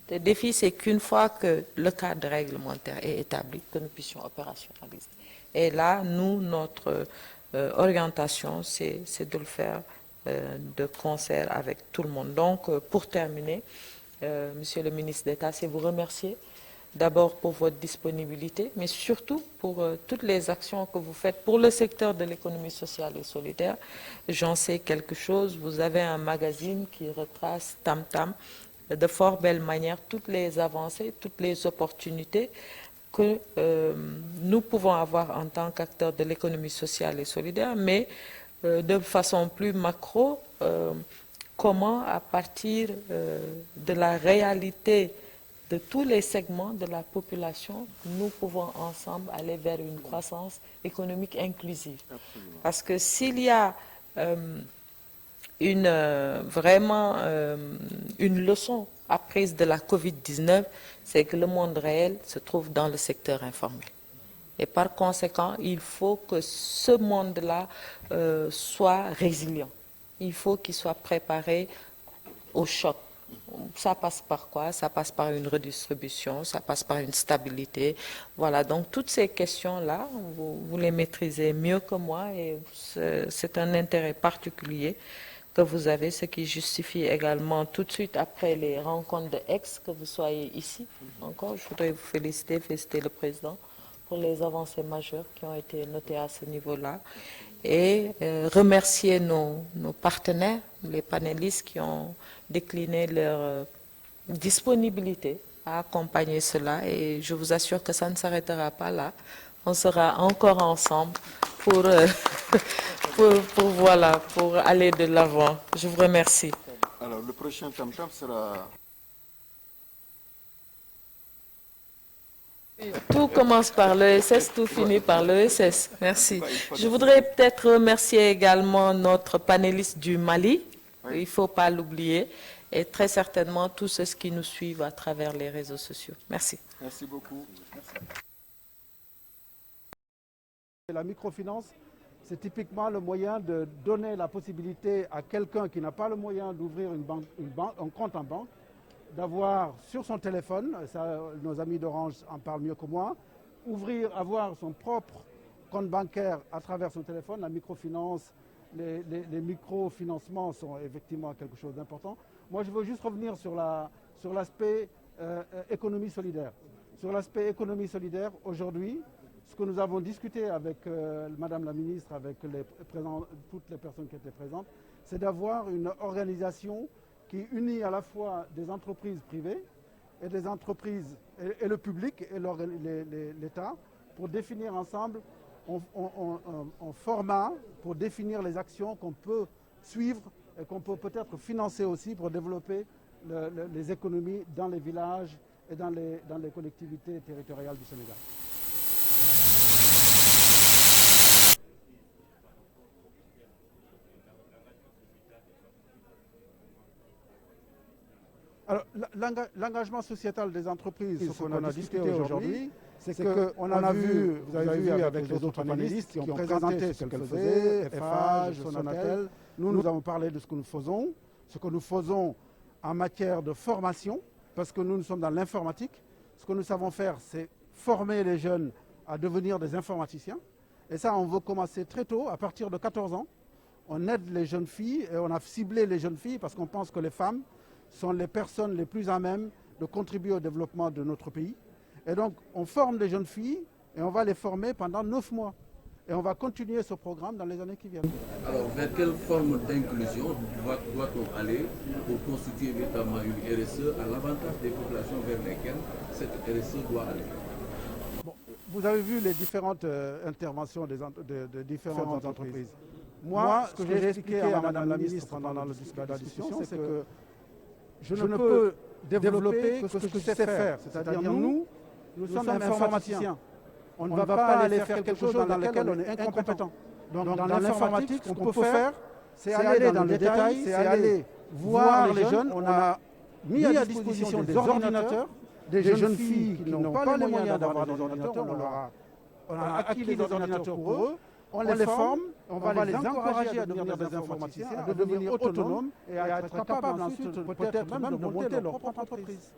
Le défi, c'est qu'une fois que le cadre réglementaire est établi, que nous puissions opérationnaliser. Et là, nous, notre orientation, c'est de le faire de concert avec tout le monde. Donc, pour terminer, Monsieur le ministre d'État, c'est vous remercier d'abord pour votre disponibilité, mais surtout pour toutes les actions que vous faites pour le secteur de l'économie sociale et solidaire. J'en sais quelque chose. Vous avez un magazine qui retrace Tam Tam de fort belle manière toutes les avancées, toutes les opportunités que nous pouvons avoir en tant qu'acteurs de l'économie sociale et solidaire, mais de façon plus macro, comment à partir de la réalité de tous les segments de la population, nous pouvons ensemble aller vers une croissance économique inclusive. Absolument. Parce que s'il y a vraiment une leçon apprise de la Covid-19, c'est que le monde réel se trouve dans le secteur informel. Et par conséquent, il faut que ce monde-là soit résilient. Il faut qu'il soit préparé au choc. Ça passe par quoi? Ça passe par une redistribution, ça passe par une stabilité. Voilà, donc toutes ces questions-là, vous les maîtrisez mieux que moi et c'est un intérêt particulier que vous avez, ce qui justifie également tout de suite après les rencontres de Aix que vous soyez ici. Encore, je voudrais vous féliciter le président pour les avancées majeures qui ont été notées à ce niveau-là et remercier nos partenaires, les panélistes qui ont décliné leur disponibilité à accompagner cela et je vous assure que ça ne s'arrêtera pas là. On sera encore ensemble pour, voilà, pour aller de l'avant. Je vous remercie. Alors, le prochain tam-tam sera... Tout commence par l'ESS, tout finit par l'ESS. Merci. Je voudrais peut-être remercier également notre panéliste du Mali. Il ne faut pas l'oublier. Et très certainement tous ceux qui nous suivent à travers les réseaux sociaux. Merci. Merci beaucoup. Merci. La microfinance, c'est typiquement le moyen de donner la possibilité à quelqu'un qui n'a pas le moyen d'ouvrir un compte en banque, d'avoir sur son téléphone, ça, nos amis d'Orange en parlent mieux que moi, avoir son propre compte bancaire à travers son téléphone. La microfinance, les microfinancements sont effectivement quelque chose d'important. Moi, je veux juste revenir sur l'aspect économie solidaire. Sur l'aspect économie solidaire, aujourd'hui, ce que nous avons discuté avec Madame la Ministre, avec toutes les personnes qui étaient présentes, c'est d'avoir une organisation qui unit à la fois des entreprises privées et des entreprises et le public et l'État pour définir ensemble en format, pour définir les actions qu'on peut suivre et qu'on peut peut-être financer aussi pour développer les économies dans les villages et dans les collectivités territoriales du Sénégal. Alors, l'engagement sociétal des entreprises, ce qu'on a discuté aujourd'hui, c'est qu'on a vu, vous avez vu avec les autres panélistes qui ont présenté ce qu'elles faisaient, FH, Sonatel. Nous avons parlé de ce que nous faisons en matière de formation, parce que nous sommes dans l'informatique. Ce que nous savons faire, c'est former les jeunes à devenir des informaticiens. Et ça, on veut commencer très tôt, à partir de 14 ans. On aide les jeunes filles et on a ciblé les jeunes filles parce qu'on pense que les femmes sont les personnes les plus à même de contribuer au développement de notre pays. Et donc, on forme les jeunes filles et on va les former pendant 9 mois. Et on va continuer ce programme dans les années qui viennent. Alors, vers quelle forme d'inclusion doit-on aller pour constituer véritablement une RSE à l'avantage des populations vers lesquelles cette RSE doit aller? Bon, vous avez vu les différentes interventions de différentes entreprises. Moi, ce que j'ai expliqué à Madame la Ministre pendant la discussion, c'est que je ne peux développer que ce que je sais faire. C'est-à-dire nous sommes informaticiens. On ne va pas aller faire quelque chose dans lequel on est incompétent. Donc dans l'informatique, ce qu'on peut faire, c'est aller dans les détails, c'est aller voir les jeunes. On a mis à disposition des ordinateurs, des jeunes filles qui n'ont pas les moyens d'avoir des ordinateurs. On a acquis les ordinateurs pour eux. On les forme, on va les encourager à devenir des informaticiens, à devenir autonomes et à être capables ensuite peut-être même de monter leur propre entreprise.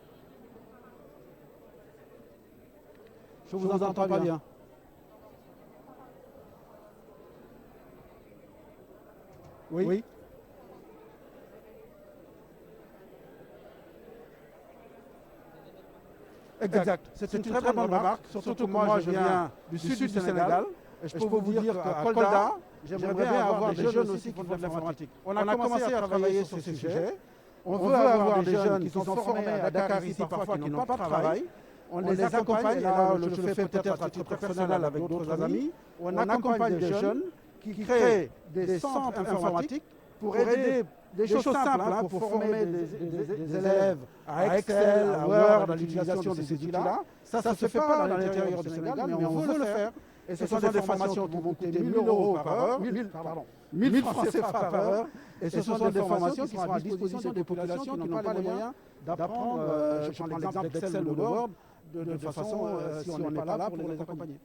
Je vous entends pas bien. Oui. Exact. C'est une très bonne remarque, surtout que moi je viens du sud du Sénégal. Et je peux vous dire qu'à Kolda, j'aimerais bien avoir des jeunes aussi qui font de l'informatique. On a commencé à travailler sur ce sujet. On veut avoir des jeunes qui sont formés à Dakar ici parfois qui n'ont pas de travail. On les accompagne, et là je le fais peut-être à titre personnel avec d'autres amis. On accompagne des jeunes qui créent des centres informatiques pour aider des choses simples, pour former des élèves à Excel, à Word, à l'utilisation de ces outils-là. Ça ne se fait pas dans l'intérieur du Sénégal, mais on veut le faire. Et ce sont des formations qui vont coûter 1 000 euros par heure, 1 000 francs CFA par heure. Et ce sont des formations qui sont à disposition des populations qui n'ont pas les moyens d'apprendre, je prends l'exemple d'Excel ou de Word, de façon, si on n'est pas là pour les accompagner.